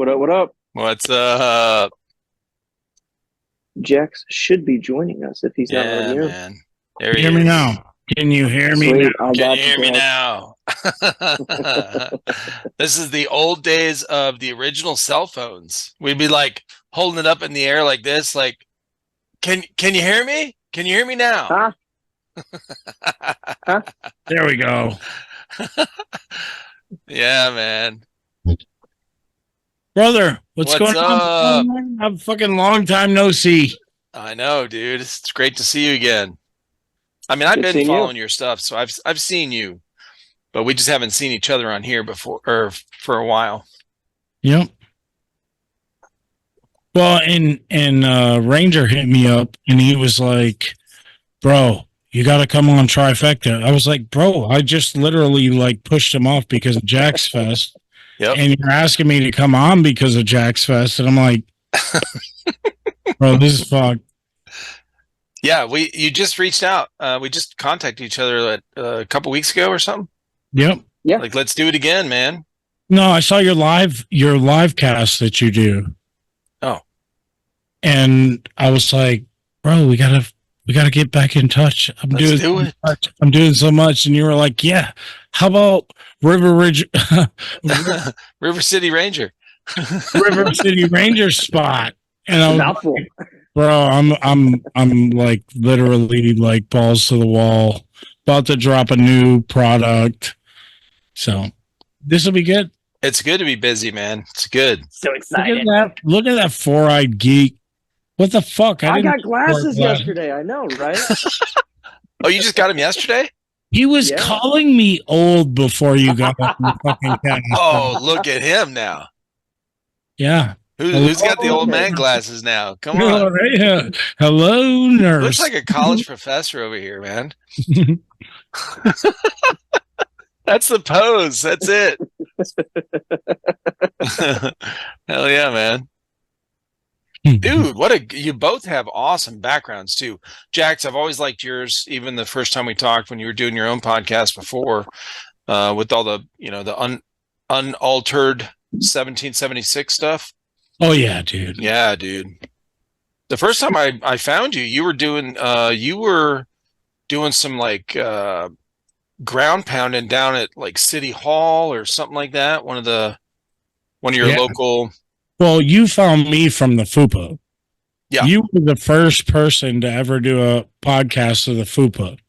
What up? What up? What's up? Jax should be joining us if he's not already Yeah, in. man. There he Hear me is. now. Can you hear me now? Sweet, I Can got you hear me Jax. now? This is the old days of the original cell phones. We'd be like holding it up in the air like this, like, can you hear me? Can you hear me now? Huh? There we go. Yeah, man. Brother, what's going up? on? I'm fucking long time no see. I know, dude. It's great to see you again. I mean, I've Good been seeing following you. your stuff, so I've seen you, but we just haven't seen each other on here before or for a while. Yep. Well, and Ranger hit me up and he was like, bro, you got to come on Trifecta. I was like, bro, I just literally like pushed him off because of Jax Fest. Yep. And you're asking me to come on because of Jax Fest. And I'm like, bro, this is fucked. Yeah, you just reached out. We just contacted each other a couple weeks ago or something. Yep. Yeah. Like, let's do it again, man. No, I saw your live cast that you do. Oh. And I was like, bro, we gotta get back in touch. I'm doing so much. And you were like, yeah, how about River City Ranger. River City Ranger spot? And I was Mouthful. like, bro, I'm like literally like balls to the wall, about to drop a new product. So this will be good. It's good to be busy, man. It's good. So excited. Look at that four-eyed geek. What the fuck? I got glasses yesterday. I know, right? Oh, you just got him yesterday? He was calling me old before you got the fucking cat. Oh, look at him now. Yeah. Who's got the old man glasses now? Come on. Hello, nurse. Looks like a college professor over here, man. That's the pose. That's it. Hell yeah, man. Dude, you both have awesome backgrounds too. Jax, I've always liked yours, even the first time we talked when you were doing your own podcast before, with all the, the unaltered 1776 stuff. Oh yeah, dude. Yeah, dude. The first time I found you, you were doing some like ground pounding down at like City Hall or something like that. One of your local. Well, you found me from the FUPA. Yeah. You were the first person to ever do a podcast of the FUPA.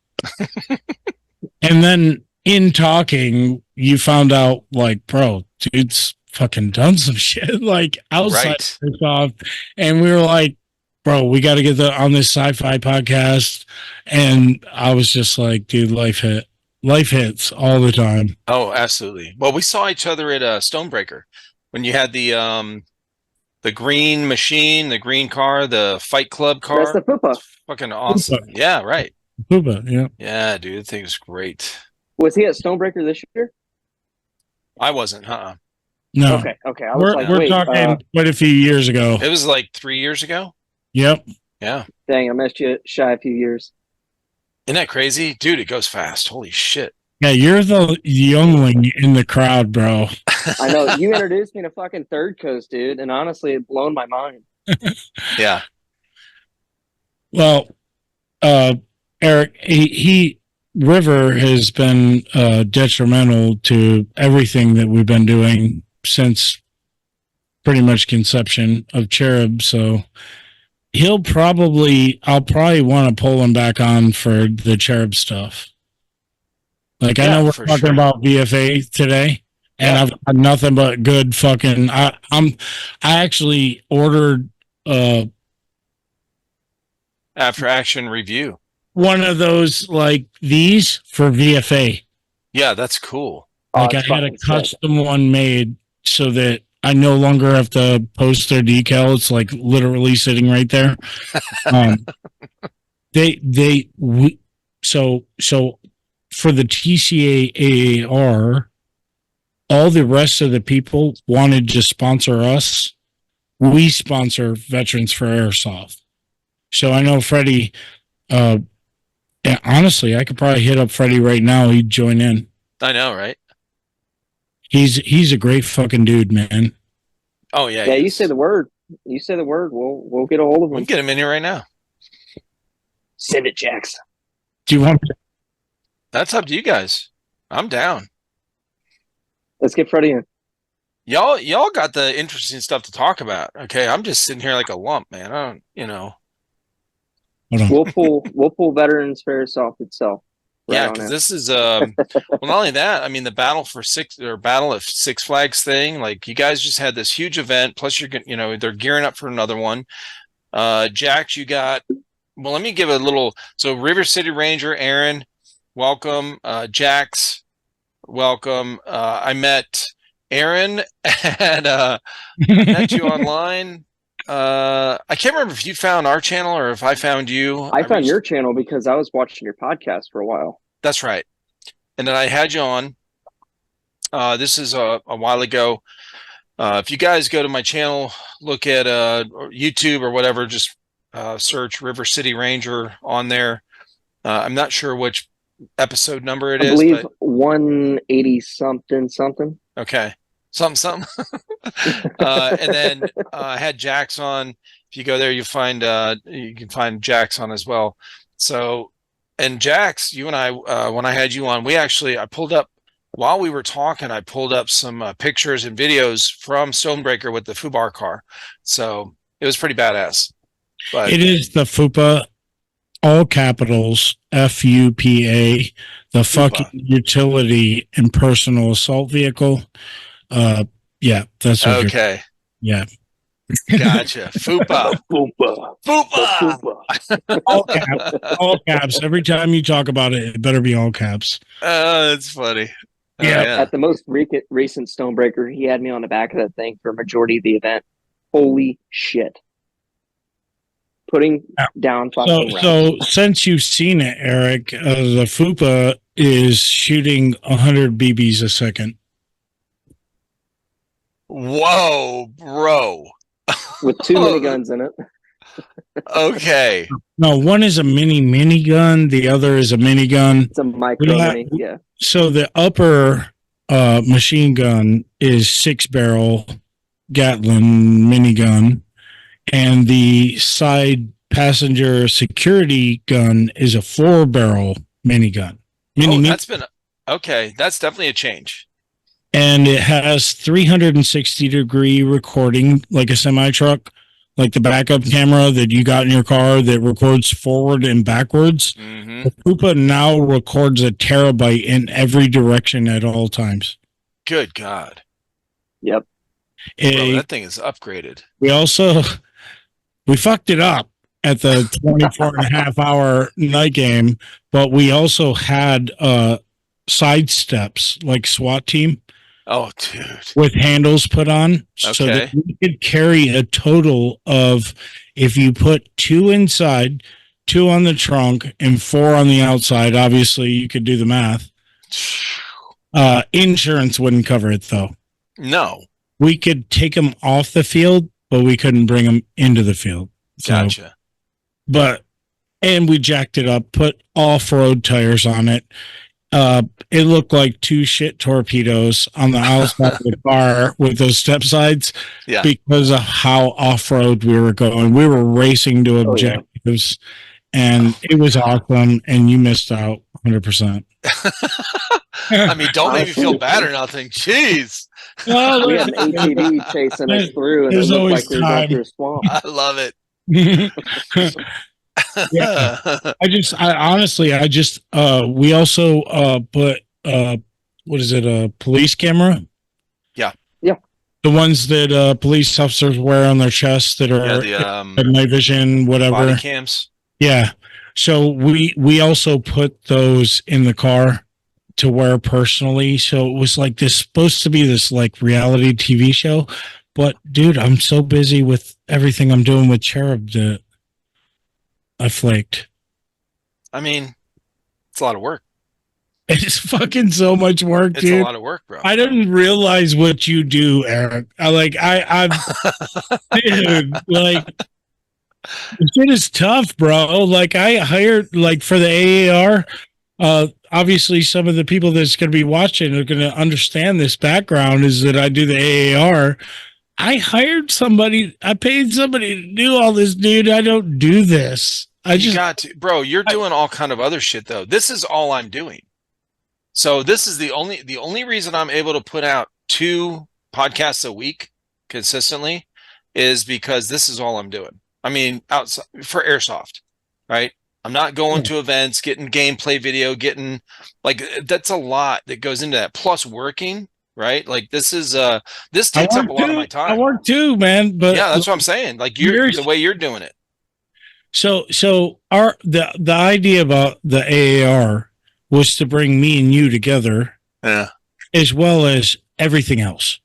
And then in talking, you found out like, bro, dude's fucking done some shit like outside Airsoft. And we were like, bro, we got to get on this sci-fi podcast. And I was just like, dude, life hits all the time. Oh, absolutely. Well, we saw each other at Stonebreaker when you had the green machine, the green car, the Fight Club car. That's the FUPA. Fucking awesome. FUPA. Yeah, right. FUPA, yeah. Yeah, dude, that thing was great. Was he at Stonebreaker this year? I wasn't, No. Okay. I was we're talking quite a few years ago. It was like 3 years ago. Yep. Yeah. Dang, I missed you shy a few years. Isn't that crazy? Dude, it goes fast. Holy shit. Yeah, you're the youngling in the crowd, bro. I know. You introduced me to fucking Third Coast, dude, and honestly, it blown my mind. Yeah. Well, Eric, River has been detrimental to everything that we've been doing since pretty much conception of Cherub, so I'll probably want to pull him back on for the Cherub stuff. Like, I know we're talking about VFA today, and I've got nothing but good fucking. I actually ordered after action review one of those like these for VFA. Yeah, that's cool. Like, I had a custom one made so that I no longer have to post their decal. It's like literally sitting right there. So for the TCA AAR, all the rest of the people wanted to sponsor us. We sponsor Veterans for Airsoft. So I know Freddie, honestly, I could probably hit up Freddie right now. He'd join in. I know, right? He's a great fucking dude, man. Oh yeah. Yeah, Yes. you say the word. You say the word. We'll get a hold of We him. can get him in here right now. Send it, Jax. Do you want? That's up to you guys. I'm down. Let's get Freddie in. Y'all got the interesting stuff to talk about. Okay, I'm just sitting here like a lump, man. I don't, Hold on. We'll pull Veterans for Airsoft itself. Yeah, on because it. this is well, not only that. I mean, the Battle of Six Flags thing. Like, you guys just had this huge event. Plus, they're gearing up for another one. Jax, you got. Well, let me give a little. So, River City Ranger Aaron, welcome. Jax, welcome. I met Aaron and met you online. I can't remember if you found our channel or if I found you. I found your channel because I was watching your podcast for a while. That's right. And then I had you on. This is a while ago. If you guys go to my channel, look at YouTube or whatever, just search River City Ranger on there. I'm not sure which episode number it is. I believe 180 something. Okay. Something. And then I had Jax on. If you go there, you can find Jax on as well. So, and Jax, you and I, when I had you on, I pulled up, while we were talking, I pulled up some pictures and videos from Stonebreaker with the FUPA car. So it was pretty badass. But It is the FUPA, all capitals, FUPA, the fucking utility and personal assault vehicle. Yeah, that's what okay. Yeah. Gotcha. FUPA. All caps. Every time you talk about it, it better be all caps. That's funny. Yeah. At the most recent Stonebreaker, he had me on the back of that thing for a majority of the event. Holy shit. Putting down fucking So since you've seen it, Eric, the FUPA is shooting 100 BBs a second. Whoa, bro. With 2 miniguns in it. Okay. No, one is a mini gun. The other is a minigun. It's a micro mini, yeah. So the upper machine gun is 6-barrel Gatling minigun, and the side passenger security gun is a 4-barrel minigun. That's definitely a change. And it has 360-degree recording, like a semi-truck, like the backup camera that you got in your car that records forward and backwards. Mm-hmm. The FUPA now records a terabyte in every direction at all times. Good God. Yep. Bro, that thing is upgraded. We fucked it up at the 24 and a half hour night game, but we also had side steps like SWAT team. Oh, dude. With handles put on, so that we could carry a total of, if you put 2 inside, 2 on the trunk, and 4 on the outside. Obviously, you could do the math. Insurance wouldn't cover it, though. No. We could take them off the field, but we couldn't bring them into the field. So, gotcha. And we jacked it up, put off-road tires on it. It looked like 2 shit torpedoes on the outside of the car with those step sides, because of how off-road we were going. We were racing to objectives, and it was awesome, and you missed out 100%. I mean, don't make me feel bad or nothing. Jeez. Well, we had an ATV chasing us through, and it looked like we were going through a swamp. I love it. Yeah. We also put what is it, a police camera? Yeah. The ones that police officers wear on their chests that are the night vision, whatever. Body cams. Yeah. So we also put those in the car to wear personally. So it was like supposed to be this like reality TV show. But dude, I'm so busy with everything I'm doing with Cherub that I flaked. I mean, it's a lot of work. It's fucking so much work, dude. It's a lot of work, bro. I didn't realize what you do, Eric. Dude, like, shit is tough, bro. Like, I hired, like, for the AAR, obviously some of the people that's going to be watching are going to understand this background is that I do the AAR. I hired somebody. I paid somebody to do all this, dude. I don't do this. You got to, bro. You're doing all kind of other shit though. This is all I'm doing. So this is the only reason I'm able to put out 2 podcasts a week consistently is because this is all I'm doing. I mean, outside for Airsoft, right? I'm not going to events, getting gameplay video, getting like that's a lot that goes into that. Plus working, right? Like this is this takes up a lot of my time. I work too, man. But yeah, that's what I'm saying. Like you're the way you're doing it. So the idea about the AAR was to bring me and you together, as well as everything else.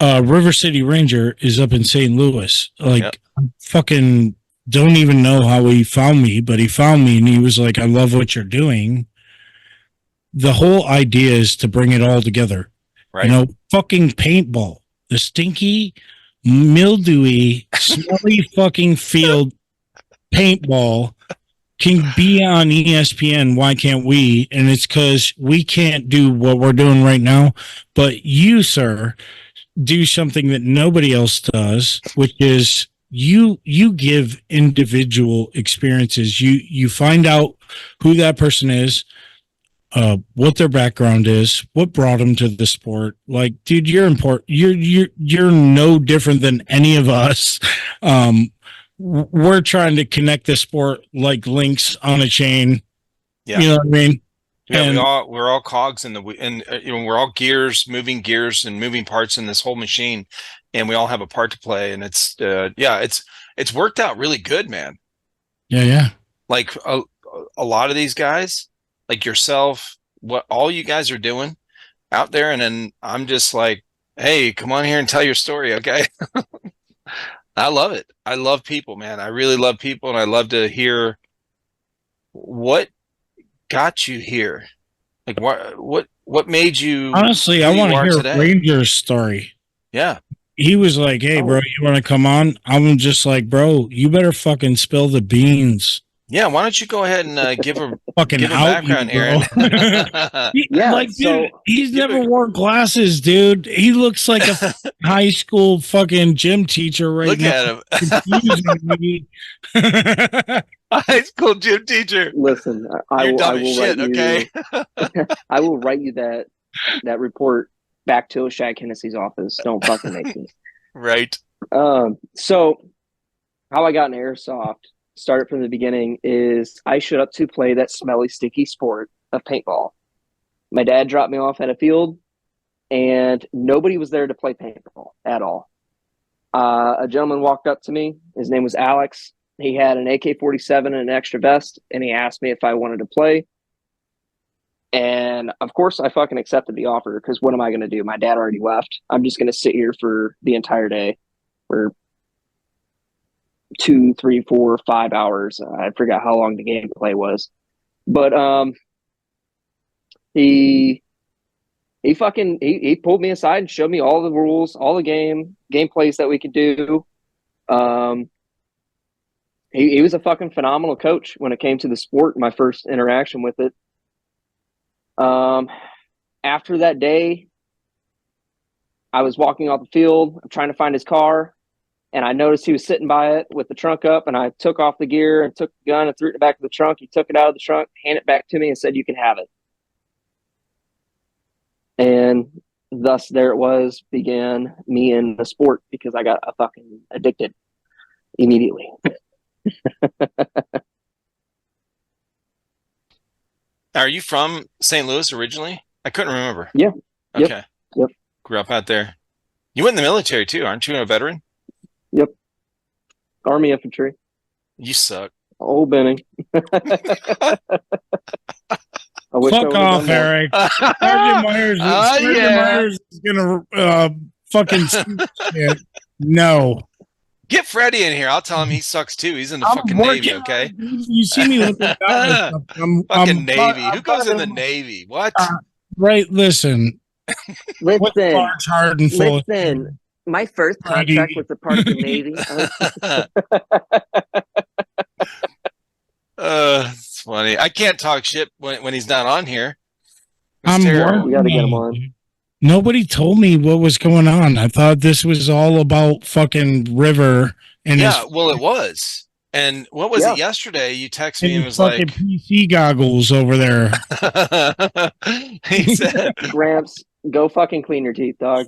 River City Ranger is up in St. Louis. Like, fucking don't even know how he found me, but he found me and he was like, I love what you're doing. The whole idea is to bring it all together. Right. You know, fucking paintball, the stinky, mildewy, smelly fucking field paintball can be on ESPN. Why can't we? And it's because we can't do what we're doing right now. But you, sir, do something that nobody else does, which is you give individual experiences. You find out who that person is, what their background is, what brought them to the sport. Like, dude, you're important. You're no different than any of us. We're trying to connect the sport like links on a chain. Yeah. You know what I mean? Yeah, And we're all cogs in we're all moving gears and moving parts in this whole machine, and we all have a part to play. And it's it's worked out really good, man. Yeah. Like a lot of these guys, like yourself, what all you guys are doing out there, and then I'm just like, hey, come on here and tell your story, okay? I love it. I love people, man. I really love people, and I love to hear what got you here. Like what made you? Honestly, I want to hear Ranger's story. Yeah. He was like, hey, bro, you want to come on? I'm just like, bro, you better fucking spill the beans. Yeah, why don't you go ahead and give a fucking background, Aaron? Dude, he's never worn glasses, dude. He looks like a high school fucking gym teacher right now. Look at him. High school gym teacher. Listen, I will write you. I will write you that report back to Shaq Hennessy's office. Don't fucking make me. Right. So how I got into Airsoft, started from the beginning, is I showed up to play that smelly, sticky sport of paintball. My dad dropped me off at a field, and nobody was there to play paintball at all. A gentleman walked up to me. His name was Alex. He had an AK-47 and an extra vest, and he asked me if I wanted to play. And, of course, I fucking accepted the offer, because what am I going to do? My dad already left. I'm just going to sit here for the entire day for 2, 3, 4, 5 hours. I forgot how long the gameplay was, but he pulled me aside and showed me all the rules, all the gameplays that we could do. He was a fucking phenomenal coach when it came to the sport. My first interaction with it. After that day, I was walking off the field. I'm trying to find his car. And I noticed he was sitting by it with the trunk up, and I took off the gear and took the gun and threw it in the back of the trunk. He took it out of the trunk, handed it back to me, and said, you can have it. And thus there it was, began me in the sport, because I got fucking addicted immediately. Are you from St. Louis originally? I couldn't remember. Yeah. Okay. Yep. Grew up out there. You went in the military too, aren't you a veteran? Yep. Army infantry. You suck. Oh, Benny. Fuck off, Eric. Sergeant Myers is gonna fucking shit. No. Get Freddie in here. I'll tell him he sucks too. He's in the fucking Navy, okay? You see me looking down. Fucking Navy. Who goes in the Navy? What? Right, listen. Listen. Listen. My first contract was a part of the Navy. It's funny. I can't talk shit when he's not on here. I'm terrible. We got to get him on. Nobody told me what was going on. I thought this was all about fucking River and Yeah, well, it was. And what was it yesterday? You texted me and his was fucking like, PC goggles over there. he said, Gramps, go fucking clean your teeth, dog.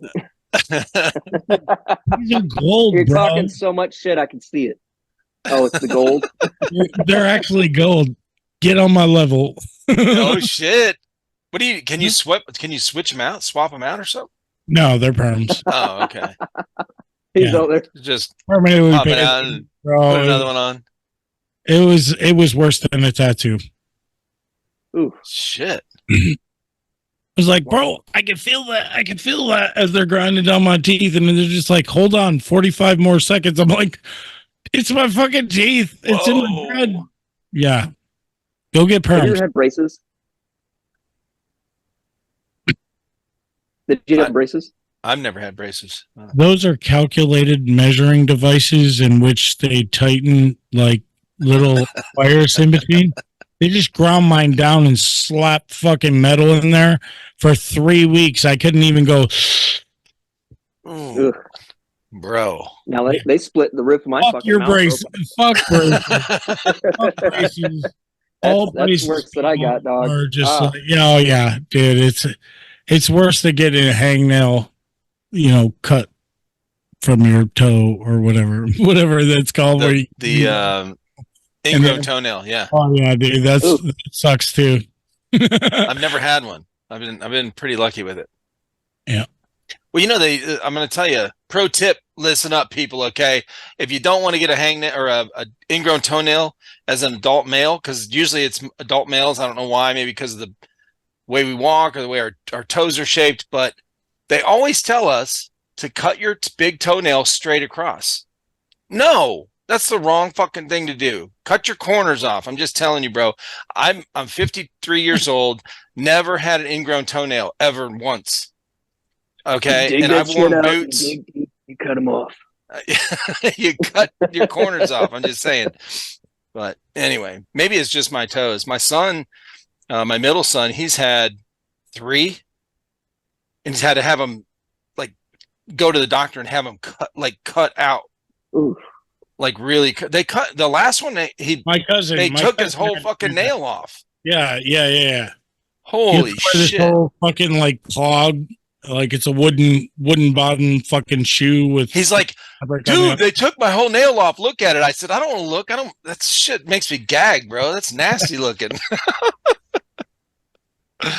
These are gold, You're bro. talking so much shit, I can see it. Oh, it's the gold. They're actually gold. Get on my level. oh shit. What do you, can you switch them out, swap them out or something? No, they're perms. Oh, okay. He's Yeah. out there. Just Permanently pop it painted, out and bro. put another one on. It was worse than a tattoo. Ooh. Shit. It was like, bro, I can feel that. I can feel that as they're grinding down my teeth. And they're just like, hold on, 45 more seconds. I'm like, it's my fucking teeth. It's in my head. Yeah. Go get Have you ever perms. had braces? Did you have braces? I've never had braces. Those are calculated measuring devices in which they tighten like little wires in between. They just ground mine down and slapped fucking metal in there for 3 weeks. I couldn't even go. Ooh, bro. Now they split the roof of my Fuck fucking your mouth braces. open. Fuck braces. Fuck braces. All That's braces worse that I got, dog. are just like, oh yeah, dude. It's worse to get a hangnail, cut from your toe or whatever that's called. The ingrown toenail, yeah. Oh yeah, dude, that sucks too. I've never had one. I've been pretty lucky with it. Yeah. Well, I'm going to tell you, pro tip, listen up, people, okay? If you don't want to get a hangnail or a ingrown toenail as an adult male, because usually it's adult males, I don't know why, maybe because of the way we walk or the way our toes are shaped, but they always tell us to cut your big toenail straight across. No, that's the wrong fucking thing to do. Cut your corners off. I'm just telling you, bro. I'm 53 years old, never had an ingrown toenail ever once. Okay, and I've worn boots. You cut them off. You cut your corners off. I'm just saying. But anyway, maybe it's just my toes. My son, my middle son, he's had 3, and he's had to have them like go to the doctor and have them cut out. Ooh. Like really, they cut the last one. They took his whole fucking nail off. Yeah. Holy shit! This whole fucking like clog, like it's a wooden bottom fucking shoe with. He's like, dude, they took my whole nail off. Look at it. I said, I don't want to look. That shit makes me gag, bro. That's nasty looking.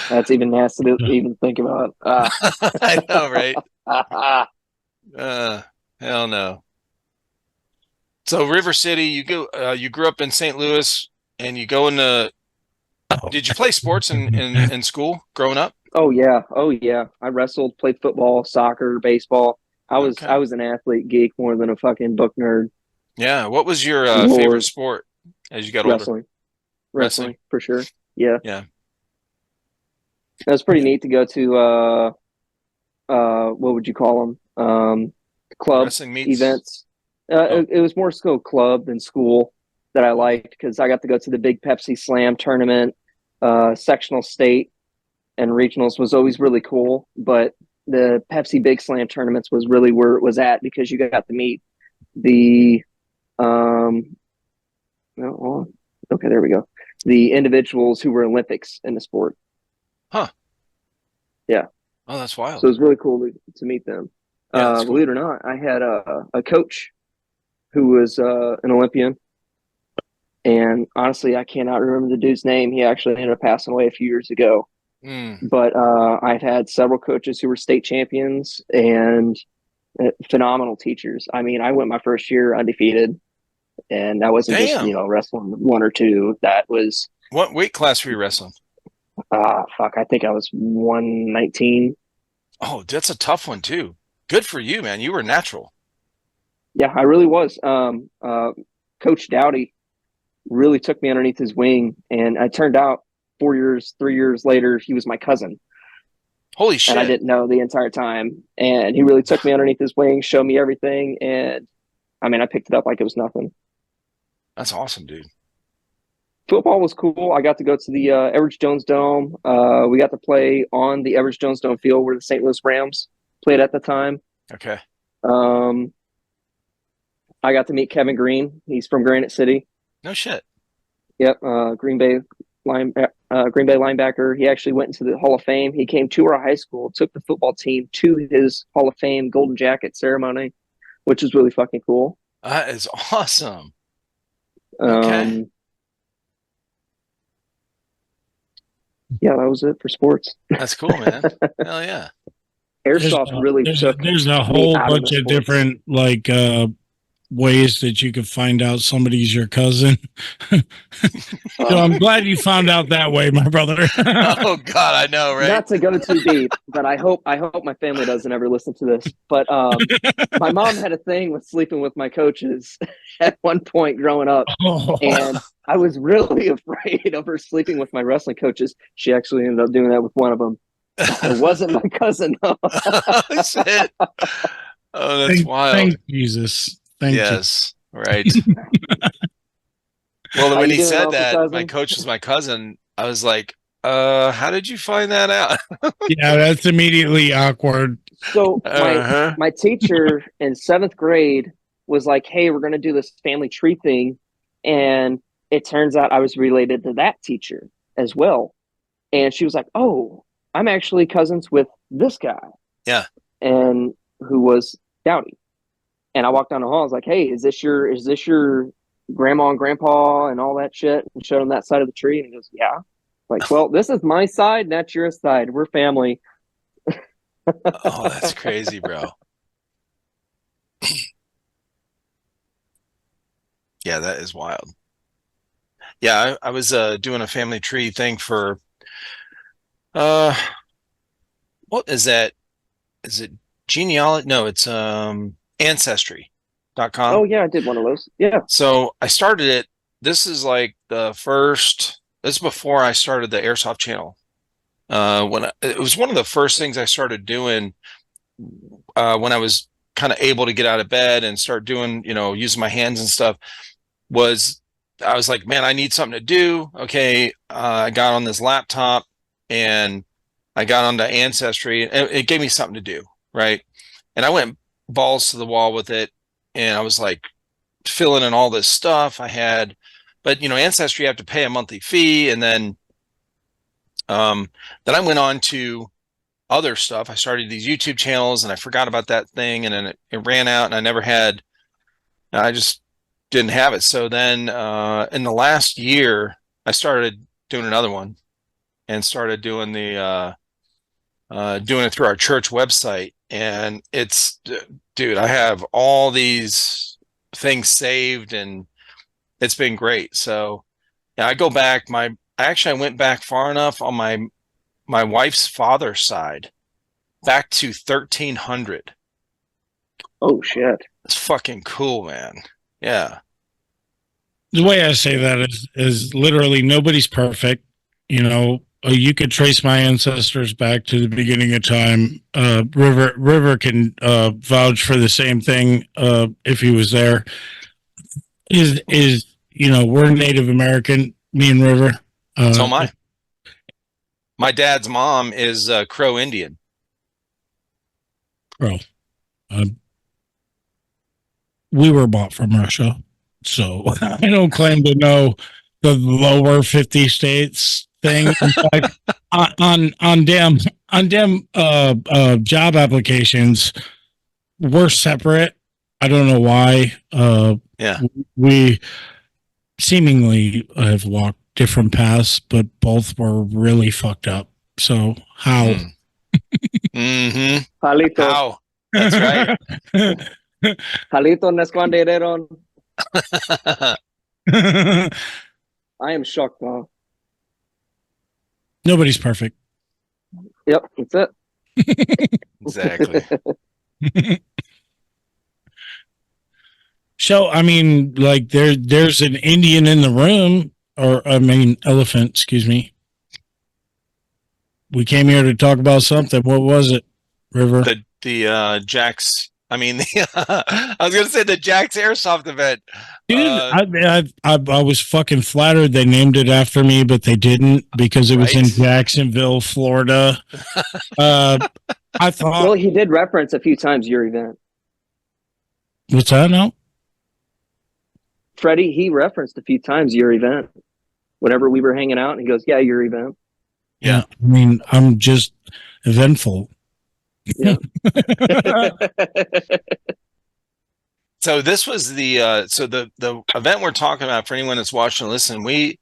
That's even nasty to even think about. I know, right? Hell no. So River City, you grew up in St. Louis, and you go into. Did you play sports in school growing up? Oh yeah. I wrestled, played football, soccer, baseball. I was an athlete geek more than a fucking book nerd. Yeah. What was your favorite sport as you got older? Wrestling for sure. Yeah. Yeah. That was pretty neat to go to what would you call them? Club events. It was more so club than school that I liked because I got to go to the big Pepsi Slam tournament, sectional state and regionals was always really cool. But the Pepsi Big Slam tournaments was really where it was at because you got to meet the okay, there we go. The individuals who were Olympics in the sport. Huh. Yeah. Oh, that's wild. So it was really cool to meet them. Yeah, cool. Believe it or not, I had a coach who was an Olympian. And honestly, I cannot remember the dude's name. He actually ended up passing away a few years ago. But I've had several coaches who were state champions and phenomenal teachers. I mean, I went my first year undefeated, and that wasn't just, wrestling 1 or 2. That was... What weight class were you wrestling? I think I was 119. Oh, that's a tough one too. Good for you, man. You were natural. Yeah, I really was. Coach Dowdy really took me underneath his wing, and it turned out 3 years later, he was my cousin. Holy shit. And I didn't know the entire time. And he really took me underneath his wing, showed me everything. And I mean, I picked it up like it was nothing. That's awesome, dude. Football was cool. I got to go to the Everett Jones Dome. We got to play on the Everett Jones Dome field where the St. Louis Rams played at the time. Okay. Um, I got to meet Kevin Green. He's from Granite City. No shit. Yep, Green Bay linebacker. He actually went into the Hall of Fame. He came to our high school, took the football team to his Hall of Fame Golden Jacket ceremony, which is really fucking cool. That is awesome. Okay. Yeah, that was it for sports. That's cool, man. Hell yeah. Airsoft really took. There's a whole bunch of different like ways that you could find out somebody's your cousin. So I'm glad you found out that way, my brother. Oh God, I know, right? Not to go too deep, but I hope my family doesn't ever listen to this. But my mom had a thing with sleeping with my coaches at one point growing up, and I was really afraid of her sleeping with my wrestling coaches. She actually ended up doing that with one of them. It wasn't my cousin though. Oh, shit. Oh, that's wild. Thank Jesus. Yes, right. Well, when he said that my coach was my cousin, I was like, how did you find that out? Yeah, that's immediately awkward. So my teacher in 7th grade was like, hey, we're going to do this family tree thing. And it turns out I was related to that teacher as well. And she was like, oh, I'm actually cousins with this guy. Yeah. And who was Dowdy. And I walked down the hall. I was like, hey, is this your grandma and grandpa and all that shit? And showed him that side of the tree. And he goes, yeah. Like, well, this is my side, that's your side. We're family. Oh, that's crazy, bro. Yeah, that is wild. Yeah, I was doing a family tree thing for what is that? Is it genealogy? No, it's ancestry.com. Oh yeah, I did one of those. Yeah. So I started it. This is like this is before I started the Airsoft channel. It was one of the first things I started doing when I was kind of able to get out of bed and start doing, using my hands and stuff. I was like, man, I need something to do. Okay, I got on this laptop and I got onto Ancestry, and it gave me something to do, right? And I went balls to the wall with it, and I was like filling in all this stuff I had. But Ancestry, you have to pay a monthly fee, and then I went on to other stuff. I started these YouTube channels, and I forgot about that thing, and then it ran out, and I just didn't have it. So then in the last year, I started doing another one, and started doing doing it through our church website. And dude, I have all these things saved, and it's been great. So yeah, I go back. I went back far enough on my wife's father's side, back to 1300. Oh shit. It's fucking cool, man. Yeah. The way I say that is literally nobody's perfect. You could trace my ancestors back to the beginning of time. River can vouch for the same thing if he was there. We're Native American, me and River. So am I. My dad's mom is Crow Indian. Crow. We were bought from Russia, so I don't claim to know the lower 50 states thing. In fact, on damn job applications, we're separate. I don't know why. Yeah, we seemingly have walked different paths, but both were really fucked up. So how? Mm-hmm. Palito. How? That's right. Palito Nesquanderon. I am shocked, though. Nobody's perfect. Yep, that's it. Exactly. So, I mean, like there's an Indian in the room, elephant, excuse me. We came here to talk about something. What was it, River? The Jack's I mean, I was gonna say the Jack's Airsoft event. Dude, I was fucking flattered they named it after me, but they didn't because it was in Right. Jacksonville, Florida. I thought, Well, he did reference a few times your event. what's that now? Freddie, he referenced a few times your event. Whenever we were hanging out, and he goes, "Yeah, your event." Yeah, I mean, I'm just eventful. Yeah. So this was the so the event we're talking about for anyone that's watching and listening. We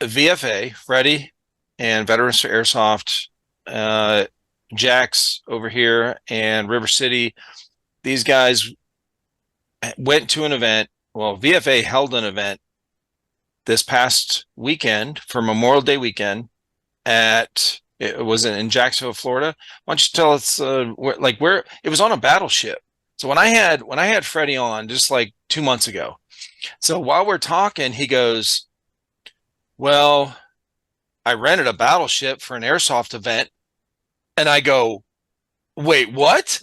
VFA, Freddie, and Veterans for Airsoft, Jax over here, and River City. These guys went to an event. Well, VFA held an event this past weekend for Memorial Day weekend it was in Jacksonville, Florida. Why don't you tell us where it was on a battleship? So when I had Freddie on just like 2 months ago. So while we're talking, he goes, "Well, I rented a battleship for an airsoft event." And I go, "Wait, what?"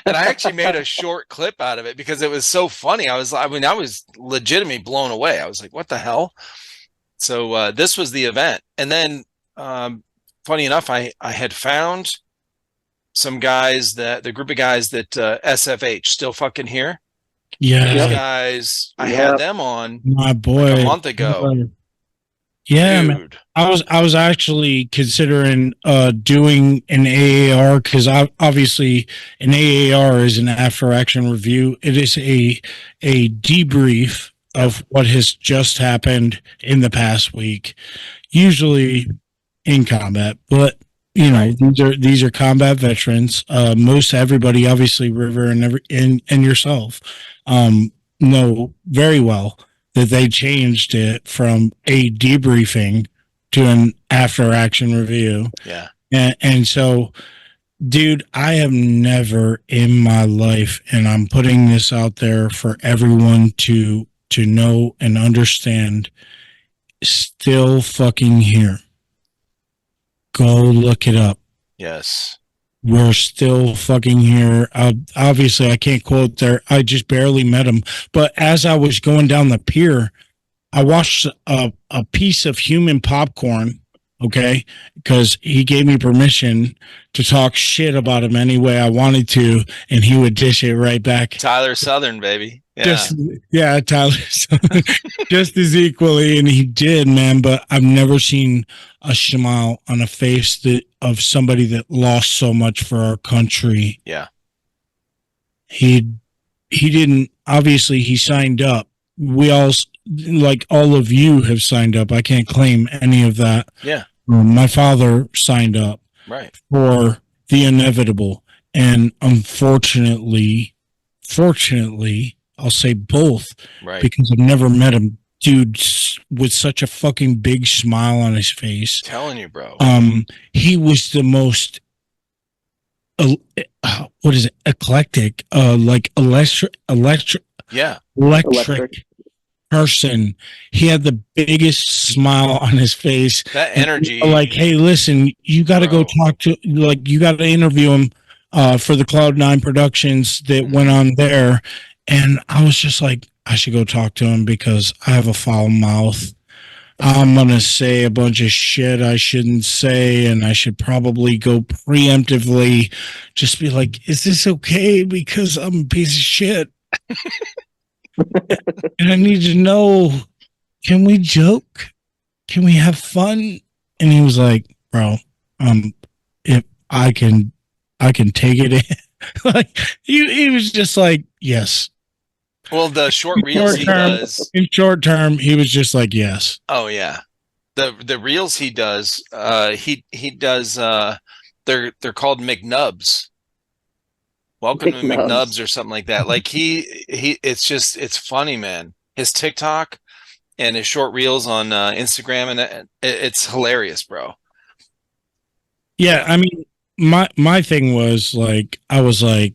And I actually made a short clip out of it because it was so funny. I was legitimately blown away. I was like, "What the hell?" So this was the event. And then funny enough, I had found some guys the group of guys that SFH still fucking here. Yeah, Those guys, I had them on my boy, like a month ago. Yeah, Dude. man. I was actually considering doing an AAR because obviously an AAR is an after action review. It is a debrief of what has just happened in the past week, usually in combat, but you know, these are combat veterans. Most everybody, obviously, River and yourself, know very well that they changed it from a debriefing to an after action review. Yeah. And so, dude, I have never in my life, and I'm putting this out there for everyone to know and understand, still fucking here. Go look it up. Yes. We're still fucking here. Obviously, I can't quote there. I just barely met him. But as I was going down the pier, I watched a piece of human popcorn, okay? Because he gave me permission to talk shit about him any way I wanted to, and he would dish it right back. Tyler Southern, baby. Yeah. Tyler Southern. Just as equally, and he did, man. But I've never seen a smile on a face of somebody that lost so much for our country. Yeah. He didn't, obviously he signed up. We all, like all of you, have signed up. I can't claim any of that. Yeah. My father signed up for the inevitable, and fortunately, I'll say both, because I've never met him. Dude with such a fucking big smile on his face. Telling you, bro. He was the most what is it? Eclectic, like electric person. He had the biggest smile on his face. That energy. Like, hey, listen, you got to go talk to, like, you got to interview him for the Cloud9 productions that went on there. And I was just like, I should go talk to him because I have a foul mouth. I'm going to say a bunch of shit I shouldn't say, and I should probably go preemptively just be like, is this okay? Because I'm a piece of shit. And I need to know, can we joke? Can we have fun? And he was like, bro, if I can take it in. Like, he was just like, yes. Well, the short reels he does. In short term, he was just like, yes. Oh yeah. The reels he does, he does they're called McNubs. Welcome to McNubs or something like that. Like it's funny, man. His TikTok and his short reels on Instagram, and it's hilarious, bro. Yeah, I mean, my thing was like, I was like,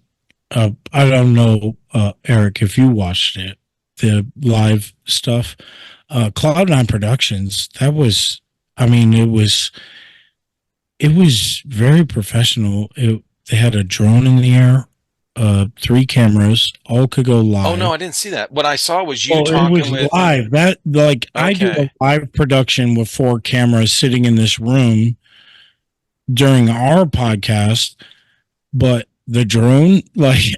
I don't know, Eric, if you watched it, the live stuff, Cloud9 Productions, that was, I mean, It was very professional. They had a drone in the air, 3 cameras, all could go live. Oh no, I didn't see that. What I saw was you It talking was with live. That I do Okay. a live production with 4 cameras sitting in this room during our podcast, but the drone, like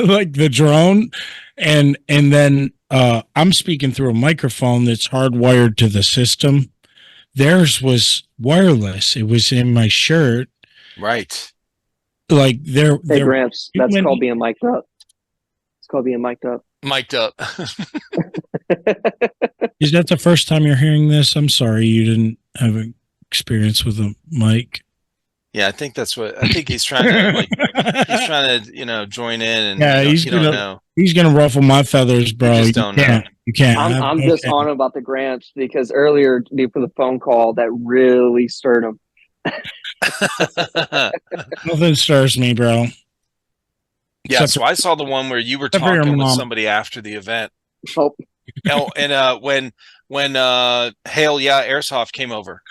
like the drone, and then I'm speaking through a microphone that's hardwired to the system. Theirs was wireless. It was in my shirt. right. Like Hey, they're Gramps, that's called being mic'd up. It's called being mic'd up. Mic'd up. Is that the first time you're hearing this? I'm sorry you didn't have an experience with a mic. Yeah, I think that's what I think he's trying to like. He's trying to, join in, and Yeah, you don't know. He's gonna ruffle my feathers, bro. You just don't know. You can't. I'm just on him about the Gramps because earlier for the phone call that really stirred him. Nothing stirs me, bro. Yeah, so I saw the one where you were talking with somebody after the event. Oh, And when Hail Yeah Airsoft came over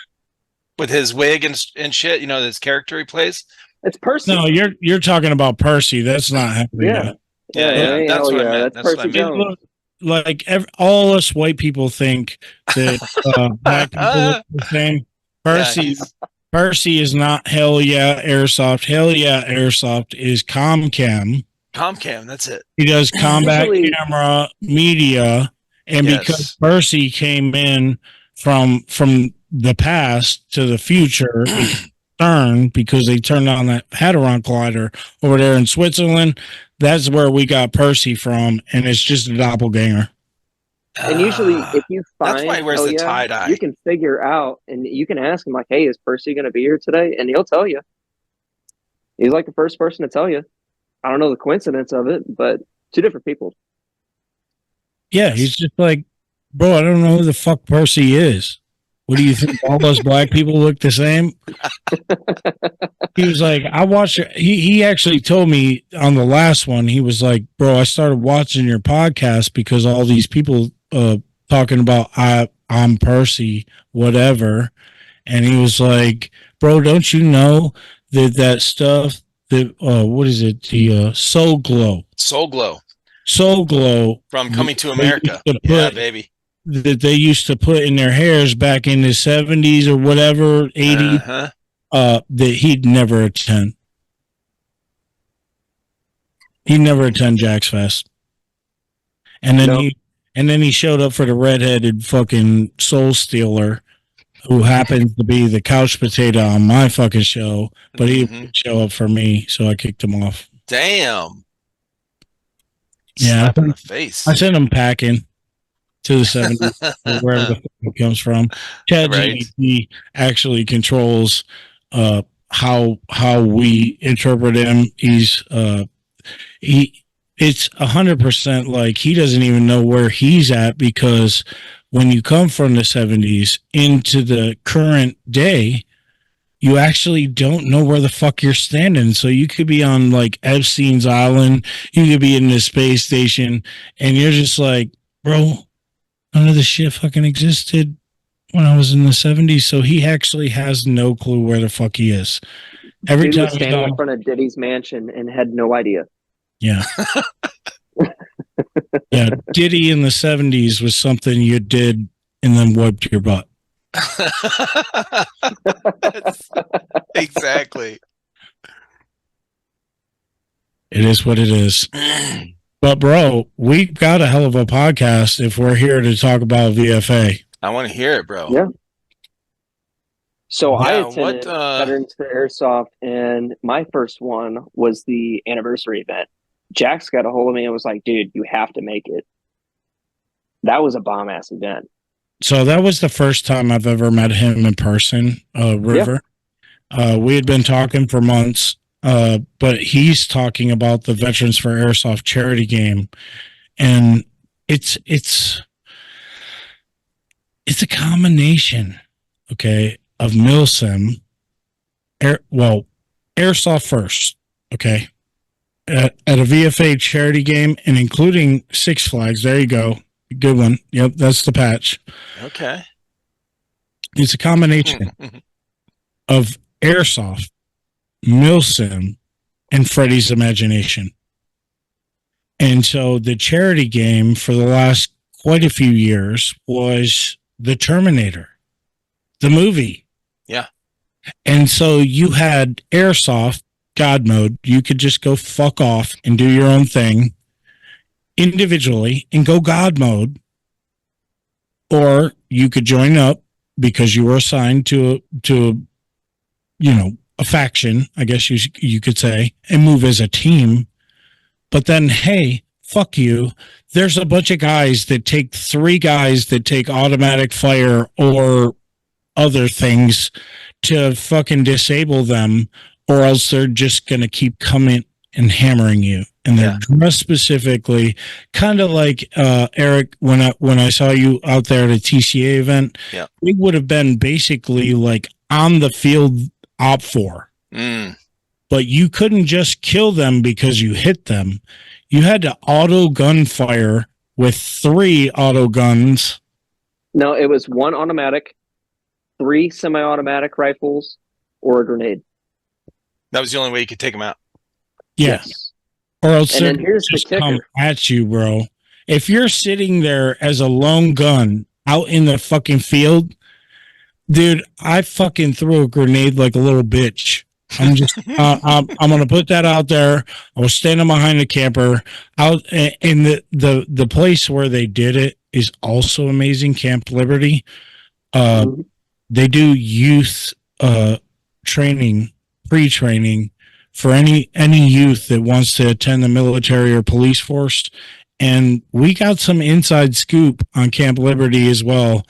with his wig and shit, his character he plays. it's Percy. No, you're talking about Percy. That's not happening. Yeah. That's what I meant. That's Percy Jones. Like all us white people think that black people look the same. Percy is not Hell Yeah Airsoft. Hell Yeah Airsoft is ComCam. ComCam, that's it. He does combat camera media, and because Percy came in from the past to the future, because they turned on that Hadron Collider over there in Switzerland. That's where we got Percy from, and it's just a doppelganger. And usually, if you find, that's why he wears the tie dye. You can figure out, and you can ask him like, "Hey, is Percy going to be here today?" And he'll tell you. He's like the first person to tell you. I don't know the coincidence of it, but 2 different people. Yeah, he's just like, bro, I don't know who the fuck Percy is. What do you think? All those black people look the same? He was like, I watched it. He actually told me on the last one, he was like, bro, I started watching your podcast because all these people talking about I'm Percy, whatever. And he was like, bro, don't you know that stuff that what is it? The Soul Glow from Coming to America. Yeah, baby. That they used to put in their hairs back in the 70s or whatever, 80s, that he'd never attend. He'd never attend Jack's Fest. And then he showed up for the redheaded fucking soul stealer who happens to be the couch potato on my fucking show, but he didn't show up for me, so I kicked him off. Damn. Yeah. Slap in the face. I sent him packing to the 70s, or wherever the fuck it comes from. ChatGPT actually controls how we interpret him. It's 100% like he doesn't even know where he's at, because when you come from the 70s into the current day, you actually don't know where the fuck you're standing. So you could be on like Epstein's Island, you could be in the space station, and you're just like, bro, none of this shit fucking existed when I was in the 70s. So he actually has no clue where the fuck he is. Every time he was standing in front of Diddy's mansion and had no idea. Yeah. Yeah, Diddy in the 70s was something you did and then wiped your butt. Exactly. It is what it is. But bro, we got a hell of a podcast if we're here to talk about VFA. I want to hear it, bro. Yeah. So I attended Veterans for Airsoft, and my first one was the anniversary event. Jax got a hold of me and was like, dude, you have to make it. That was a bomb-ass event. So that was the first time I've ever met him in person, River. Yeah. We had been talking for months, but he's talking about the Veterans for Airsoft charity game. And it's a combination, okay, of Milsim, Airsoft first, okay, at a VFA charity game, and including Six Flags. There you go. Good one. Yep, that's the patch. Okay. It's a combination of Airsoft, Milsim, and Freddy's Imagination. And so the charity game for the last quite a few years was The Terminator, the movie. Yeah. And so you had Airsoft, God mode. You could just go fuck off and do your own thing individually and go God mode. Or you could join up because you were assigned to a faction, I guess you could say, and move as a team. But then, hey, fuck you. There's a bunch of guys that take 3 guys that take automatic fire or other things to fucking disable them, or else they're just going to keep coming and hammering you. And they're dressed specifically, kind of like Eric, when I saw you out there at a TCA event, it would have been basically like on the field op 4. But you couldn't just kill them because you hit them. You had to auto gunfire with 3 auto guns. No, it was 1 automatic, 3 semi-automatic rifles, or a grenade. That was the only way you could take them out. Yeah. Yes. Or else And they're then here's the just kicker. come at you, bro. If you're sitting there as a lone gun out in the fucking field, dude, I fucking threw a grenade like a little bitch. I'm just, I'm gonna put that out there. I was standing behind the camper out, and the place where they did it is also amazing. Camp Liberty. They do youth training, pre-training for any youth that wants to attend the military or police force, and we got some inside scoop on Camp Liberty as well.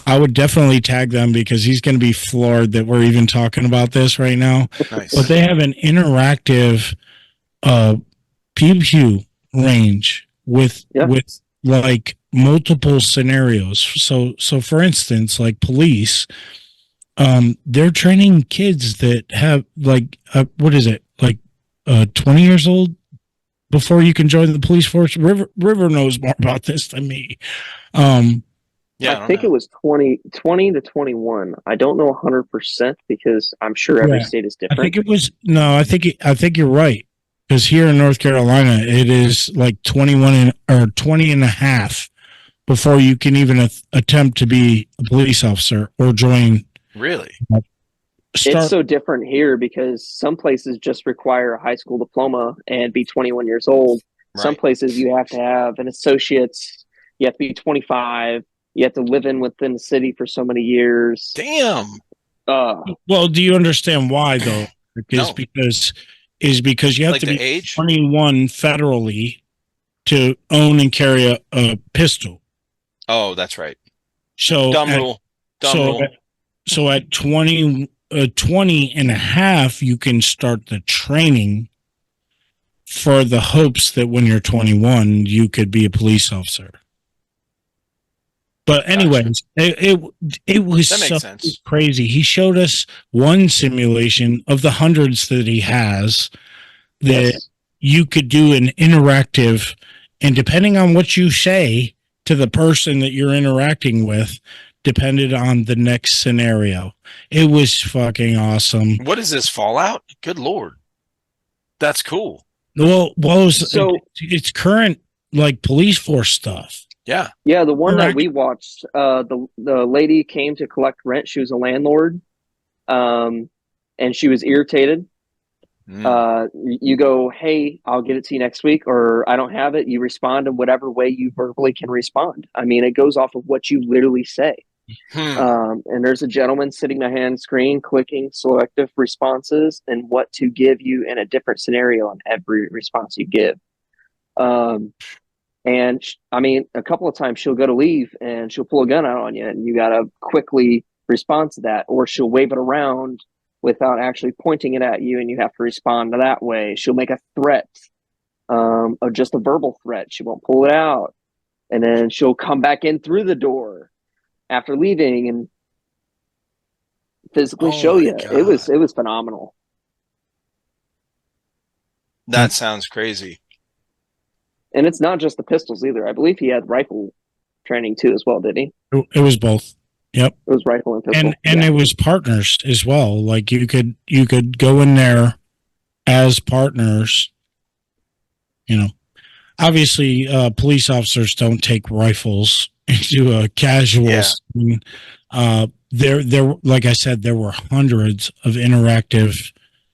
I would definitely tag them because he's going to be floored that we're even talking about this right now. Nice. But they have an interactive pew pew range with like multiple scenarios. So for instance, like police, they're training kids that have like what is it, like 20 years old before you can join the police force. River knows more about this than me. I think it was 20 to 21. I don't know 100% because I'm sure every state is different. I think it was I think you're right, because here in North Carolina it is like 21 or 20 and a half before you can even attempt to be a police officer or join. Really? It's so different here because some places just require a high school diploma and be 21 years old. Right. Some places you have to have an associate's. You have to be 25. You have to live within the city for so many years. Damn. Well, do you understand why though? Because you have to be age? 21 federally to own and carry a pistol. Oh, that's right. So dumb rule. So at 20 and a half, you can start the training for the hopes that when you're 21, you could be a police officer. But anyways, it was so crazy. He showed us one simulation of the hundreds that he has that you could do an interactive, and depending on what you say to the person that you're interacting with, depended on the next scenario. It was fucking awesome. What is this, Fallout? Good Lord. That's cool. Well, it's current like police force stuff. Yeah. Yeah, the one that we watched, the lady came to collect rent. She was a landlord, and she was irritated. You go, hey, I'll get it to you next week, or I don't have it. You respond in whatever way you verbally can respond. I mean, it goes off of what you literally say. And there's a gentleman sitting behind screen clicking selective responses and what to give you in a different scenario on every response you give. And I mean, a couple of times she'll go to leave and she'll pull a gun out on you, and you got to quickly respond to that, or she'll wave it around without actually pointing it at you, and you have to respond to that way. She'll make a threat, or just a verbal threat. She won't pull it out, and then she'll come back in through the door after leaving and physically show you. God. It was phenomenal. That sounds crazy. And it's not just the pistols either. I believe he had rifle training too as well, didn't he? It was both. Yep. It was rifle and pistol. And it was partners as well. Like you could go in there as partners. You know, obviously, police officers don't take rifles into a casual. Yeah. There, like I said, there were hundreds of interactive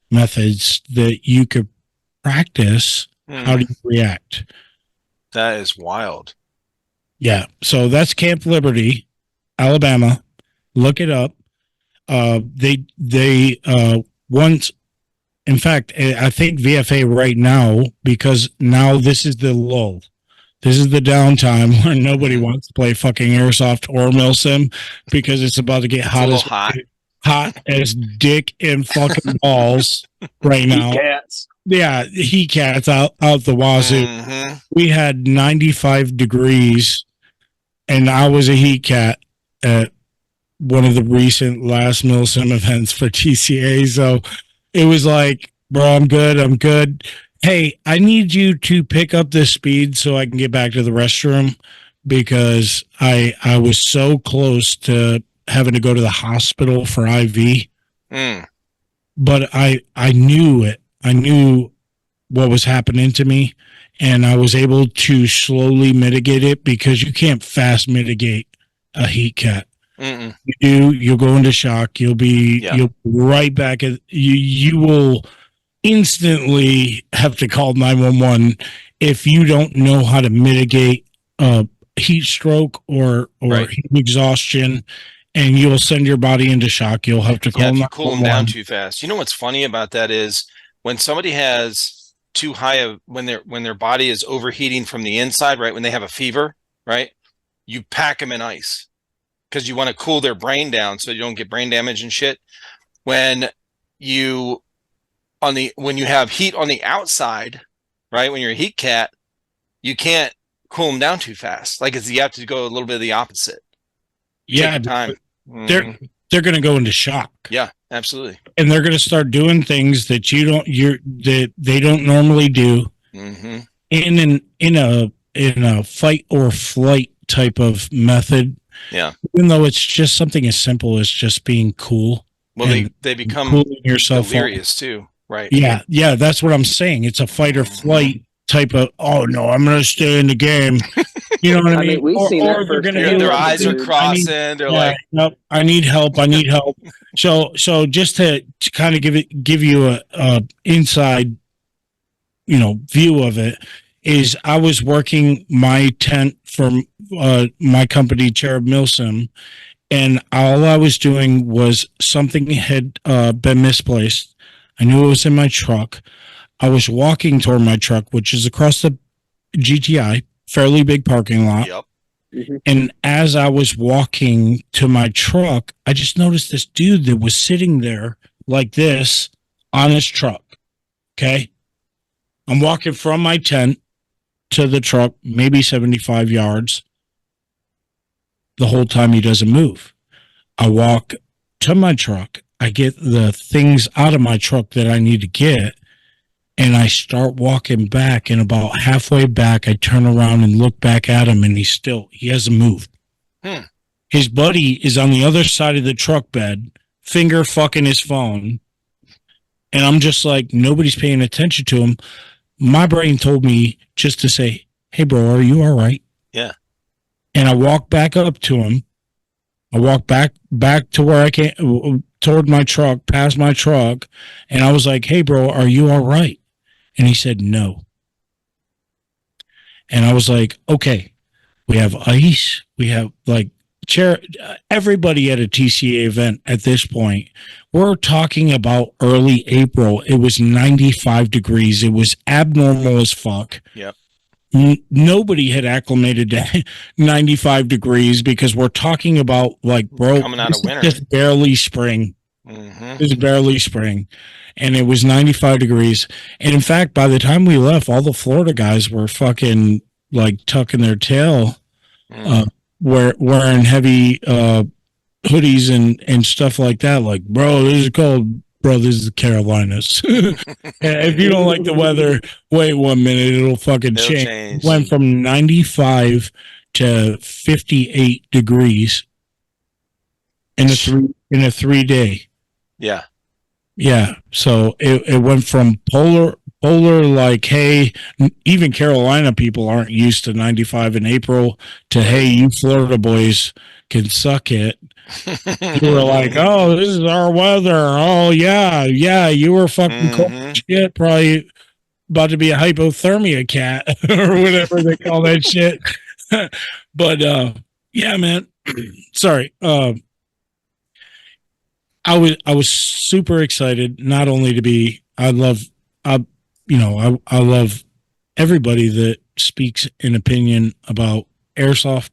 methods that you could practice. How do you react? That is wild. Yeah. So that's Camp Liberty, Alabama. Look it up. They once, in fact, I think VFA right now, because now this is the lull. This is the downtime where nobody wants to play fucking Airsoft or Milsim because it's about to get hot as dick and fucking balls right now. Heat cats. Yeah, heat cats out the wazoo. We had 95 degrees, and I was a heat cat at one of the recent last Milsim events for TCA. So it was like, bro, I'm good. Hey, I need you to pick up the speed so I can get back to the restroom because I was so close to having to go to the hospital for IV. But I knew it. I knew what was happening to me, and I was able to slowly mitigate it because you can't fast mitigate a heat cat. You'll go into shock. You'll be right back at you will instantly have to call 911 if you don't know how to mitigate heat stroke or heat exhaustion, and you'll send your body into shock. You'll have to call. If you cool them down too fast. You know what's funny about that is when somebody has too high of when their body is overheating from the inside, right? When they have a fever, right? You pack them in ice because you want to cool their brain down so you don't get brain damage and shit. When you have heat on the outside, right? When you're a heat cat, you can't cool them down too fast. Like you have to go a little bit of the opposite. Yeah, time. They're going to go into shock. Yeah, absolutely. And they're going to start doing things that that they don't normally do in a fight or flight type of method. Yeah. Even though it's just something as simple as just being cool. Well, they become cooling yourself delirious too, right? Yeah, that's what I'm saying. It's a fight or flight type of. Oh no, I'm going to stay in the game. You know what I mean? We've seen that they're gonna their eyes are crossing. They're like, nope, I need help. So just to kind of give you a inside, view of it is I was working my tent for my company Cherub Milsim, and all I was doing was something had been misplaced. I knew it was in my truck. I was walking toward my truck, which is across the GTI, fairly big parking lot. Yep. And as I was walking to my truck, I just noticed this dude that was sitting there like this on his truck. Okay. I'm walking from my tent to the truck, maybe 75 yards. The whole time he doesn't move. I walk to my truck. I get the things out of my truck that I need to get. And I start walking back, and about halfway back, I turn around and look back at him, and he hasn't moved. His buddy is on the other side of the truck bed, finger fucking his phone. And I'm just like, nobody's paying attention to him. My brain told me just to say, hey, bro, are you all right? Yeah. And I walk back up to him. I walk back to where I came, toward my truck, past my truck. And I was like, hey, bro, are you all right? And he said, no. And I was like, okay, we have ice. We have everybody at a TCA event at this point. We're talking about early April. It was 95 degrees. It was abnormal as fuck. Yep. Nobody had acclimated to 95 degrees because we're talking about bro, coming out of winter. Just barely spring. It's barely spring, and it was 95 degrees. And in fact, by the time we left, all the Florida guys were fucking tucking their tail, wearing heavy hoodies and stuff like that. Like, bro, this is cold. Bro, this is the Carolinas. If you don't like the weather, wait 1 minute, it'll fucking change. Went from 95 to 58 degrees in a 3 day. Yeah. Yeah. So it went from polar like, hey, even Carolina people aren't used to 95 in April to, hey, you Florida boys can suck it. You were like, oh, this is our weather. Oh yeah, you were fucking cold shit, probably about to be a hypothermia cat or whatever they call that shit. But yeah, man. Sorry. I was super excited not only to be I love everybody that speaks an opinion about airsoft,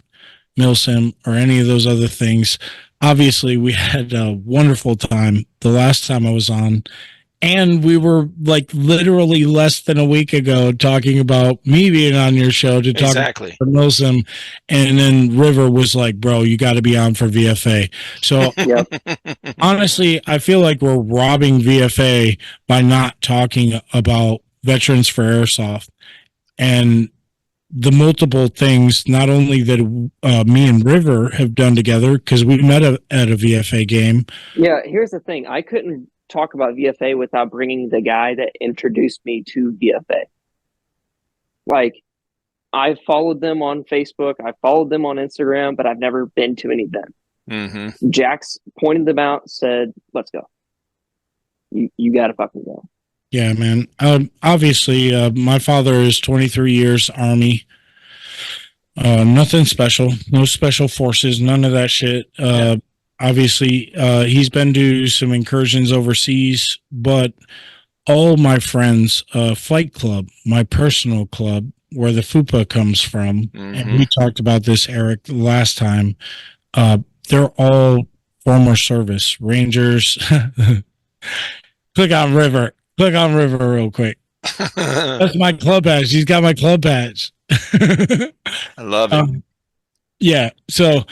Milsim, or any of those other things. Obviously, we had a wonderful time the last time I was on, and we were like literally less than a week ago talking about me being on your show to talk Exactly. about Milsim, and then River was like, "Bro, you got to be on for VFA." So Yep. honestly, I feel like we're robbing VFA by not talking about Veterans for Airsoft and the multiple things, not only that me and River have done together, because we met at a VFA game. Yeah, here's the thing. I couldn't talk about VFA without bringing the guy that introduced me to VFA. Like, I followed them on Facebook, I followed them on Instagram, but I've never been to any of them. Mm-hmm. Jax pointed them out, said, let's go. You got to fucking go. Yeah, man. Obviously, my father is 23 years Army. Nothing special, no special forces, none of that shit. Obviously, he's been to some incursions overseas, but all my friends, Fight Club, my personal club, where the FUPA comes from, and we talked about this, Eric, last time. They're all former service Rangers. Click on River real quick. That's my club badge. He's got my club badge. I love it. Yeah. So,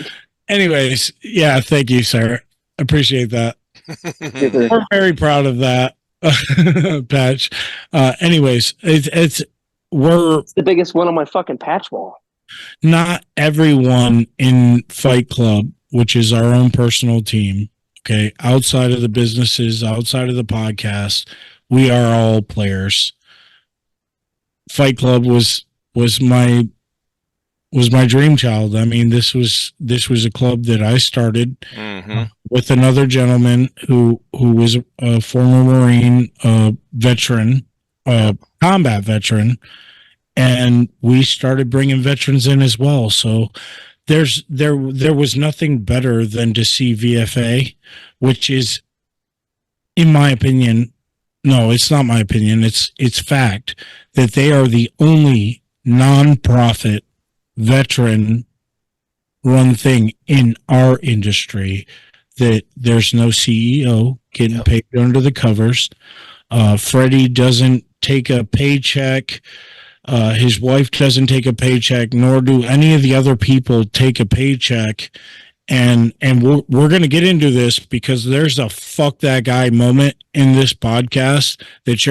anyways, yeah. Thank you, sir. Appreciate that. We're very proud of that patch. Anyways, it's the biggest one on my fucking patch wall. Not everyone in Fight Club, which is our own personal team. Okay, outside of the businesses, outside of the podcast, we are all players. Fight Club was my dream child. I mean, this was a club that I started with another gentleman who was a former Marine veteran, combat veteran, and we started bringing veterans in as well. So there was nothing better than to see VFA, which is, in my opinion, no, it's not my opinion. It's fact that they are the only nonprofit veteran run thing in our industry that there's no CEO getting paid under the covers. Freddie doesn't take a paycheck. His wife doesn't take a paycheck, nor do any of the other people take a paycheck. And we're going to get into this because there's a fuck that guy moment in this podcast that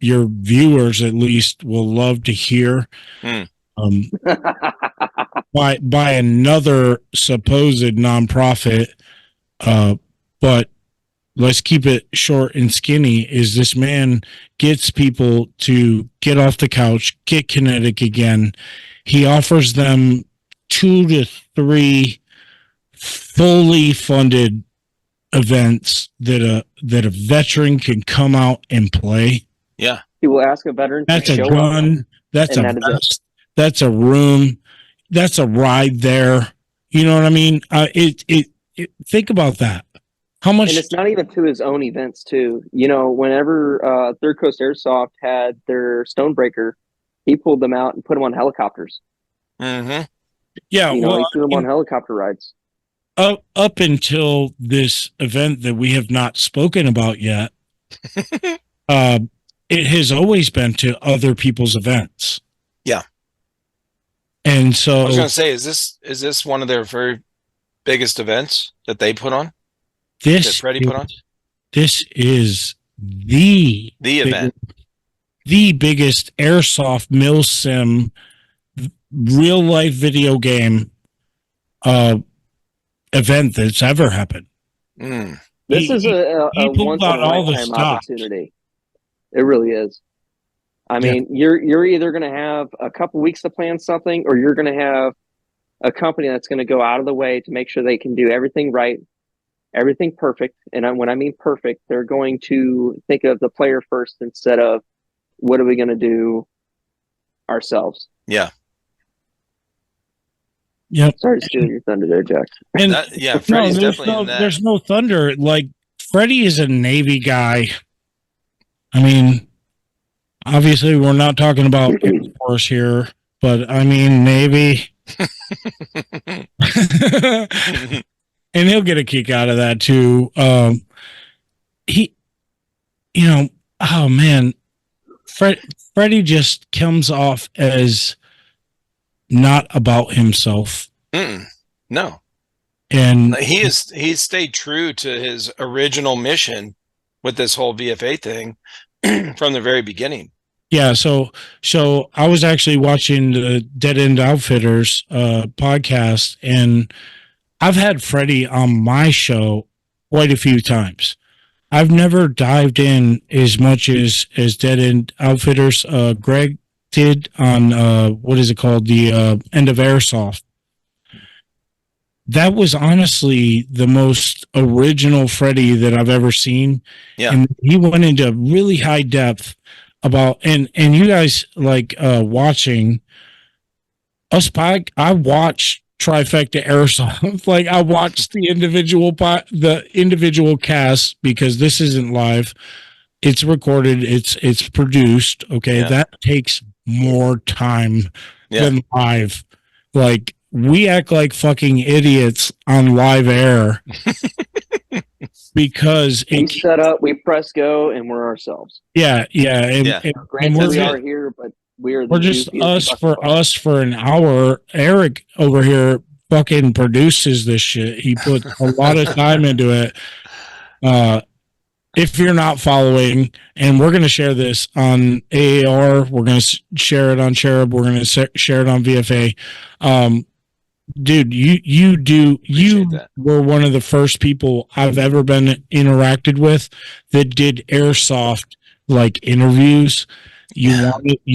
your viewers at least will love to hear. By another supposed nonprofit, but let's keep it short and skinny. Is this man gets people to get off the couch, get kinetic again. He offers them 2 to 3 fully funded events that a veteran can come out and play. Yeah, he will ask a veteran. That's a gun. That's a vest. That's a room. That's a ride there. You know what I mean? Think about that. How much? And it's not even to his own events too. You know, whenever Third Coast Airsoft had their Stonebreaker, he pulled them out and put them on helicopters. Mm-hmm. Yeah, he threw them on helicopter rides. Up until this event that we have not spoken about yet, it has always been to other people's events. Yeah. And so I was going to say, is this one of their very biggest events that they put on? That Freddie put on? This is the event. The biggest airsoft Milsim real life video game event that's ever happened. Mm. This is a he pulled once in a out all the lifetime stops. opportunity. It really is. I mean, you're either going to have a couple weeks to plan something, or you're going to have a company that's going to go out of the way to make sure they can do everything right, everything perfect. And when I mean perfect, they're going to think of the player first instead of what are we going to do ourselves. Yeah. Yep. Sorry to steal your thunder there, Jack. And Freddie's definitely in that. There's no thunder. Like, Freddie is a Navy guy. I mean, obviously, we're not talking about Air Force here, but I mean, Navy. And he'll get a kick out of that too. Oh man, Freddie just comes off as not about himself. No, and he's stayed true to his original mission with this whole VFA thing from the very beginning. Yeah, so I was actually watching the Dead End Outfitters podcast, and I've had Freddie on my show quite a few times. I've never dived in as much as Dead End Outfitters. Greg did on what is it called, the End of Airsoft. That was honestly the most original Freddie that I've ever seen. Yeah, and he went into really high depth about and you guys like watching us. I watched Trifecta Airsoft. Like, I watched the individual casts, because this isn't live. It's recorded. It's produced. Okay. Yeah. That takes more time than live. Like, we act like fucking idiots on live air because we set up, we press go, and we're ourselves. Yeah. Granted, we are here, but we're just us for an hour. Eric over here fucking produces this shit. He put a lot of time into it. If you're not following, and we're going to share this on AAR, we're going to share it on Cherub, we're going to share it on VFA. Dude, you were one of the first people I've ever been interacted with that did Airsoft like interviews. You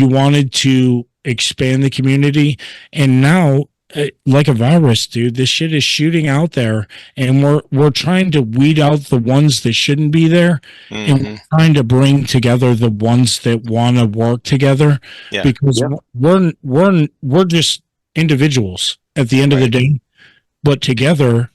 wanted to expand the community, and now, like a virus, dude, this shit is shooting out there, and we're trying to weed out the ones that shouldn't be there, and we're trying to bring together the ones that want to work together, because we're just individuals at the end of the day, but together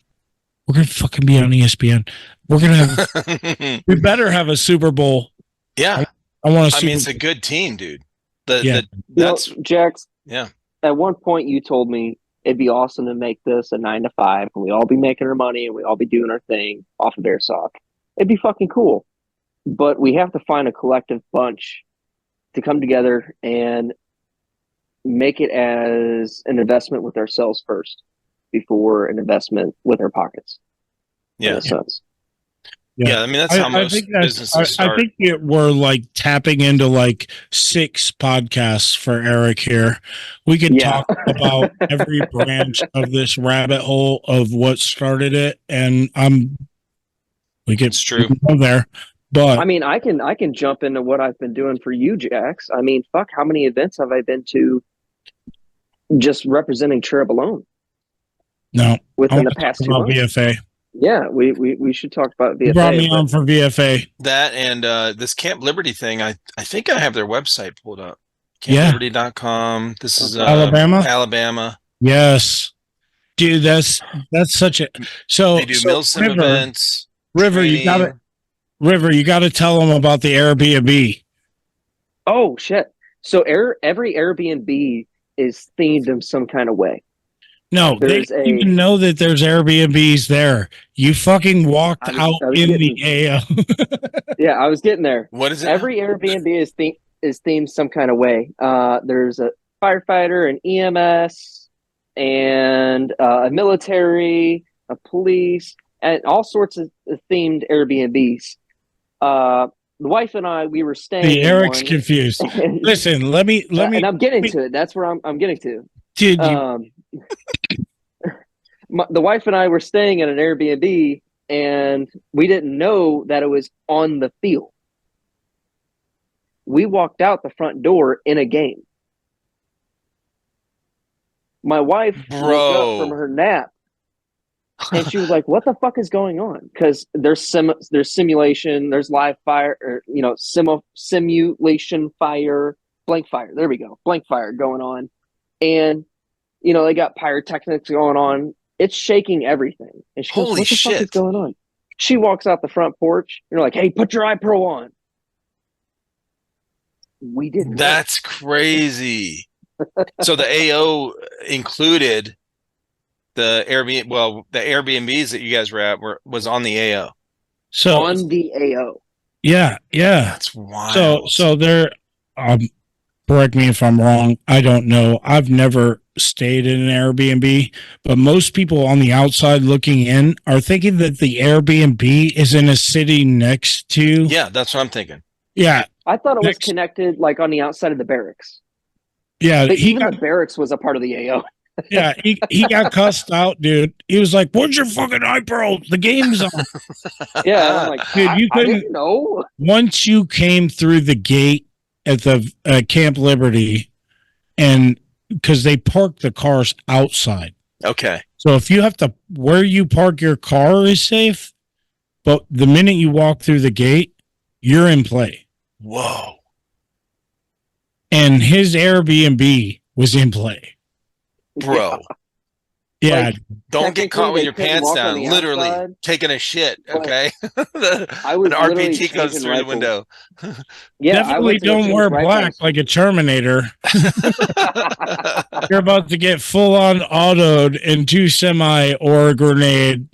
we're gonna fucking be on ESPN. We're gonna have we better have a Super Bowl. Yeah, I want to. I mean, it's a good team, dude. That's Jax. Yeah. At one point, you told me it'd be awesome to make this a 9 to 5, and we all be making our money, and we all be doing our thing off of Airsoft. It'd be fucking cool, but we have to find a collective bunch to come together and make it as an investment with ourselves first, before an investment with our pockets. Yeah. In a sense. Yeah, I mean, that's how most businesses start. I think we're like tapping into like 6 podcasts for Eric here. We could talk about every branch of this rabbit hole of what started it, and it's true. Go there. But I mean, I can jump into what I've been doing for you, Jax. I mean, fuck, how many events have I been to just representing Cherub alone? No, within the past 2 months. VFA. Yeah, we should talk about VFA. You brought me on for VFA. That and this Camp Liberty thing, I think I have their website pulled up. CampLiberty.com. This is Alabama. Yes. Dude, that's such a they do Milsim events. River, you gotta tell them about the Airbnb. Oh shit. So every Airbnb is themed in some kind of way. No, they don't even know that there's Airbnbs there. You fucking walked out in the AO. Yeah, I was getting there. What is it? Every Airbnb is themed some kind of way. There's a firefighter, an EMS, and a military, a police, and all sorts of themed Airbnbs. The wife and I, we were staying. Eric's confused. Listen, let me. And I'm getting to it. That's where I'm getting to. Dude, The wife and I were staying at an Airbnb, and we didn't know that it was on the field. We walked out the front door in a game. My wife woke up from Bro. her nap, and she was like, "What the fuck is going on?" Because there's simulation, there's live fire, or simulation fire, blank fire. There we go, blank fire going on, and they got pyrotechnics going on. It's shaking everything. And she goes, Holy "What the fuck is shit. going on?" She walks out the front porch. You're like, "Hey, put your iPro on." We didn't. That's crazy. So the AO included the Airbnb. Well, the Airbnbs that you guys were at was on the AO. So On the AO. yeah. That's wild. So there. Correct me if I'm wrong. I don't know. I've never stayed in an Airbnb, but most people on the outside looking in are thinking that the Airbnb is in a city next to. Yeah, that's what I'm thinking. Yeah. I thought it was connected like on the outside of the barracks. Yeah. But even the barracks was a part of the AO. Yeah. He got cussed out, dude. He was like, "Where's your fucking iPro? The game's on." Yeah. And I'm like, Dude, you I couldn't didn't know. Once you came through the gate at the Camp Liberty, and because they park the cars outside. Okay. So if you have to, where you park your car is safe, but the minute you walk through the gate, you're in play. Whoa. And his Airbnb was in play. Bro. Yeah. Like, don't get caught with your pants walk on down. the Literally outside, taking a shit. but Okay. I was An literally RPT goes changing through rifles. the window. Yeah, I Definitely went to go don't change wear rifles. black like a Terminator. You're about to get full on autoed into semi or a grenade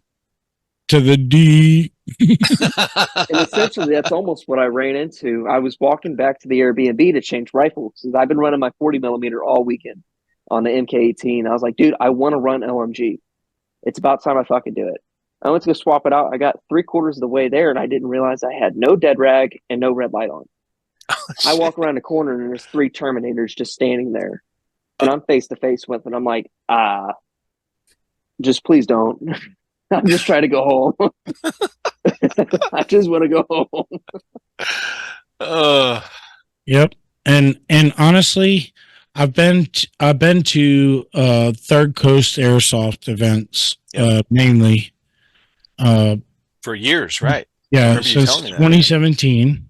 to the D. And essentially, that's almost what I ran into. I was walking back to the Airbnb to change rifles because I've been running my 40 millimeter all weekend on the MK18. I was like, dude, I want to run LMG. It's about time I fucking do it. I went to go swap it out. I got 3/4 of the way there, and I didn't realize I had no dead rag and no red light on. I walk around the corner, and there's 3 Terminators just standing there. And I'm face to face with them. I'm like, just please don't. I'm just trying to go home. I just want to go home. Yep. And honestly, I've been to Third Coast Airsoft events, mainly. For years, right? Yeah, since 2017,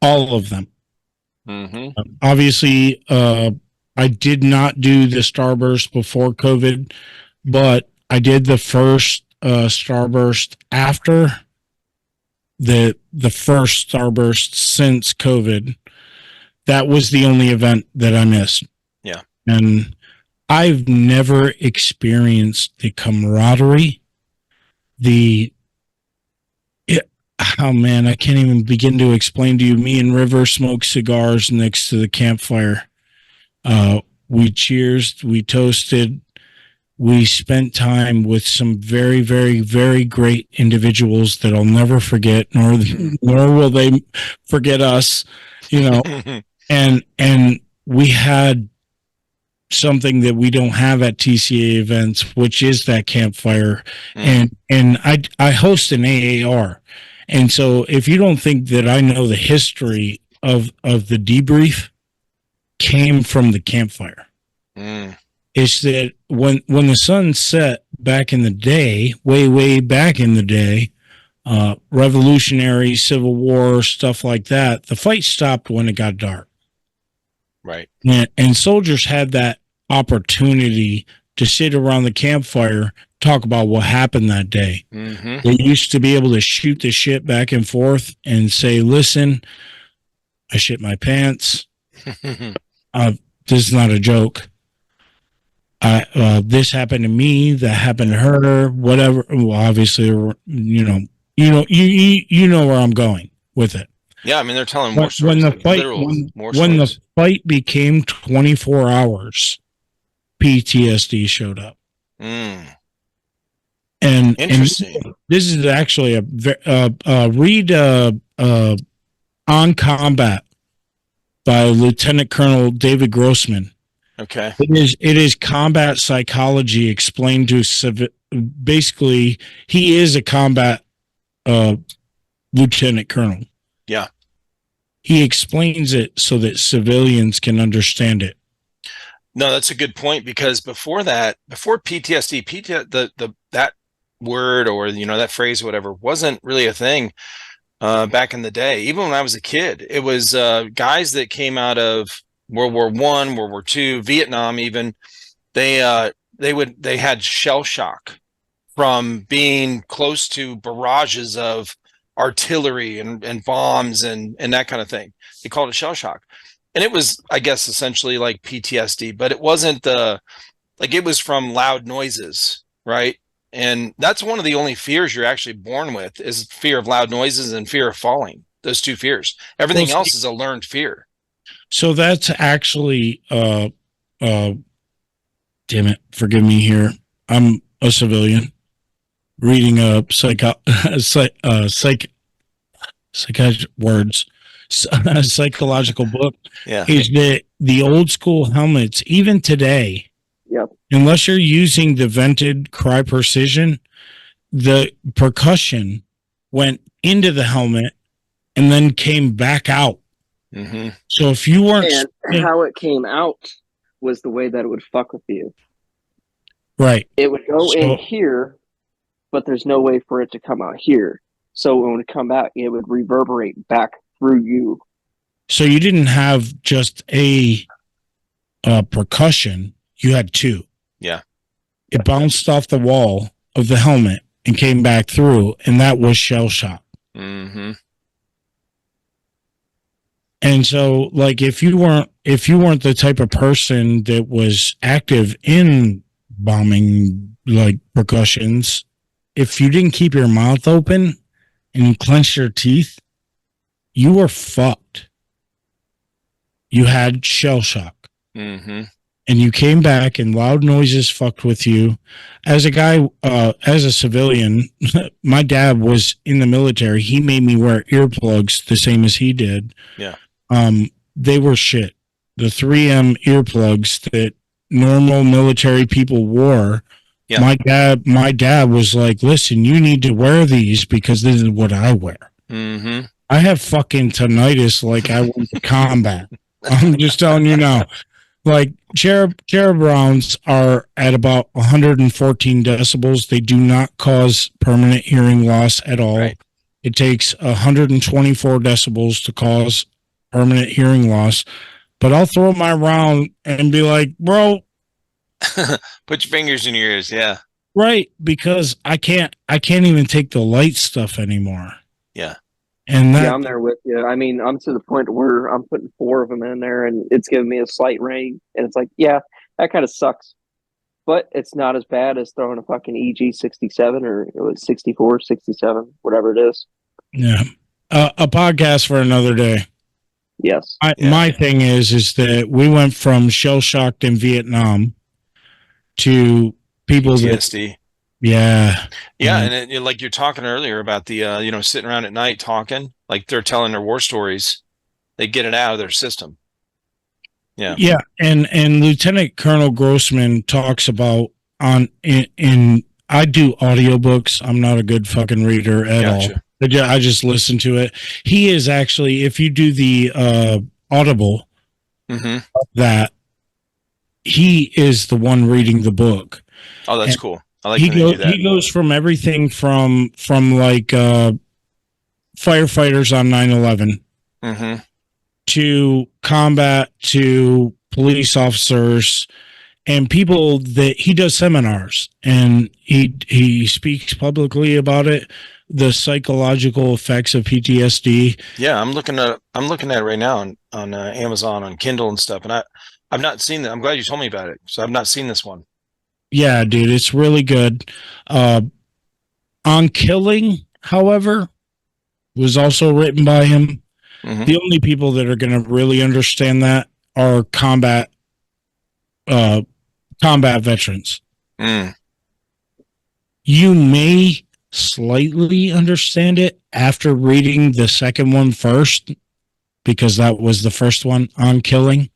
all of them. Mm-hmm. Obviously, I did not do the Starburst before COVID, but I did the first Starburst after the first Starburst since COVID. That was the only event that I missed. Yeah. And I've never experienced the camaraderie, oh man, I can't even begin to explain to you. Me and River smoked cigars next to the campfire. We cheersed, we toasted, we spent time with some very, very, very great individuals that I'll never forget, nor will they forget us, and we had something that we don't have at TCA events, which is that campfire. And I host an AAR. And so if you don't think that I know the history of the debrief came from the campfire, it's that when the sun set back in the day, way back in the day, revolutionary, Civil War, stuff like that, the fight stopped when it got dark. Right. And soldiers had that opportunity to sit around the campfire, talk about what happened that day. Mm-hmm. They used to be able to shoot the shit back and forth and say, listen, I shit my pants. This is not a joke. This happened to me, that happened to her, whatever. Well, obviously, you know where I'm going with it. Yeah, I mean, they're telling more when stories. The fight became 24 hours, PTSD showed up. And interesting. And this is actually read On Combat by Lieutenant Colonel David Grossman. Okay. It is combat psychology explained to basically he is a combat uh, lieutenant colonel. Yeah. He explains it so that civilians can understand it. No, that's a good point, because before PTSD, that word, or that phrase or whatever, wasn't really a thing back in the day. Even when I was a kid, it was guys that came out of World War I, World War II, Vietnam even. They had shell shock from being close to barrages of artillery and bombs and that kind of thing. They called it shell shock. And it was, I guess, essentially like PTSD, but it wasn't it was from loud noises, right? And that's one of the only fears you're actually born with, is fear of loud noises and fear of falling. Those two fears. Everything else is a learned fear. So that's actually, damn it, forgive me here. I'm a civilian reading a psychological book. Yeah. Is that the old school helmets, even today, Yep. unless you're using the vented Cry Precision, the percussion went into the helmet and then came back out. Mm-hmm. So if you weren't, and how it came out was the way that it would fuck with you. right, It would go in here, but there's no way for it to come out here. So when it would come back, it would reverberate back through you. so you didn't have just a percussion, you had two. Yeah. It bounced off the wall of the helmet and came back through, and that was shell shock. Mm-hmm. And so, like, if you weren't the type of person that was active in bombing, like, percussions, if you didn't keep your mouth open and clench your teeth, you were fucked. You had shell shock. Mm-hmm. And you came back and loud noises fucked with you. As a guy, as a civilian, my dad was in the military. He made me wear earplugs the same as he did. Yeah. They were shit. The 3M earplugs that normal military people wore. Yeah. My dad was like, listen, you need to wear these because this is what I wear. Mm-hmm. I have fucking tinnitus like I went to combat. I'm just telling you now. Like Cherub rounds are at about 114 decibels. They do not cause permanent hearing loss at all. Right. It takes 124 decibels to cause permanent hearing loss. But I'll throw my round and be like, bro, put your fingers in your ears. Yeah. right, because I can't even take the light stuff anymore. Yeah. And that, Yeah, I'm there with you. I mean, I'm to the point where I'm putting 4 of them in there, and it's giving me a slight ring. And it's like, yeah, that kind of sucks. But it's not as bad as throwing a fucking EG 67 or it was 64, 67, whatever it is. yeah, a podcast for another day. Yes. My thing is that we went from shell shocked in Vietnam to people PTSD. that, yeah, And like you're talking earlier about the sitting around at night talking, like they're telling their war stories, they get it out of their system. Yeah. And Lieutenant Colonel Grossman talks about in I do audiobooks. I'm not a good fucking reader at all. I just listen to it. He is actually, if you do the Audible, mm-hmm. that he is the one reading the book. Oh, that's cool. I like he that. He goes from everything from like firefighters on 9/11 mm-hmm. to combat to police officers and people that he does seminars and he speaks publicly about it, the psychological effects of PTSD. Yeah, I'm looking at it right now on Amazon, on Kindle and stuff, and I've not seen that. I'm glad you told me about it. So I've not seen this one. Yeah, dude, it's really good. On Killing, however, was also written by him. Mm-hmm. The only people that are going to really understand that are combat veterans. Mm. You may slightly understand it after reading the second one first, because that was the first one, On Killing.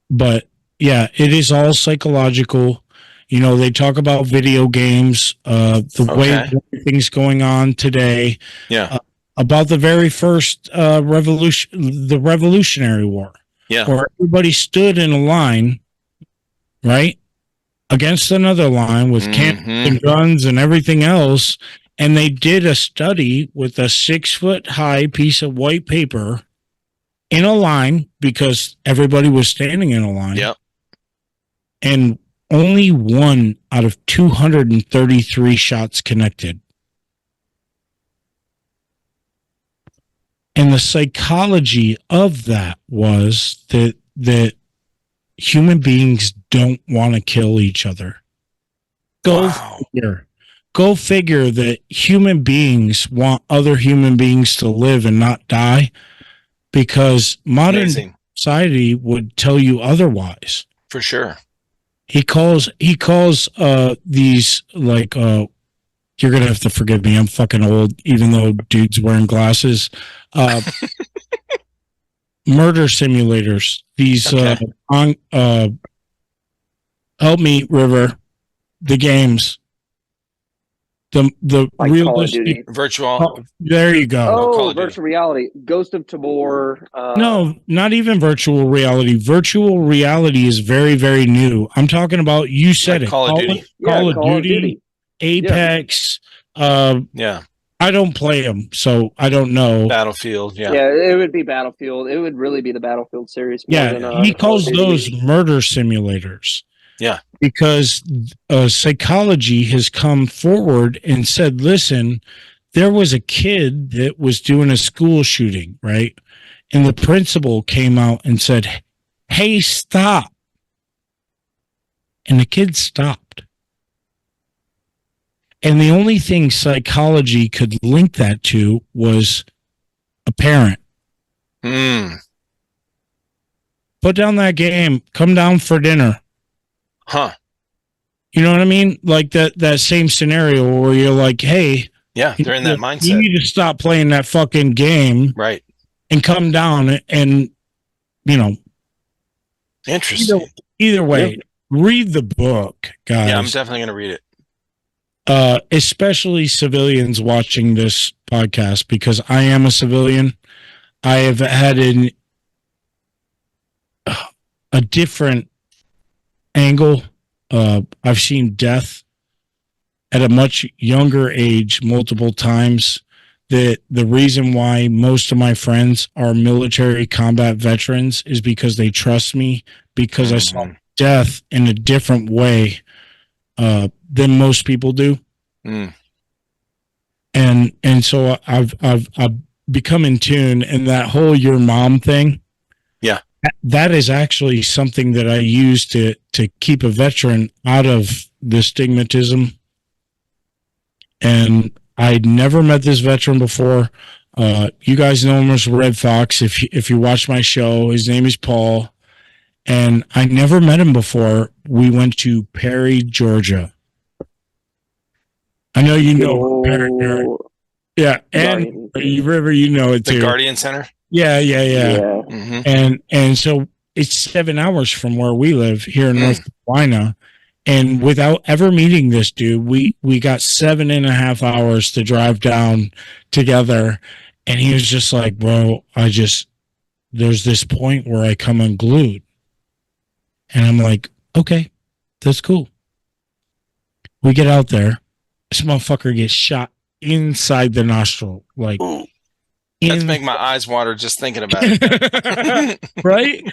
but yeah, it is all psychological. You know, they talk about video games, the way things going on today. Yeah. About the very first the Revolutionary War. Yeah. Where everybody stood in a line, right, against another line with cannons and guns and everything else. And they did a study with a 6-foot high piece of white paper in a line because everybody was standing in a line. Yep. And only 1 out of 233 shots connected. And the psychology of that was that human beings don't want to kill each other. Go figure that human beings want other human beings to live and not die, because modern society would tell you otherwise. For sure. He calls these, like, you're gonna have to forgive me, I'm fucking old, even though dude's wearing glasses. Murder simulators. These help me, River. The games. The like realistic virtual. There you go. Oh, virtual reality. Ghost of Tabor. No, not even virtual reality. Virtual reality is very, very new. I'm talking about, you said, like Call of Duty. Call of Duty. Apex. Yeah. I don't play them, so I don't know. Battlefield. Yeah. Yeah, it would be Battlefield. It would really be the Battlefield series. He calls those murder simulators. Yeah. Because psychology has come forward and said, listen, there was a kid that was doing a school shooting, right? And the principal came out and said, hey, stop. And the kid stopped. And the only thing psychology could link that to was a parent. Put down that game. Come down for dinner. Huh. You know what I mean? Like that same scenario where you're like, hey. Yeah, they're in that mindset. You need to stop playing that fucking game. Right. And come down and, you know. Interesting. Either way, read the book, guys. Yeah, I'm definitely going to read it. Especially civilians watching this podcast, because I am a civilian. I have had a different angle. I've seen death at a much younger age multiple times. The reason why most of my friends are military combat veterans is because they trust me, because I saw death in a different way than most people do. And so I've become in tune, and that whole your mom thing. Yeah. That is actually something that I use to keep a veteran out of the stigmatism. And I'd never met this veteran before. You guys know him as Red Fox. If you watch my show, his name is Paul. And I never met him before. We went to Perry, Georgia. I know you know Perry. Yeah, and River, you know it too. The Guardian Center? Yeah. And so it's 7 hours from where we live here in North Carolina. And without ever meeting this dude, we got 7.5 hours to drive down together. And he was just like, bro, there's this point where I come unglued. And I'm like, okay, that's cool. We get out there. This motherfucker gets shot inside the nostril. Like, that's making my eyes water just thinking about it. Right?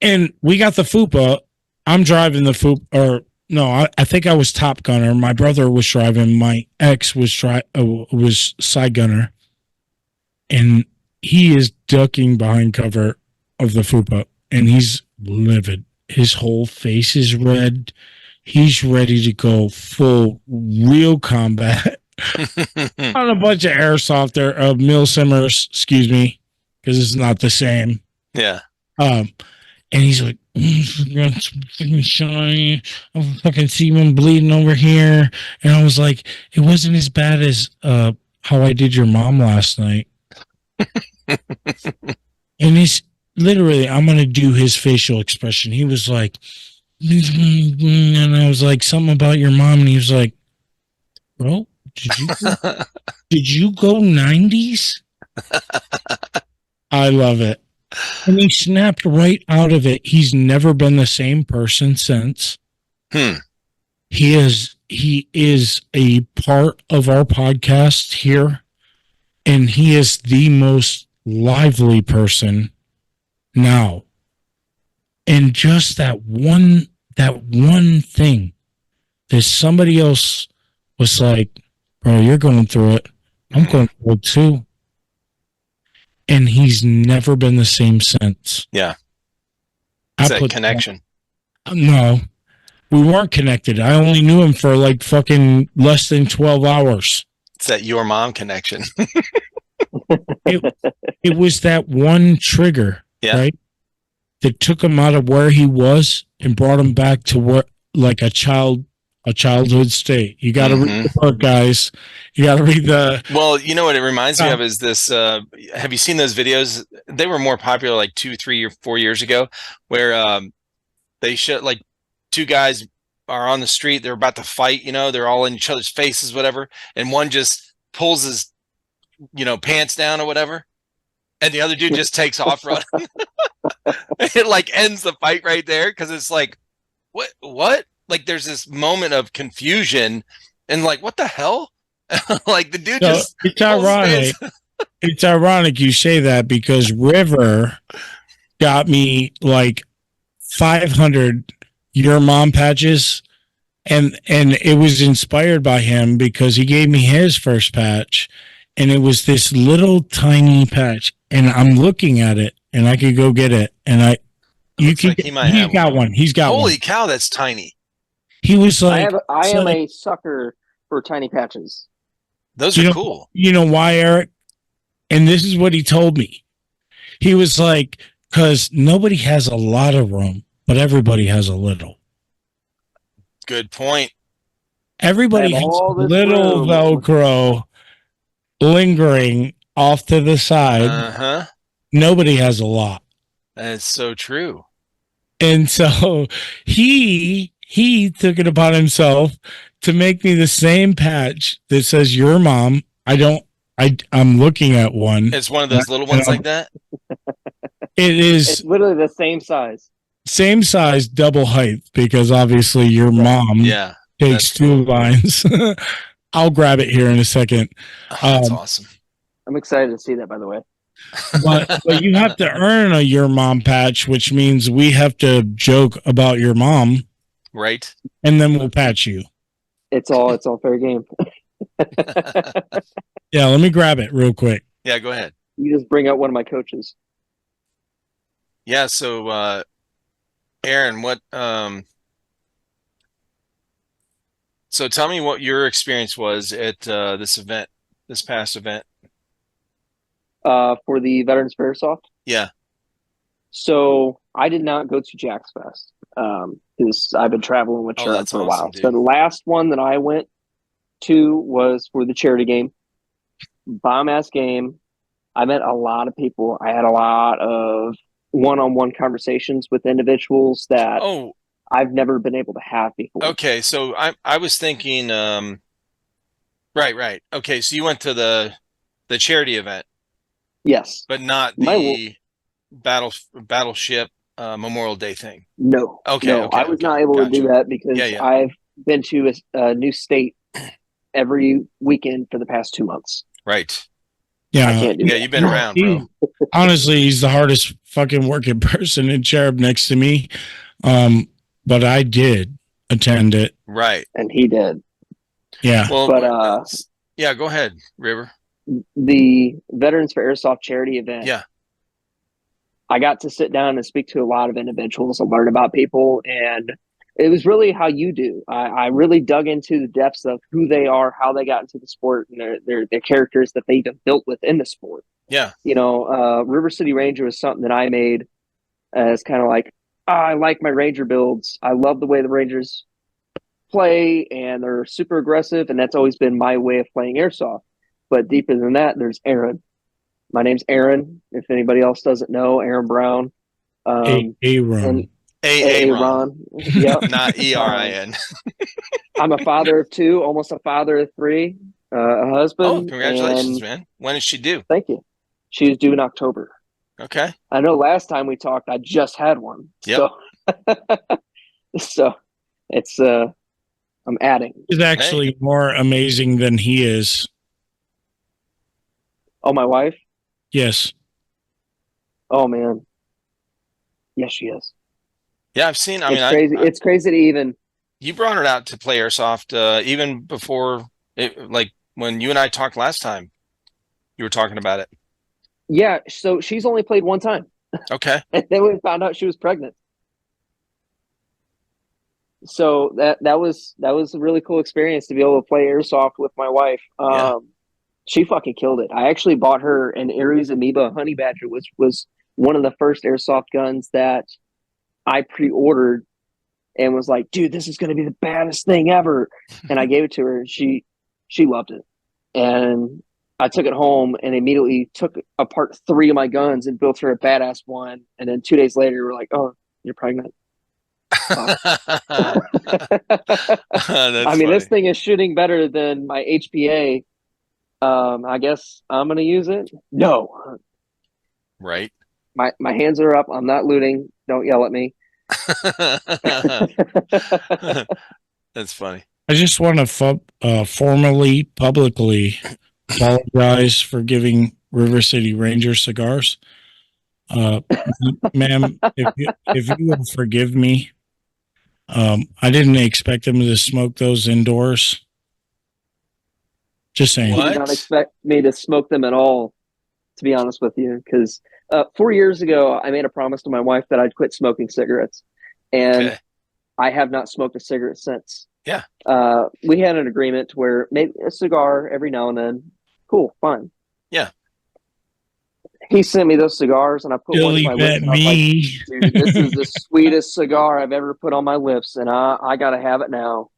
And we got the FUPA. I'm driving the FUPA, or no, I think I was top gunner. My brother was driving. My ex was side gunner. And he is ducking behind cover of the FUPA, and he's livid. His whole face is red. He's ready to go full real combat on a bunch of airsoft there, Milsimmers, excuse me, because it's not the same. Yeah. And he's like, fucking shiny. I fucking see him bleeding over here. And I was like, it wasn't as bad as how I did your mom last night. And literally, I'm going to do his facial expression. He was like, and I was like, something about your mom. And he was like, bro, did you go 90s? I love it. And he snapped right out of it. He's never been the same person since. He is a part of our podcast here, and he is the most lively person now. And just that one thing that somebody else was like, bro, you're going through it. I'm going through it too. And he's never been the same since. Yeah. It's that connection. No, we weren't connected. I only knew him for like fucking less than 12 hours. It's that your mom connection. It was that one trigger, right? That took him out of where he was and brought him back to where, like a childhood state. You got to read the book, guys. You got to read the. Well, you know what it reminds me of is this. Have you seen those videos? They were more popular like 2, 3, or 4 years ago, where they show like two guys are on the street. They're about to fight. You know, they're all in each other's faces, whatever, and one just pulls his, pants down or whatever, and the other dude just takes off running. It like ends the fight right there because it's like, what? Like there's this moment of confusion and like, what the hell? Like the dude just. It's ironic. It's ironic you say that because River got me like 500 Your Mom patches, and it was inspired by him because he gave me his first patch, and it was this little tiny patch, and I'm looking at it, and I could go get it, and he's got one. He's got one. Holy cow, that's tiny. He was like, I am a sucker for tiny patches. Those are cool. You know why, Eric? And this is what he told me. He was like, because nobody has a lot of room, but everybody has a little. Good point. Everybody has a little Velcro lingering off to the side. Nobody has a lot. That's so true. And so he took it upon himself to make me the same patch that says Your Mom. I'm looking at one. It's one of those little ones like that. It's literally the same size. Same size, double height, because obviously your mom takes two lines. I'll grab it here in a second. That's awesome. I'm excited to see that, by the way. But you have to earn a Your Mom patch, which means we have to joke about your mom. Right. And then we'll patch you. It's all fair game. Yeah, let me grab it real quick. Yeah, go ahead. You just bring out one of my coaches. Yeah, so Aaron, what so tell me what your experience was at this past event. For the Veterans for Airsoft? Yeah. So I did not go to Jack's Fest because I've been traveling with Cherub for a while. Dude. So the last one that I went to was for the charity game. Bomb-ass game. I met a lot of people. I had a lot of one-on-one conversations with individuals that I've never been able to have before. Okay, so I was thinking right. Okay, so you went to the charity event. Yes. But not the battleship Memorial Day thing. No. Okay. No, I was not able to do that because I've been to a new state every weekend for the past 2 months. Right. Yeah. I can't do that. You've been around, bro. Honestly, he's the hardest fucking working person in Cherub next to me. But I did attend it. Right. And he did. Yeah. Well, but yeah, go ahead, River. The Veterans for Airsoft charity event. Yeah. I got to sit down and speak to a lot of individuals and learn about people, and it was really how you do. I really dug into the depths of who they are, how they got into the sport, and their characters that they've built within the sport. Yeah. You know, River City Ranger was something that I made as kind of like, I like my Ranger builds. I love the way the Rangers play, and they're super aggressive, and that's always been my way of playing Airsoft. But deeper than that, there's Aaron. My name's Aaron. If anybody else doesn't know, Aaron Brown. And Aaron. Ron. Yep. Not ERIN. I'm a father of 2, almost a father of 3, a husband. Oh, congratulations, and man. When is she due? Thank you. She was due in October. Okay. I know last time we talked, I just had one. Yep. So it's I'm adding. She's actually more amazing than he is. Oh, my wife? Yes. Oh man. Yes, she is. Yeah, I've seen. It's crazy. It's crazy to even. You brought her out to play Airsoft even before, like when you and I talked last time. You were talking about it. Yeah. So she's only played one time. Okay. And then we found out she was pregnant. So that was a really cool experience to be able to play Airsoft with my wife. Yeah. She fucking killed it. I actually bought her an Ares Amoeba Honey Badger, which was one of the first Airsoft guns that I pre-ordered and was like, dude, this is going to be the baddest thing ever. And I gave it to her and she loved it. And I took it home and immediately took apart 3 of my guns and built her a badass one. And then 2 days later, we're like, oh, you're pregnant. I mean, funny. This thing is shooting better than my HPA. I guess I'm going to use it. No. Right. My hands are up. I'm not looting. Don't yell at me. That's funny. I just want to formally, publicly apologize for giving River City Ranger cigars. Ma'am, if you will forgive me, I didn't expect them to smoke those indoors. Just saying. You did not expect me to smoke them at all, to be honest with you, because 4 years ago, I made a promise to my wife that I'd quit smoking cigarettes, and I have not smoked a cigarette since. Yeah. We had an agreement where maybe a cigar every now and then. Cool, fine. Yeah. He sent me those cigars, and I put one in my lips. And I was like, dude, this is the sweetest cigar I've ever put on my lips, and I got to have it now.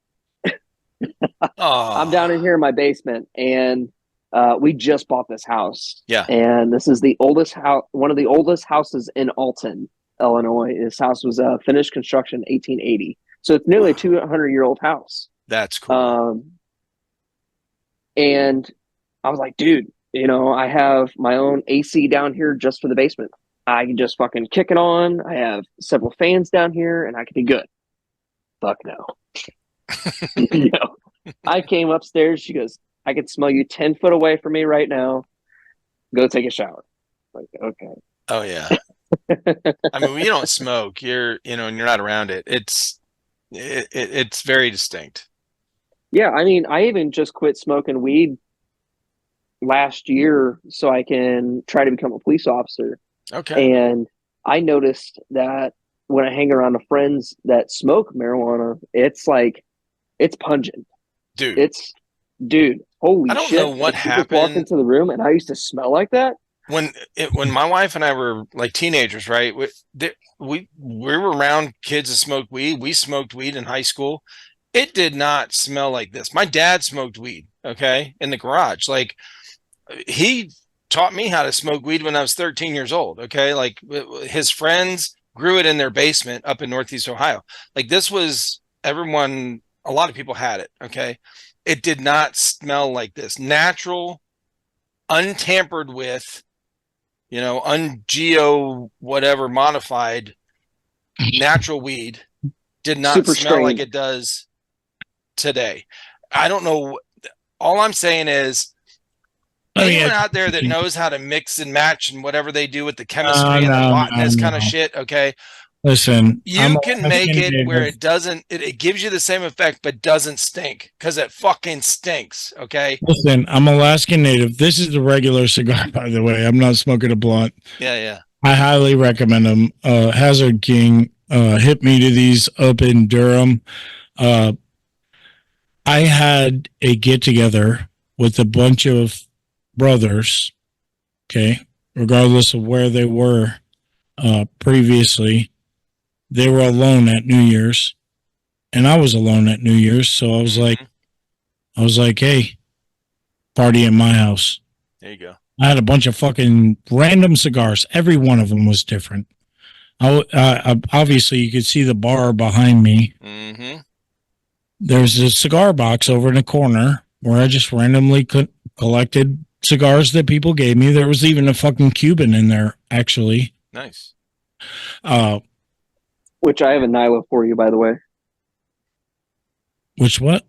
I'm down in here in my basement, and we just bought this house. Yeah. And this is the oldest house, one of the oldest houses in Alton, Illinois. This house was finished construction in 1880. So it's nearly a 200-year-old house. That's cool. And I was like, dude, I have my own AC down here just for the basement. I can just fucking kick it on. I have several fans down here, and I can be good. Fuck no. I came upstairs. She goes, I can smell you 10 foot away from me right now. Go take a shower. Like, okay. Oh yeah. I mean, when you don't smoke, and you're not around it. It's very distinct. Yeah. I mean, I even just quit smoking weed last year so I can try to become a police officer. Okay. And I noticed that when I hang around friends that smoke marijuana, it's like, it's pungent. Dude, holy shit. I don't know what happened. Just walked into the room and I used to smell like that. When my wife and I were like teenagers, right? We were around kids that smoked weed. We smoked weed in high school. It did not smell like this. My dad smoked weed, okay, in the garage. Like, he taught me how to smoke weed when I was 13 years old, okay? Like, his friends grew it in their basement up in Northeast Ohio. Like, this was everyone, a lot of people had it, okay? It did not smell like this. Natural, untampered with, ungeo whatever modified natural weed did not Super smell strange. like it does today. I don't know. All I'm saying is, anyone out there that knows how to mix and match and whatever they do with the chemistry and the botanist kind of shit, okay? Listen, You can make it where it doesn't, it gives you the same effect, but doesn't stink, because it fucking stinks, okay? Listen, I'm Alaskan native. This is a regular cigar, by the way. I'm not smoking a blunt. Yeah. I highly recommend them. Hazard King hit me to these up in Durham. I had a get together with a bunch of brothers, okay, regardless of where they were previously. They were alone at New Year's, and I was alone at New Year's. So I was like, hey, party at my house. There you go. I had a bunch of fucking random cigars. Every one of them was different. Obviously, you could see the bar behind me. Mm-hmm. There's a cigar box over in the corner where I just randomly collected cigars that people gave me. There was even a fucking Cuban in there, actually. Nice. Which I have a Nyla for you, by the way. Which what?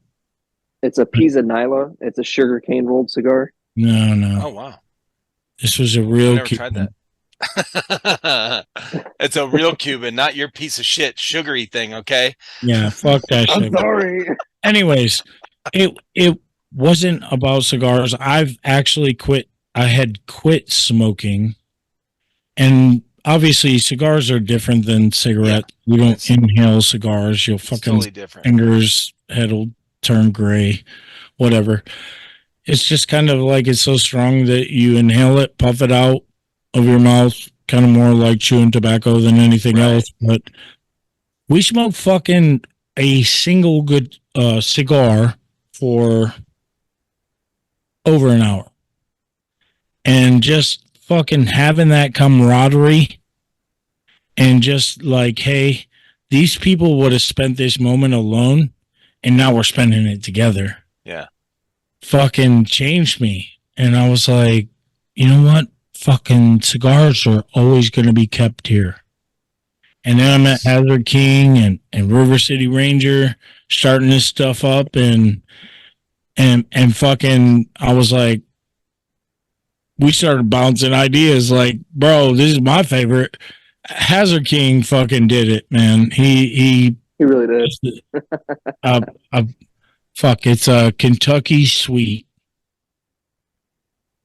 It's a Pisa Nyla. It's a sugar cane rolled cigar. No. Oh, wow. This was a I've real never Cuban. tried that. It's a real Cuban, not your piece of shit sugary thing, okay? Yeah, fuck that I'm shit. sorry. Anyways, it wasn't about cigars. I've actually quit. I had quit smoking, and obviously cigars are different than cigarettes. You don't inhale cigars. You'll It's fucking totally different. fingers head'll turn gray, whatever. It's just kind of like it's so strong that you inhale it, puff it out of your mouth, kind of more like chewing tobacco than anything else. But we smoked fucking a single good cigar for over an hour. And just fucking having that camaraderie and just like, hey, these people would have spent this moment alone and now we're spending it together. Yeah. Fucking changed me. And I was like, you know what? Fucking cigars are always going to be kept here. And then I met Hazard King and River City Ranger starting this stuff up and fucking I was like, we started bouncing ideas like, bro, this is my favorite. Hazard King fucking did it, man. He really did. Fuck, it's a Kentucky Sweet.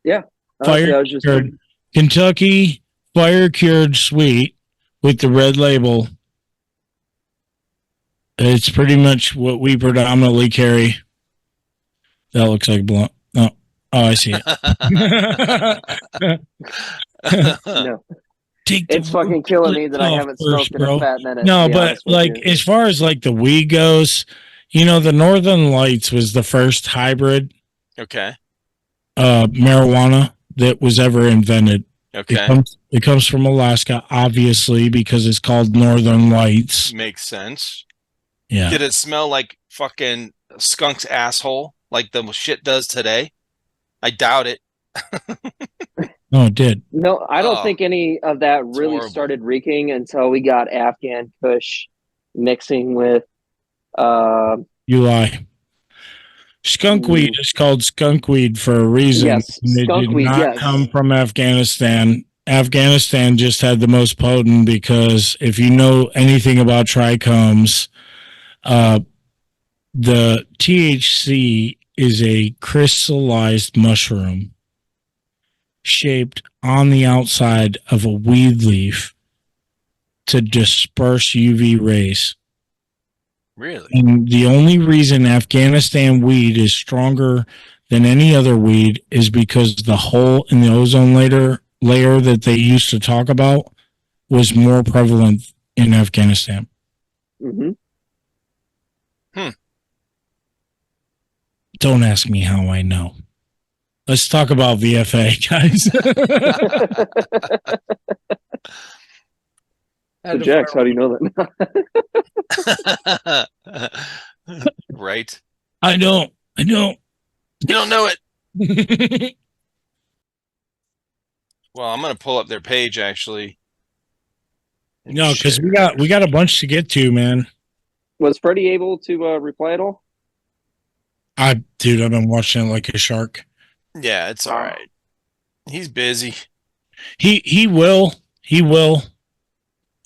Yeah. Honestly, I was just Kentucky fire cured sweet with the red label. It's pretty much what we predominantly carry. That looks like blunt. Oh, I see it. No. It's fucking killing me that I haven't smoked in a fat minute. No, but like as far as like the weed goes, you know, the Northern Lights was the first hybrid marijuana that was ever invented. Okay. It comes from Alaska, obviously, because it's called Northern Lights. Makes sense. Yeah. Did it smell like fucking skunk's asshole like the shit does today? I doubt it. No, it did. No, I don't think any of that really started reeking until we got Afghan Kush mixing with you lie. Skunkweed is called skunkweed for a reason. Yes, it did not come from Afghanistan. Afghanistan just had the most potent because if you know anything about trichomes, the THC is a crystallized mushroom shaped on the outside of a weed leaf to disperse UV rays. Really? And the only reason Afghanistan weed is stronger than any other weed is because the hole in the ozone layer that they used to talk about was more prevalent in Afghanistan. Mm-hmm. Don't ask me how I know. Let's talk about VFA, guys. So Jax, how do you know that? Right. I don't. You don't know it. Well, I'm gonna pull up their page actually. No, because we got a bunch to get to, man. Was Freddie able to reply at all? Dude, I've been watching it like a shark. Yeah, it's all right. He's busy. He will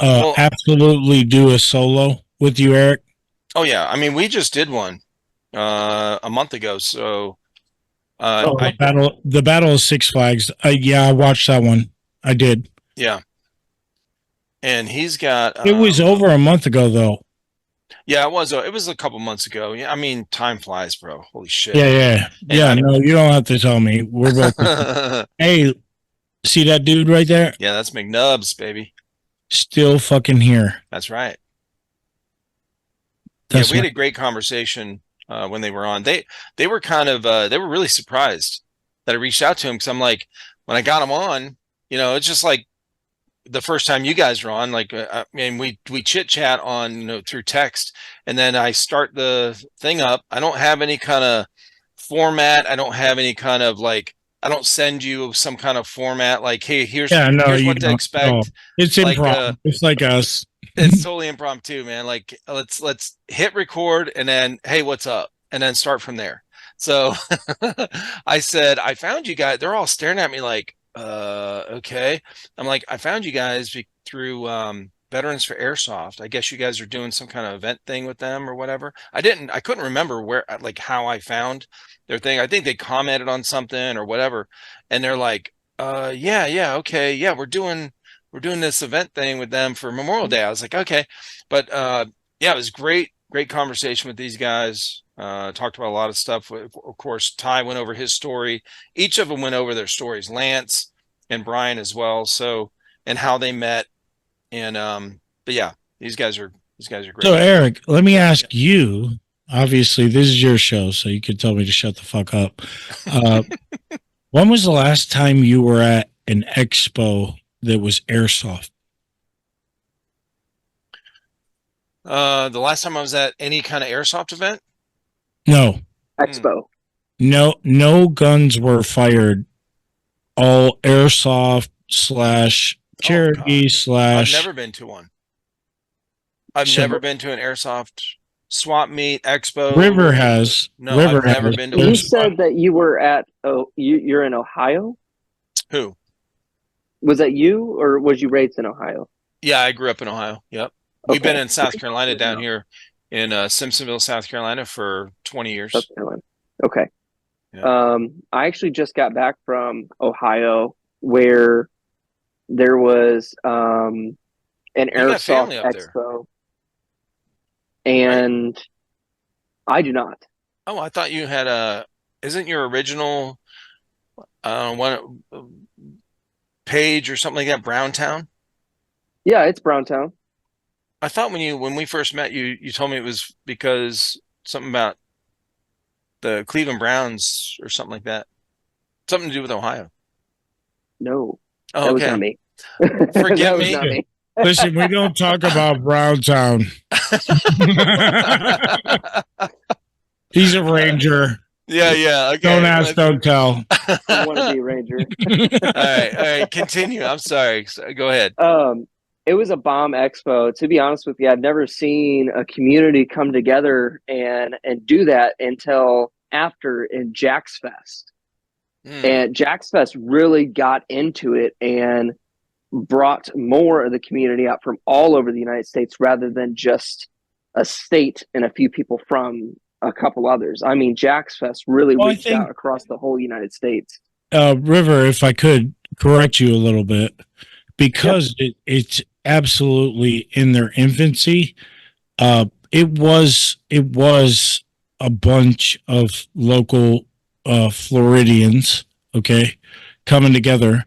absolutely do a solo with you, Eric. Oh yeah, I mean we just did one a month ago, so the battle of Six Flags. Yeah, I watched that one. I did. Yeah, and he's got. It was over a month ago, though. Yeah, it was. It was a couple months ago. Yeah, I mean, time flies, bro. Holy shit. Yeah. No, you don't have to tell me. We're both. Hey, see that dude right there? Yeah, that's McNubbs, baby. Still fucking here. That's right. That's we had a great conversation when they were on. They were kind of they were really surprised that I reached out to him because I'm like, when I got them on, it's just like the first time you guys were on, like, I mean, we chit chat on, through text, and then I start the thing up. I don't have any kind of format. I don't have any kind of like, I don't send you some kind of format like, hey, here's no, you what to don't. No, expect. it's Like, improv. It's like us. it's totally impromptu, man. Like, let's hit record and then, hey, what's up? And then start from there. So I said, I found you guys. They're all staring at me like, okay. I'm like, I found you guys through Veterans for Airsoft. I guess you guys are doing some kind of event thing with them or whatever. I couldn't remember where, like, how I found their thing. I think they commented on something or whatever. And they're like, yeah, okay. Yeah, we're doing this event thing with them for Memorial Day. I was like, okay. But yeah, it was great conversation with these guys. Talked about a lot of stuff. Of course, Ty went over his story. Each of them went over their stories, Lance and Brian as well. So, and how they met. And but yeah, these guys are great. So Eric, let me ask you, obviously this is your show, so you can tell me to shut the fuck up. When was the last time you were at an expo that was Airsoft? The last time I was at any kind of Airsoft event? No. Expo. No guns were fired. All Airsoft / Cherub / I've never been to one. I've never been to an Airsoft swap meet expo. River has. No, River I've never has. been to You one. said that you were at you're in Ohio? Who? Was that you, or was you raised in Ohio? Yeah, I grew up in Ohio. Yep. We've Okay. been in South Carolina down here in Simpsonville, South Carolina for 20 years. South Carolina. Okay. Yeah. I actually just got back from Ohio, where there was an Airsoft expo, and right? I do not. Oh, I thought you had isn't your original one page or something like that Browntown? Yeah, it's Browntown. I thought when we first met you told me it was because something about the Cleveland Browns or something like that. Something to do with Ohio. No. Oh, that was not me. Forgive me. Was not me. Listen, we don't talk about Browntown. He's a Ranger. Yeah. Okay. Don't ask, don't tell. I want to be a Ranger. All right. Continue. I'm sorry. Go ahead. It was a bomb expo. To be honest with you, I'd never seen a community come together and do that until after in Jax Fest. And Jax Fest really got into it and brought more of the community out from all over the United States rather than just a state and a few people from a couple others. I mean, Jax Fest really reached out across the whole United States. River, if I could correct you a little bit, because it's absolutely in their infancy. It was a bunch of local Floridians, okay, coming together.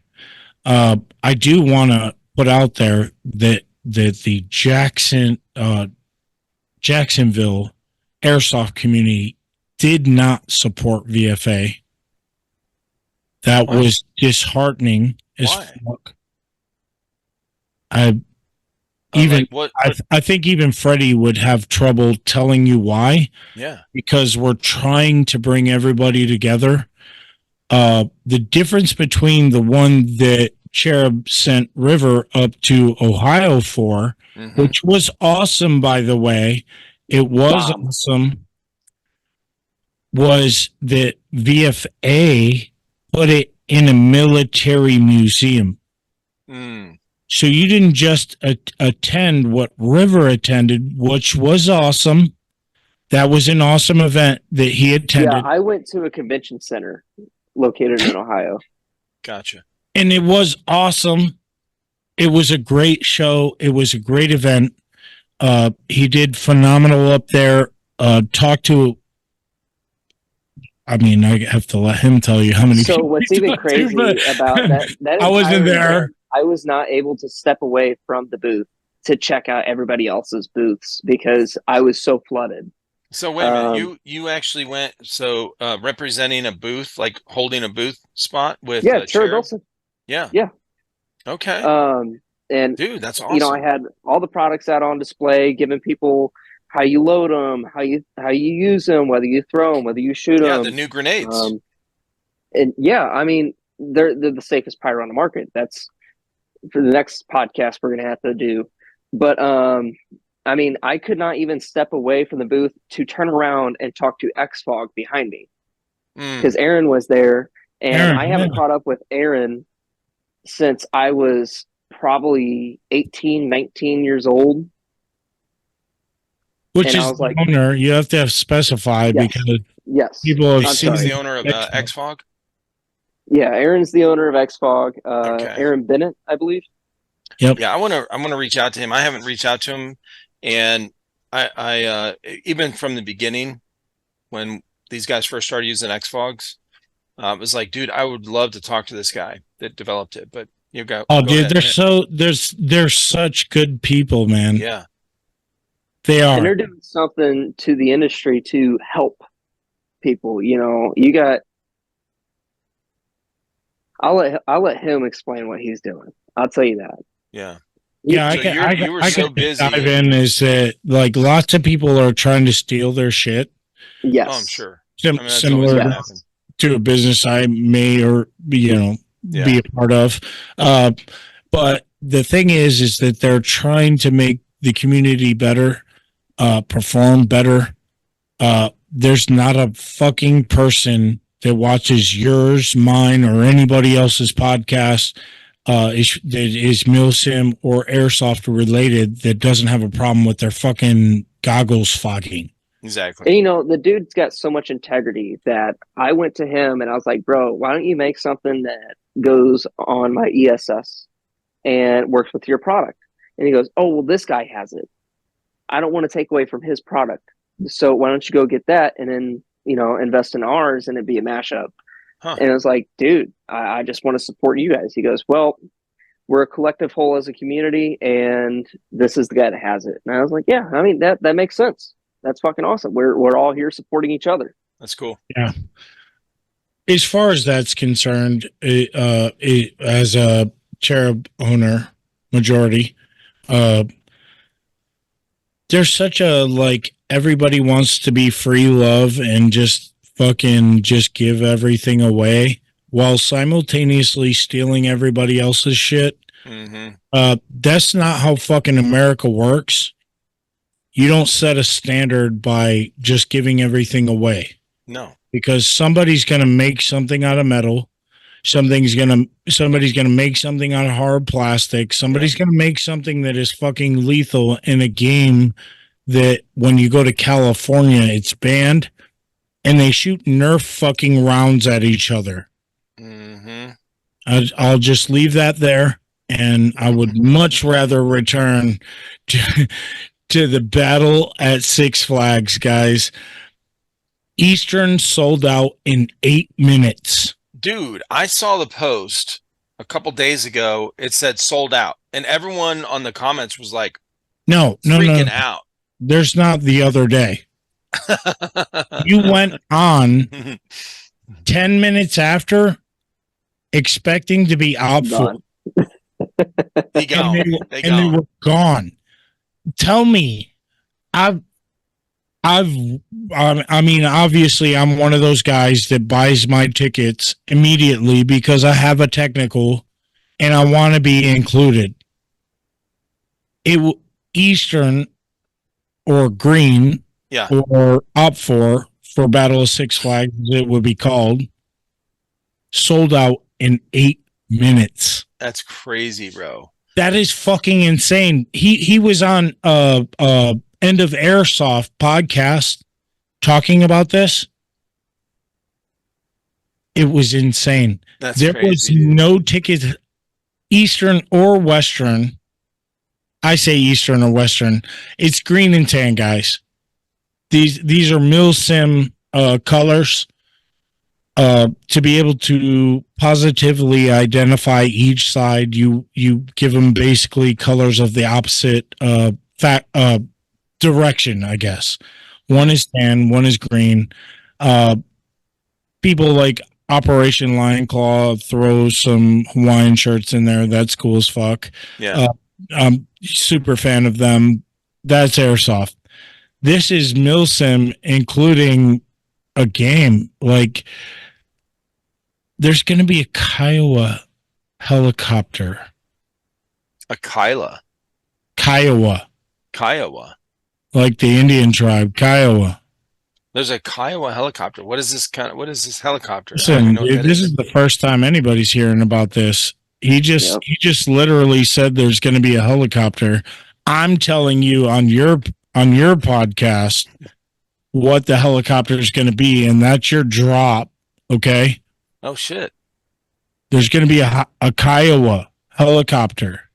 I do want to put out there that the Jacksonville Airsoft community did not support VFA. That was disheartening as fuck. I think even Freddie would have trouble telling you why. Yeah. Because we're trying to bring everybody together. The difference between the one that Cherub sent River up to Ohio for, which was awesome, by the way, it was awesome, was that VFA put it in a military museum. So you didn't just attend what River attended, which was awesome. That was an awesome event that he attended. Yeah, I went to a convention center located in Ohio. Gotcha. And it was awesome. It was a great show. It was a great event. He did phenomenal up there. I have to let him tell you how many people. So what's even crazy about that I wasn't there. I was not able to step away from the booth to check out everybody else's booths because I was so flooded. So wait a minute, you actually went representing a booth, like holding a booth spot with Yeah, Cherub Cherub? Milsim. Yeah. Yeah. Okay. And Dude, that's you know, I awesome. had all the products out on display, giving people how you load them, how you use them, whether you throw them, whether you shoot Yeah, the them. new grenades. And yeah, I mean, they're the safest pyro on the market. That's for the next podcast we're gonna have to do. But I mean, I could not even step away from the booth to turn around and talk to Xfog behind me because Aaron was there, and I haven't caught up with Aaron since I was probably 18, 19 years old. Which And is I was like, the owner. You have to have specified yes, because yes. people have I'm seen He's sorry. the owner of Xfog? Yeah, Aaron's the owner of Xfog. Okay. Aaron Bennett, I believe. Yep. Yeah, I'm gonna reach out to him. I haven't reached out to him, and I even from the beginning when these guys first started using Xfogs, it was like, dude, I would love to talk to this guy that developed it. But you go. Oh, go dude, ahead. they're such good people, man. Yeah. They are. And they're doing something to the industry to help people. You know, you got. I'll let him explain what he's doing. I'll tell you that. Yeah. Yeah, So you were so busy. Dive in is that like lots of people are trying to steal their shit. Yes. Oh, I'm sure. Similar to a business I may or be a part of. But the thing is that they're trying to make the community better, perform better. There's not a fucking person that watches yours, mine, or anybody else's podcast that is Milsim or Airsoft related that doesn't have a problem with their fucking goggles fogging. Exactly. And, you know, the dude's got so much integrity that I went to him and I was like, bro, why don't you make something that goes on my ESS and works with your product? And he goes, oh, well, this guy has it. I don't want to take away from his product. So why don't you go get that and then, you know, invest in ours and it'd be a mashup. Huh. And I was like, dude, I just want to support you guys. He goes, well, we're a collective whole as a community and this is the guy that has it. And I was like, yeah, I mean, that makes sense. That's fucking awesome. We're all here supporting each other. That's cool. Yeah. As far as that's concerned, as a Cherub owner majority, there's such a like everybody wants to be free love and just fucking just give everything away while simultaneously stealing everybody else's shit. That's not how fucking America works. You don't set a standard by just giving everything away. No. Because somebody's going to make something out of metal. Somebody's going to make something out of hard plastic. Somebody's going to make something that is fucking lethal in a game that when you go to California, it's banned and they shoot Nerf fucking rounds at each other. I'll just leave that there. And I would much rather return to the battle at Six Flags, guys. Eastern sold out in 8 minutes. Dude, I saw the post a couple days ago. It said sold out. And everyone on the comments was like, no, freaking out. There's not the other day. You went on 10 minutes after expecting to be out for. They were gone. Tell me, I mean, obviously, I'm one of those guys that buys my tickets immediately because I have a technical and I want to be included. Eastern or green, or up for Battle of Six Flags, it would be called, sold out in 8 minutes. That's crazy, bro. That is fucking insane. He was on End of Airsoft podcast talking about this. It was insane. There was no ticket, Eastern or Western. I say Eastern or Western. It's green and tan, guys. These are Milsim colors. To be able to positively identify each side, you give them basically colors of the opposite direction, I guess. One is tan, one is green. People like Operation Lion Claw throw some Hawaiian shirts in there. That's cool as fuck. Yeah. I'm super fan of them. That's Airsoft. This is Milsim, including a game. Like, there's going to be a Kiowa helicopter. A Kiowa. Kiowa. Like the Indian tribe, Kiowa. There's a Kiowa helicopter. What is this helicopter? Listen, dude, this is the first time anybody's hearing about this. He just literally said there's going to be a helicopter. I'm telling you on your podcast what the helicopter is going to be, and that's your drop. Okay. Oh shit. There's going to be a Kiowa helicopter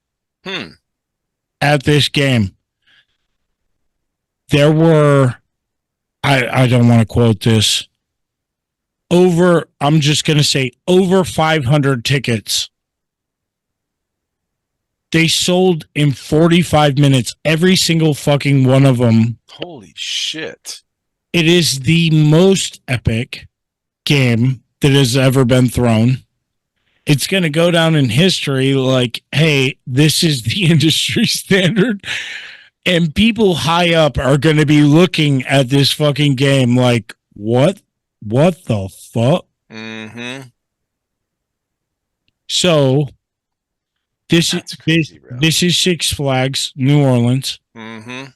at this game. There were, I don't want to quote this, I'm just going to say over 500 tickets. They sold in 45 minutes, every single fucking one of them. Holy shit. It is the most epic game that has ever been thrown. It's going to go down in history like, hey, this is the industry standard. And people high up are going to be looking at this fucking game like, what the fuck? Mm-hmm. So this is Six Flags, New Orleans. Mm-hmm.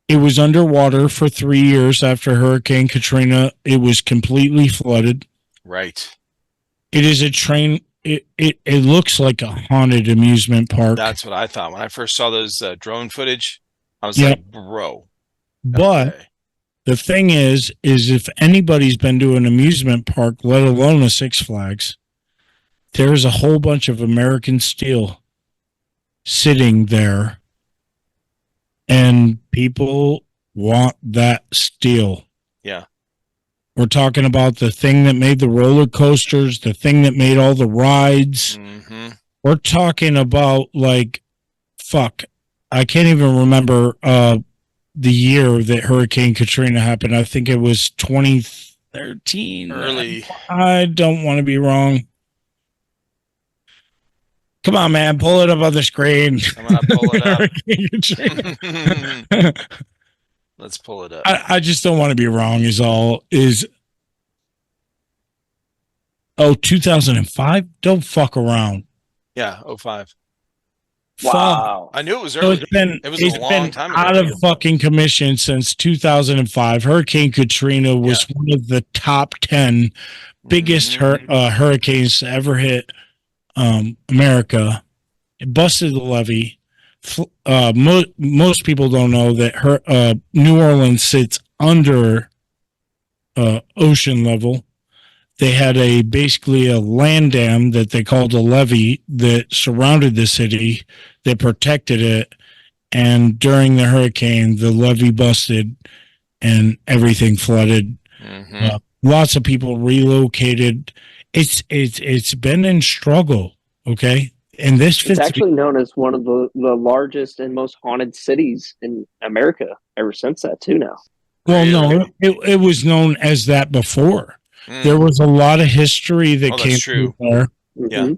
It was underwater for 3 years after Hurricane Katrina. It was completely flooded. Right. It is a train. It looks like a haunted amusement park. That's what I thought when I first saw those drone footage. I was like, bro. But the thing is if anybody's been to an amusement park, let alone a Six Flags, there's a whole bunch of American steel sitting there, and people want that steel. Yeah. We're talking about the thing that made the roller coasters, the thing that made all the rides. Mm-hmm. We're talking about like, fuck, I can't even remember the year that Hurricane Katrina happened. I think it was 2013. Early. I don't want to be wrong. Come on, man. Pull it up on the screen. I'm going to pull it up. Let's pull it up. I just don't want to be wrong is 2005? Don't fuck around. Yeah, 05. Wow. I knew it was early. It was a long time ago. Out of fucking commission since 2005. Hurricane Katrina was one of the top 10 biggest hurricanes to ever hit America. It busted the levee. Most people don't know that New Orleans sits under ocean level. They had basically a land dam that they called a levee that surrounded the city, that protected it. And during the hurricane, the levee busted and everything flooded. Mm-hmm. Lots of people relocated. It's been in struggle. Okay. And this it's actually known as one of the largest and most haunted cities in America ever since that too now. Well, no, it was known as that before. There was a lot of history that came through there. Yeah.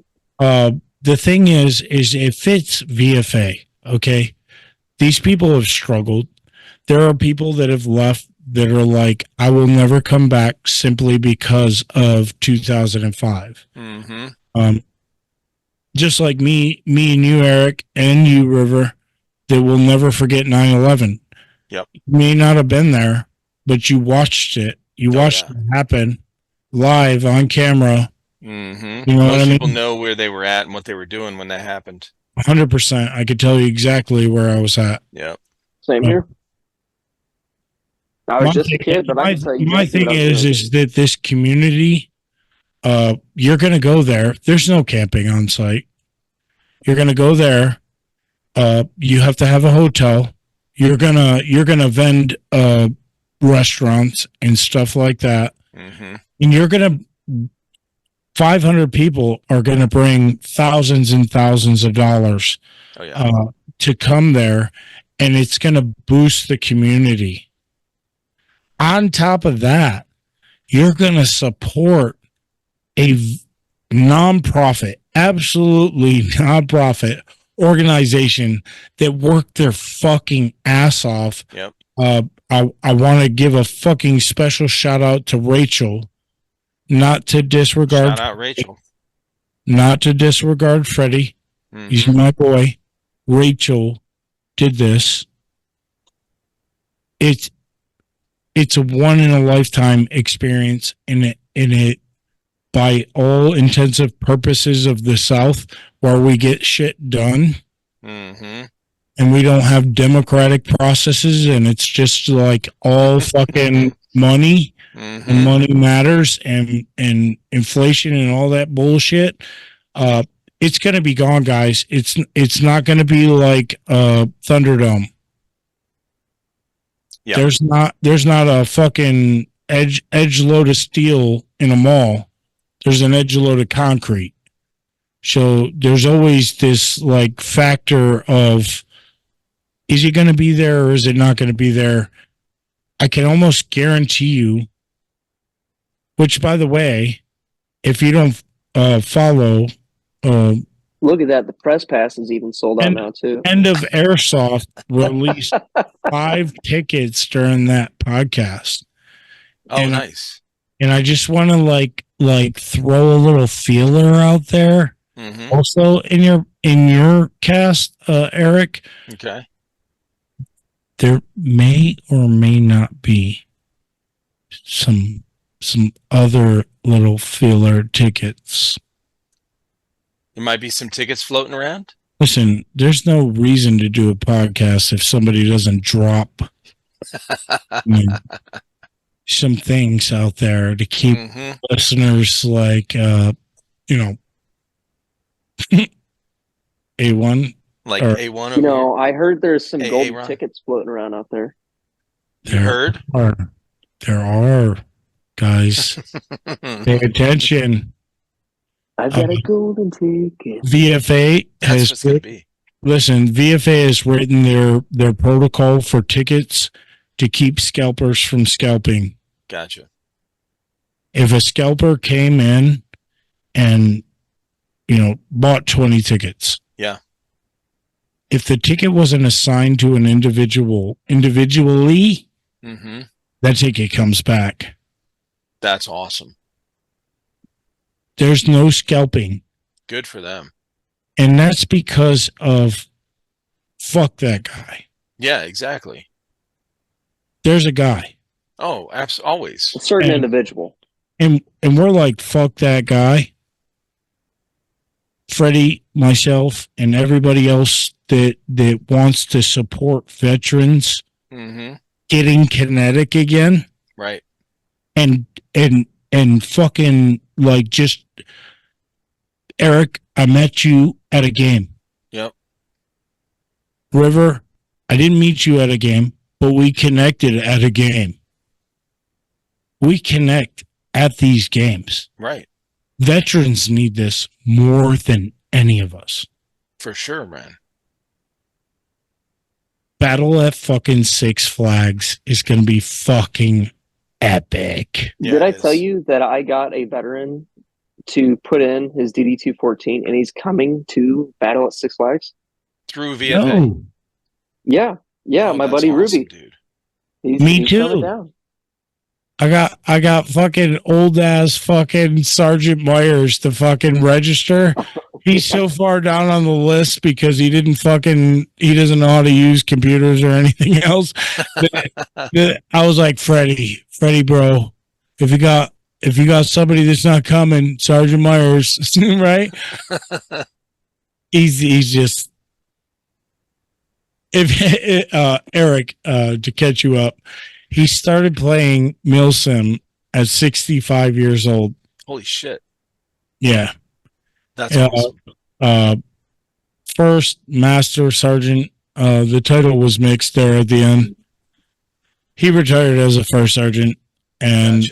The thing is it fits VFA. Okay. These people have struggled. There are people that have left that are like, I will never come back simply because of 2005. Mm-hmm. Just like me and you, Eric, and you, River, that will never forget 9/11. Yep. You may not have been there, but you watched it. You watched it happen live on camera. Mm-hmm. You know Most what I mean? people know where they were at and what they were doing when that happened. 100%. I could tell you exactly where I was at. Yeah. Same here. I was just a kid, but I can tell you. My thing is that this community, you're going to go there. There's no camping on site. You're going to go there. You have to have a hotel. You're gonna vend restaurants and stuff like that. Mm-hmm. And 500 people are going to bring thousands and thousands of dollars to come there, and it's going to boost the community. On top of that, you're going to support a nonprofit, absolutely nonprofit organization that worked their fucking ass off. Yep. I want to give a fucking special shout out to Rachel, not to disregard, Shout out Rachel. not to disregard Freddie. Mhm. He's my boy. Rachel did this. It's a one in a lifetime experience, and it by all intensive purposes of the South, where we get shit done. Mm-hmm. And we don't have democratic processes, and it's just like all fucking money, Mm-hmm. and money matters, and inflation and all that bullshit. It's gonna be gone, guys. It's not gonna be like Thunderdome. Yeah. There's not a fucking edge load of steel in a mall. There's an edge load of concrete. So there's always this like factor of, is it going to be there or is it not going to be there? I can almost guarantee you, which by the way, if you don't follow, Look at that. The press pass is even sold out now, too. End of Airsoft released 5 tickets during that podcast. Oh, and nice. And I just want to like throw a little feeler out there. Mm-hmm. Also in your cast, Eric, Okay. there may or may not be some other little feeler tickets. There might be some tickets floating around. Listen, there's no reason to do a podcast if somebody doesn't drop some things out there to keep listeners like, A1. Like or, A1. You know, I heard there's some Hey, golden Ron. tickets floating around out there. You heard? There are, guys. Pay attention. I've got a golden ticket. VFA That's has what's gonna be. listen. VFA has written their protocol for tickets to keep scalpers from scalping. Gotcha. If a scalper came in and bought 20 tickets, Yeah. if the ticket wasn't assigned to an individually, Mm-hmm. that ticket comes back. That's awesome. There's no scalping. Good for them. And that's because of fuck that guy. Yeah, exactly. There's a guy. Oh, always. A certain And- individual. And we're like, fuck that guy. Freddie, myself, and everybody else that wants to support veterans Mm-hmm. getting kinetic again. Right. And fucking like just Eric, I met you at a game. Yep. River, I didn't meet you at a game, but we connected at a game. We connect at these games. Right. Veterans need this more than any of us. For sure, man. Battle at fucking Six Flags is going to be fucking epic. Yeah, Did I it tell is. you that I got a veteran to put in his DD-214 and he's coming to Battle at Six Flags? Through VFA. No, Yeah. Yeah, Oh, my that's buddy awesome, Ruby. dude. Me he's too. coming down. I got fucking old ass fucking Sergeant Myers to fucking register. He's so far down on the list because he doesn't know how to use computers or anything else. that I was like, Freddie, bro, if you got somebody that's not coming, Sergeant Myers, right? He's just, if Eric, to catch you up, he started playing Milsim at 65 years old. Holy shit. Yeah. That's awesome. First Master Sergeant. The title was mixed there at the end. He retired as a first sergeant, and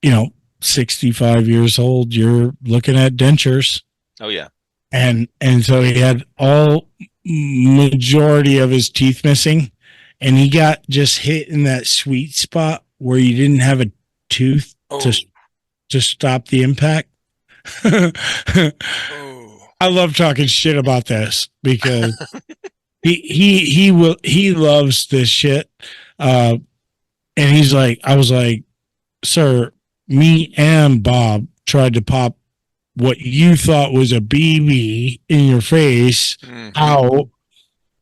Gotcha. 65 years old. You're looking at dentures, Oh, yeah. and so he had all majority of his teeth missing, and he got just hit in that sweet spot where you didn't have a tooth to stop the impact. I love talking shit about this because he loves this shit. And he's like, I was like, sir, me and Bob tried to pop what you thought was a BB in your face out.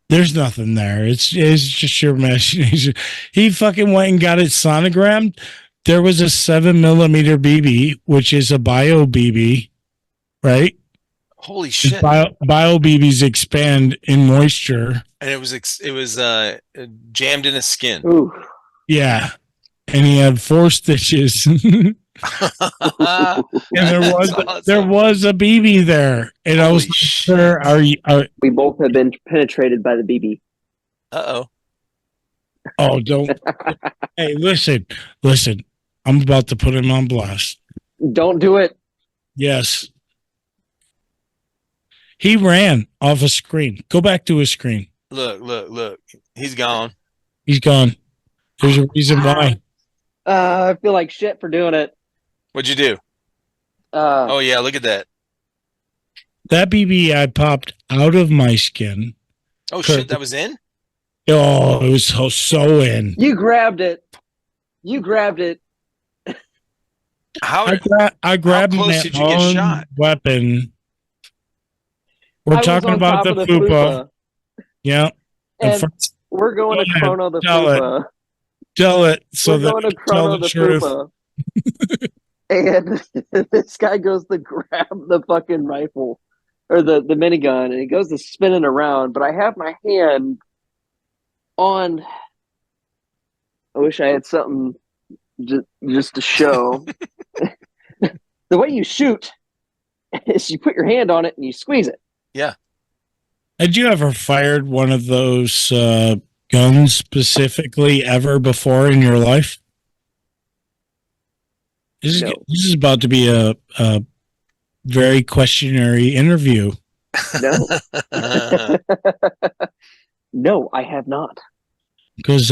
There's nothing there. It's just your imagination. He fucking went and got it sonogrammed. There was a 7mm BB, which is a bio BB, right? Holy shit! Bio BBs expand in moisture, and it was jammed in his skin. Ooh. Yeah, and he had 4 stitches. And there was a BB there, and I was like, "Sir, we both have been penetrated by the BB." Oh, don't. Hey, listen. I'm about to put him on blast. Don't do it. Yes. He ran off a screen. Go back to his screen. Look. He's gone. He's gone. There's a reason why. I feel like shit for doing it. What'd you do? Oh, yeah, look at that. That BB I popped out of my skin. Oh, shit, that was in? Oh, it was so in. You grabbed it. I grabbed how close did you get shot? Weapon. We're talking about the FUPA. Yeah. And we're going to chrono the FUPA. Tell it so we're going to chrono the FUPA. And this guy goes to grab the fucking rifle or the minigun, and he goes to spinning around, but I have my hand on. I wish I had something just to show. The way you shoot is you put your hand on it and you squeeze it. Yeah. Had you ever fired one of those guns specifically ever before in your life? This is about to be a very questionary interview. No. No, I have not. Because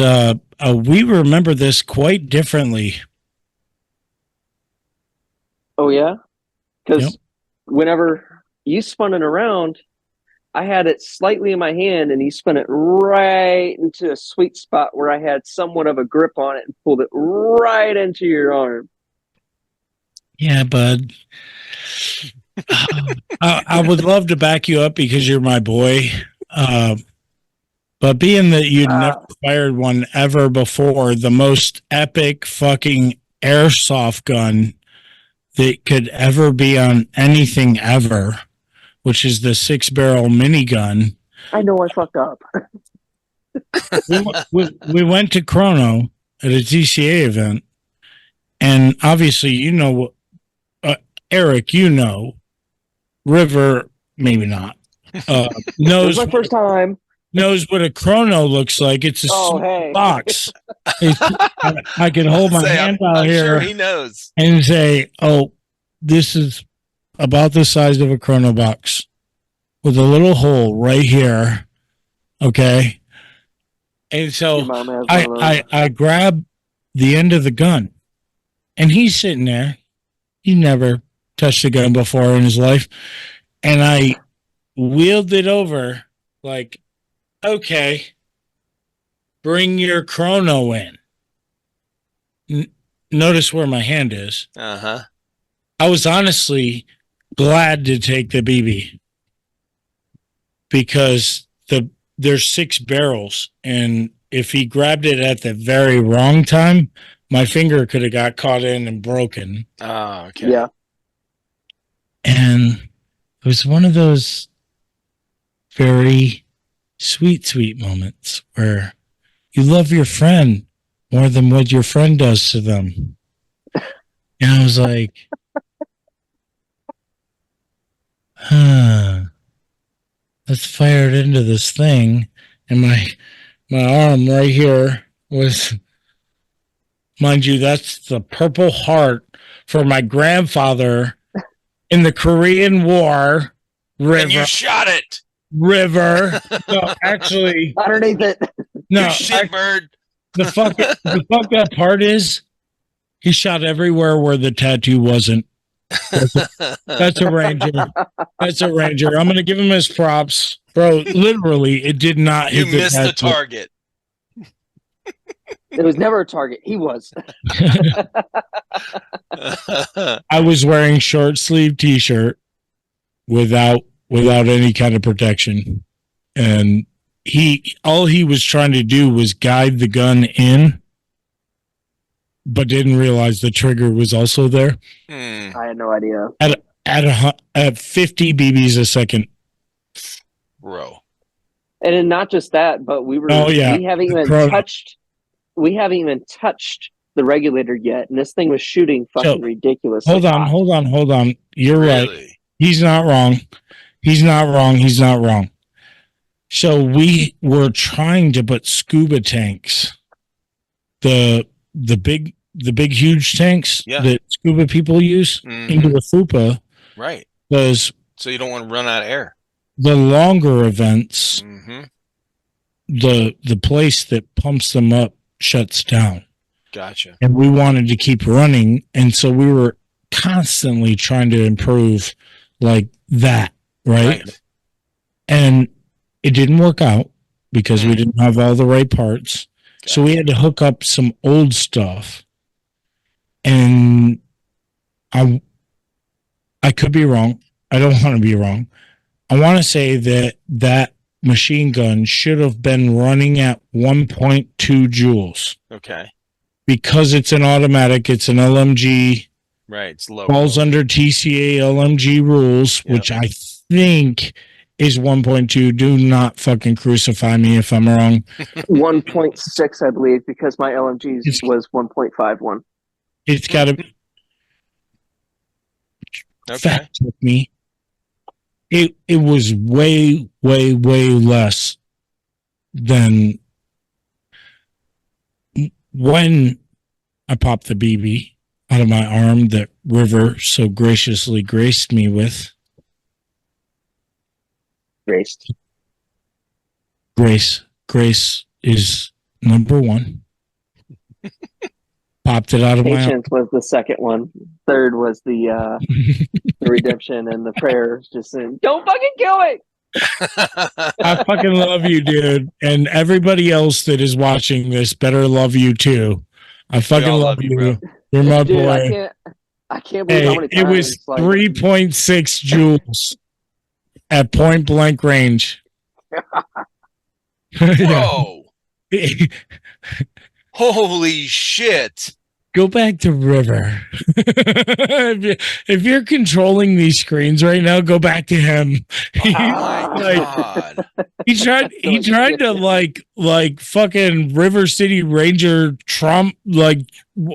we remember this quite differently. Oh, yeah? Because whenever you spun it around, I had it slightly in my hand, and you spun it right into a sweet spot where I had somewhat of a grip on it and pulled it right into your arm. Yeah, bud. I would love to back you up because you're my boy. But being that you'd never fired one ever before, the most epic fucking airsoft gun that could ever be on anything ever, which is the 6-barrel minigun. I know I fucked up. we went to Chrono at a TCA event, and obviously, you know, Eric, you know, River, maybe not, knows. It was my first time. Knows what a chrono looks like. It's a box. I can hold my hand out here. Sure he knows. And say, "Oh, this is about the size of a chrono box with a little hole right here." Okay. And so I grab the end of the gun, and he's sitting there. He never touched a gun before in his life, and I wheeled it over like, okay, bring your chrono in. Notice where my hand is. Uh-huh. I was honestly glad to take the BB because there's 6 barrels, and if he grabbed it at the very wrong time, my finger could have got caught in and broken. Oh, okay. Yeah. And it was one of those very sweet moments where you love your friend more than what your friend does to them. And I was like, let's fire it into this thing. And my arm right here was, mind you, that's the Purple Heart for my grandfather in the Korean War. River. And you shot it. River. No, actually, underneath it. No, shitbird. the fucked up part is he shot everywhere where the tattoo wasn't. That's a ranger. That's a ranger. I'm gonna give him his props, bro. Literally, it did not You hit the missed the tattoo. target. It was never a target. He was. I was wearing short sleeve t-shirt without any kind of protection, and all he was trying to do was guide the gun in, but didn't realize the trigger was also there. I had no idea. At 50 BBs a second, bro. And then not just that, but we haven't even touched. We haven't even touched the regulator yet, and this thing was shooting fucking ridiculous. Hold on. You're Really? right. He's not wrong. He's not wrong. So we were trying to put scuba tanks, the big huge tanks that scuba people use into a FUPA. Right. Because so you don't want to run out of air. The longer events, the place that pumps them up shuts down. Gotcha. And we wanted to keep running, and so we were constantly trying to improve like that, right? And it didn't work out because we didn't have all the right parts. Gotcha. So we had to hook up some old stuff. And I could be wrong. I don't want to be wrong. I want to say that machine gun should have been running at 1.2 joules. Okay. Because it's an automatic, it's an LMG. Right, it's low. Falls under TCA LMG rules, which I think is 1.2. Do not fucking crucify me if I'm wrong. 1.6, I believe, because my LMG was 1.51. It's got to be. Fact check me. It was way less than when I popped the BB out of my arm that River so graciously graced me with. Grace is number one. Popped it out of my arm. Patience was the second one. Third was the redemption and the prayers just saying, don't fucking kill it. I fucking love you, dude. And everybody else that is watching this better love you too. I fucking love you. Bro. You're my dude, boy. I can't believe how many times. It was 3.6 joules at point blank range. Bro. Holy shit. Go back to River. if you're controlling these screens right now, go back to him. God. He tried to like fucking River City Ranger Trump, like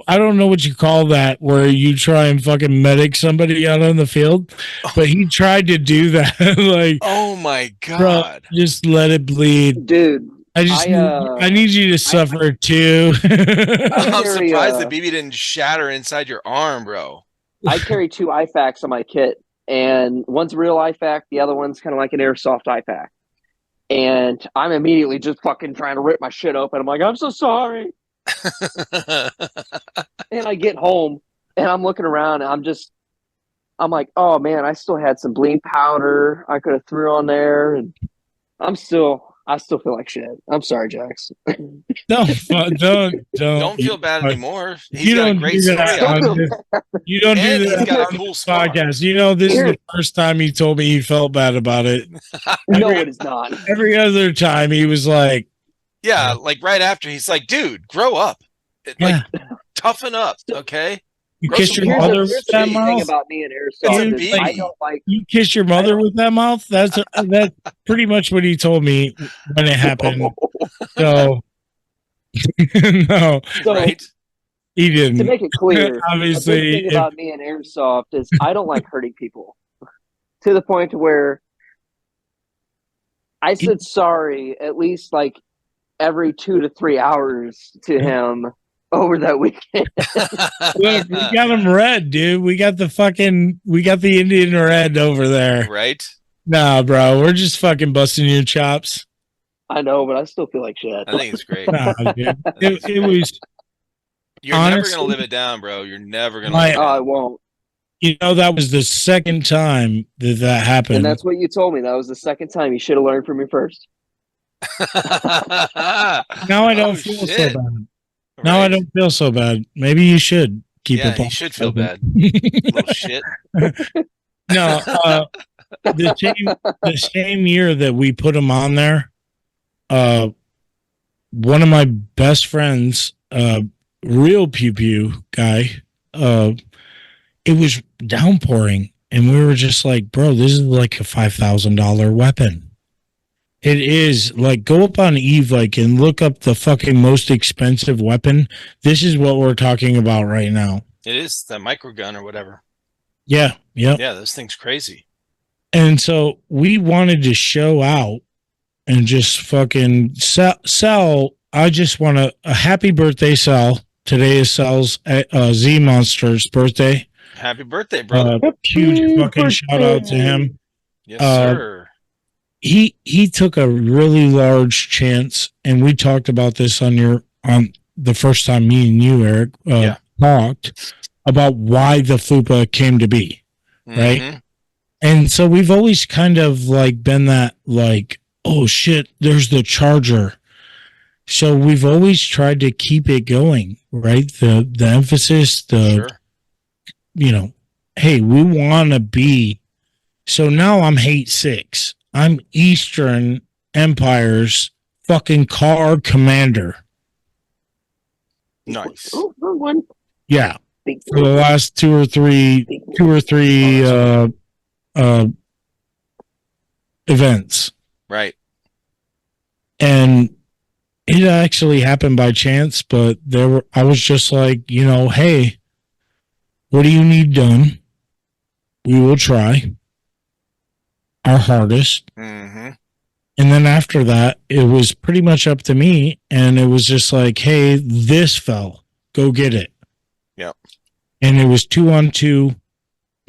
I don't know what you call that, where you try and fucking medic somebody out on the field, but he tried to do that. Like, oh my God. Bro, just let it bleed. Dude. I need you to suffer too. I'm surprised the BB didn't shatter inside your arm, bro. I carry 2 IFAKs on my kit, and one's a real IFAK, the other one's kind of like an airsoft IFAK. And I'm immediately just fucking trying to rip my shit open. I'm like, I'm so sorry. And I get home, and I'm looking around, and I'm like, oh man, I still had some bleed powder I could have threw on there, and I still feel like shit. I'm sorry, Jax. Don't feel bad anymore. He's got a great story. You don't do that. He's got a cool podcast. You know, this is the first time he told me he felt bad about it. No, it is not. Every other time he was like, yeah, like right after he's like, dude, grow up. Like, toughen up, okay? You kiss your mother with that mouth? About me and Airsoft, I don't like. You kiss your mother with that mouth? That's pretty much what he told me when it happened. So, no, right? He didn't. To make it clear, obviously, the big thing about me and Airsoft is I don't like hurting people to the point where I said sorry at least like every 2 to 3 hours to him. Over that weekend. Look, we got him red, dude. We got the Indian red over there. Right? Nah, bro. We're just fucking busting your chops. I know, but I still feel like shit. I think it's great. Nah, dude. It was You're never honestly, gonna live it down, bro. You're never gonna live it Oh, I down. won't. that was the second time that happened. And that's what you told me. That was the second time. You should have learned from me first. Now I don't Oh, feel so shit. bad. Now I Right? don't feel so bad. Maybe you should keep Yeah, it. you should feel bad. Little shit. No, the same year that we put him on there, one of my best friends, real pew pew guy, it was downpouring, and we were just like, bro, this is like a $5,000 weapon. It is. Like, go up on Eve, like, and look up the fucking most expensive weapon. This is what we're talking about right now. It is the micro gun or whatever. Yeah, yep. Yeah, this thing's crazy. And so we wanted to show out and just fucking sell. I just want a happy birthday, Sal. Today is Sal's Z Monster's birthday. Happy birthday, brother. Huge fucking shout out to him. Yes, sir. He took a really large chance, and we talked about this on the first time me and you, Eric, talked about why the FUPA came to be, right? Mhm. And so we've always kind of like been that like, oh shit, there's the charger. So we've always tried to keep it going, right? The emphasis, Sure. Hey, we want to be. So now I'm Hate 6. I'm Eastern Empire's fucking car commander. Nice. Oh, one. Yeah. For the last two or three events. Right. And it actually happened by chance, but I was just like, hey, what do you need done? We will try our hardest. Mm-hmm. And then after that, it was pretty much up to me. And it was just like, hey, this fell. Go get it. Yep. And it was 2-on-2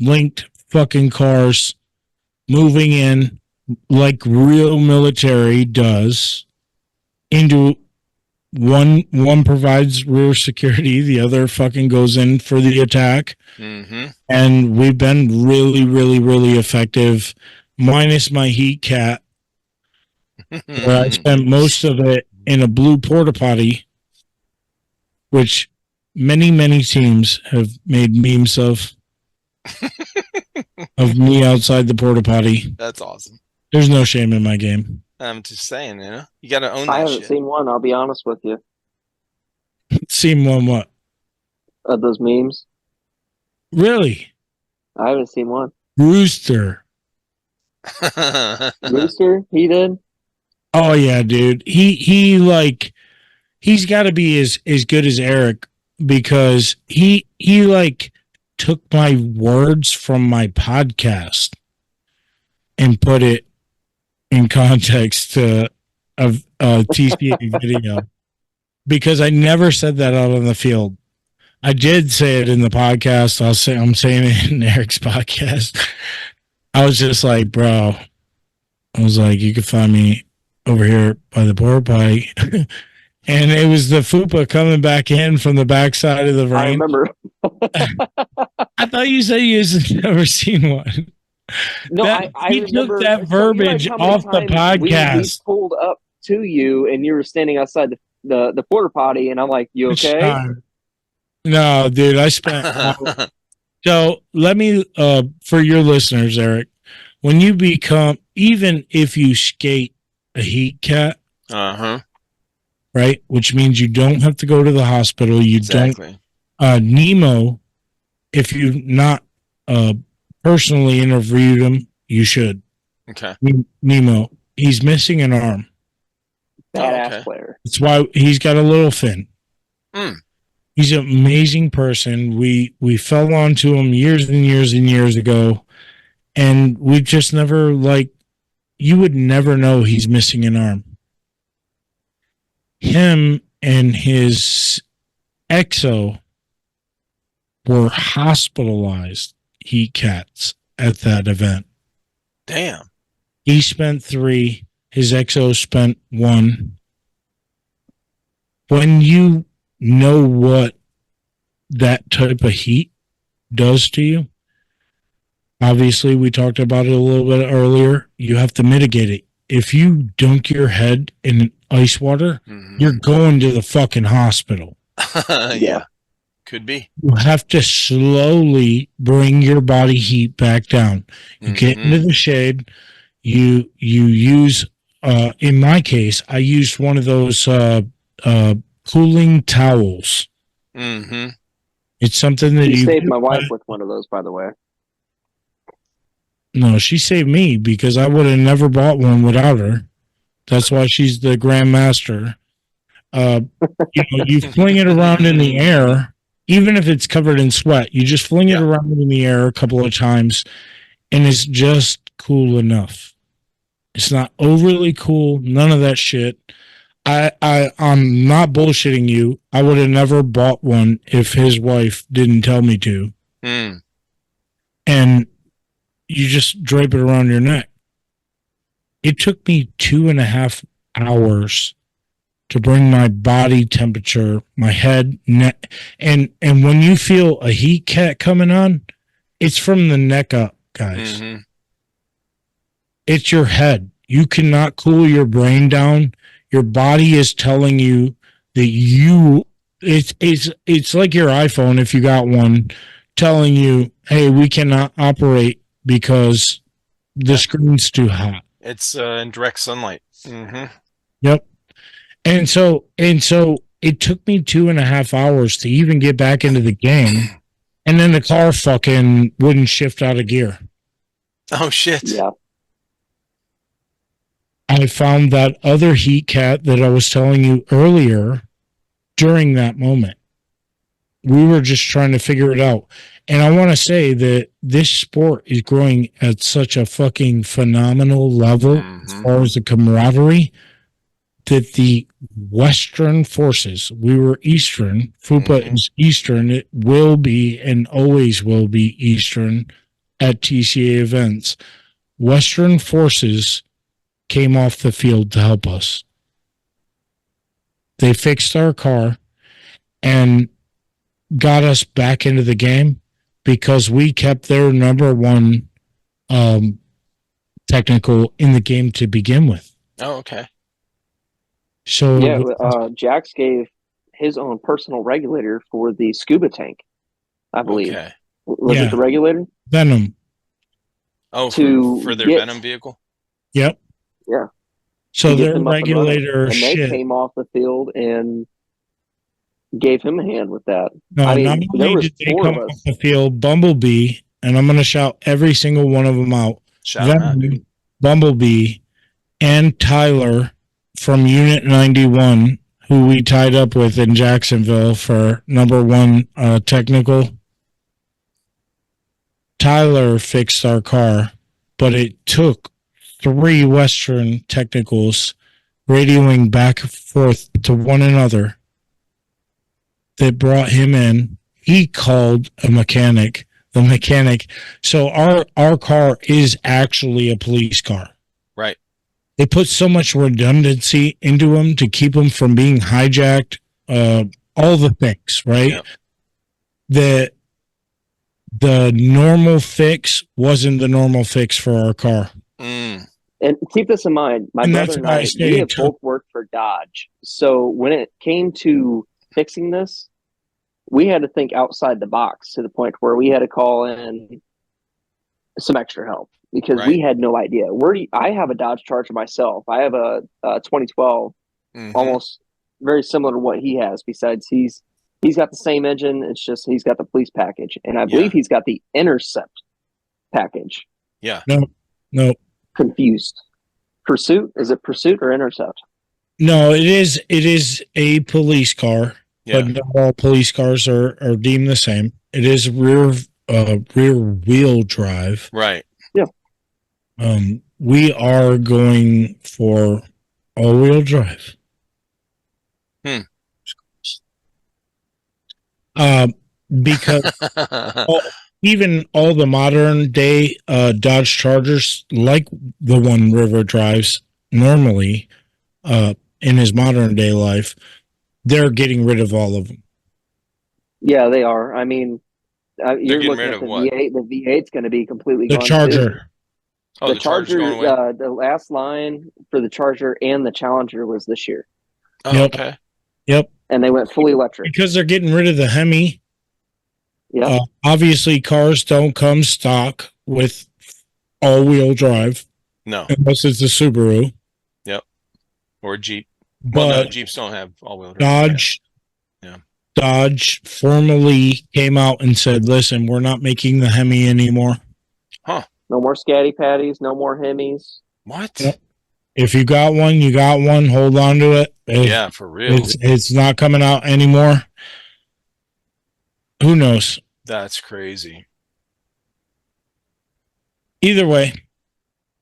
linked fucking cars moving in like real military does into one provides rear security, the other fucking goes in for the attack. Mm-hmm. And we've been really, really, really effective, minus my heat cat, where I spent most of it in a blue porta potty, which many, many teams have made memes of me outside the porta potty. That's awesome. There's no shame in my game. I'm just saying, you got to own I that haven't shit. seen one. I'll be honest with you. Seen one what? Of those memes, Really? I haven't seen one. Rooster. Rooster, he did. Oh yeah, dude. He's got to be as good as Eric, because he like took my words from my podcast and put it in context of a TCA video, because I never said that out on the field. I did say it in the podcast. I'm saying it in Eric's podcast. I was just like, bro, I was like, you can find me over here by the porta potty. And it was the FUPA coming back in from the backside of the I ring. remember. I thought you said you had never seen one. No, I remember. took that So you verbiage how many off the times we podcast. pulled up to you, and you were standing outside the porta potty, and I'm like, "You okay?" No, dude, I spent. So let me, for your listeners, Eric, when you become, even if you skate a heat cat, right, which means you don't have to go to the hospital, you Exactly. don't. Nemo, if you've not personally interviewed him, you should. Okay. Nemo, he's missing an arm. Badass player. That's why he's got a little fin. Mm. He's an amazing person. We fell onto him years and years and years ago, and we just never, like, you would never know he's missing an arm. Him and his exo were hospitalized heat cats at that event. Damn. He spent 3. His XO spent 1. When you know what that type of heat does to you, obviously we talked about it a little bit earlier, you have to mitigate it. If you dunk your head in ice water, you're going to the fucking hospital. Yeah. Could be. You have to slowly bring your body heat back down. You get into the shade. You use, in my case, I used one of those cooling towels. It's something that you saved my wife with one of those, by the way. No, she saved me because I would have never bought one without her. That's why she's the grandmaster. You fling it around in the air, even if it's covered in sweat. You just fling it around in the air a couple of times, and it's just cool enough. It's not overly cool. None of that shit. I'm not bullshitting you. I would have never bought one if his wife didn't tell me to. And you just drape it around your neck. It took me 2.5 hours to bring my body temperature, my head, neck, and when you feel a heat cat coming on, it's from the neck up, guys. It's your head. You cannot cool your brain down. Your body is telling you that it's like your iPhone, if you got one, telling you, hey, we cannot operate because the screen's too hot. It's in direct sunlight. Yep. And so it took me 2.5 hours to even get back into the game. And then the car fucking wouldn't shift out of gear. Oh, shit. Yeah. I found that other heat cat that I was telling you earlier during that moment. We were just trying to figure it out. And I want to say that this sport is growing at such a fucking phenomenal level as far as the camaraderie that the Western forces, we were Eastern, FUPA is Eastern, it will be and always will be Eastern at TCA events. Western forces came off the field to help us. They fixed our car and got us back into the game because we kept their number one technical in the game to begin with. Oh, okay. So yeah, Jax gave his own personal regulator for the scuba tank, I believe. Okay. Was it the regulator? Venom. Oh, for their Venom vehicle? Yep. Yeah. So their regulator and they came off the field and gave him a hand with that. No, I mean, not only did they come off the field, Bumblebee, and I'm going to shout every single one of them out. Venom, Bumblebee, and Tyler from Unit 91, who we tied up with in Jacksonville for number one technical. Tyler fixed our car, but it took 3 Western technicals radioing back and forth to one another that brought him in. He called a mechanic, the mechanic. So our car is actually a police car. Right. They put so much redundancy into them to keep them from being hijacked, all the things, right? Yep. The normal fix wasn't the normal fix for our car. And keep this in mind, my brother and I, we have both worked for Dodge. So when it came to fixing this, we had to think outside the box to the point where we had to call in some extra help because we had no idea. I have a Dodge Charger myself. I have a 2012, almost very similar to what he has. Besides, he's got the same engine. It's just he's got the police package, and I believe he's got the Intercept package. Yeah. No. Confused. Pursuit? Is it Pursuit or Intercept? No, it is a police car, but not all police cars are deemed the same. It is rear wheel drive. Right. Yeah. We are going for all wheel drive. Because even all the modern day Dodge Chargers, like the one River drives, normally in his modern day life, they're getting rid of all of them. Yeah, they are. I mean, you're getting looking rid at of the what? V8. The V8's going to be completely The gone too. Charger. Oh, the Charger's Charger, going away. the last line for the Charger and the Challenger was this year, Oh, Yep. okay. Yep. and they went fully electric. Because they're getting rid of the Hemi. Yeah, Obviously, cars don't come stock with all-wheel drive No. unless it's a Subaru. Yep. Or a Jeep. But Well, no, Jeeps don't have all-wheel drive. Dodge formally came out and said, "Listen, we're not making the Hemi anymore. no more Scatty Patties, no more Hemis. What? Yep. If you got one, you got one. Hold on to it. Yeah, for real. It's not coming out anymore. Who knows? That's crazy. Either way,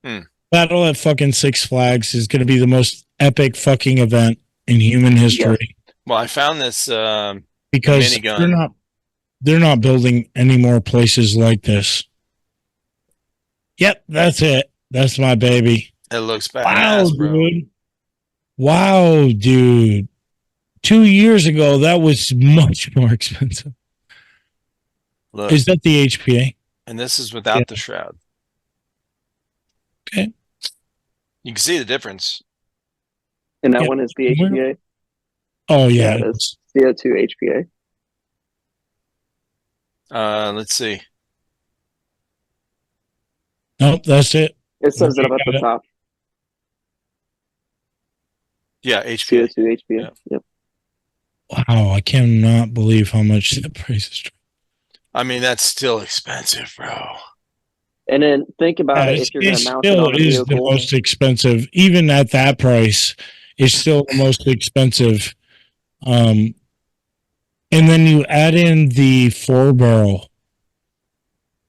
Hmm. Battle at fucking Six Flags is going to be the most epic fucking event in human history. Well, I found this Because minigun. they're not building any more places like this. Yep, that's it. That's my baby. It looks Wow, badass, bro. dude. Wow, dude. 2 years ago, that was much more expensive. Look, Is that the HPA? and this is without the shroud. Okay. You can see the difference. And that Yeah. one is the HPA. Oh, yeah. it is CO2 HPA. Let's see. Nope, that's it. It says it up at the top. Yeah, HPA. CO2 HPA. Yeah. Yep. Wow, I cannot believe how much that price is. I mean, that's still expensive, bro. And then think about it, if you're going to mount it on a is the vehicle. most expensive. Even at that price, it's still the most expensive. And then you add in the 4-barrel.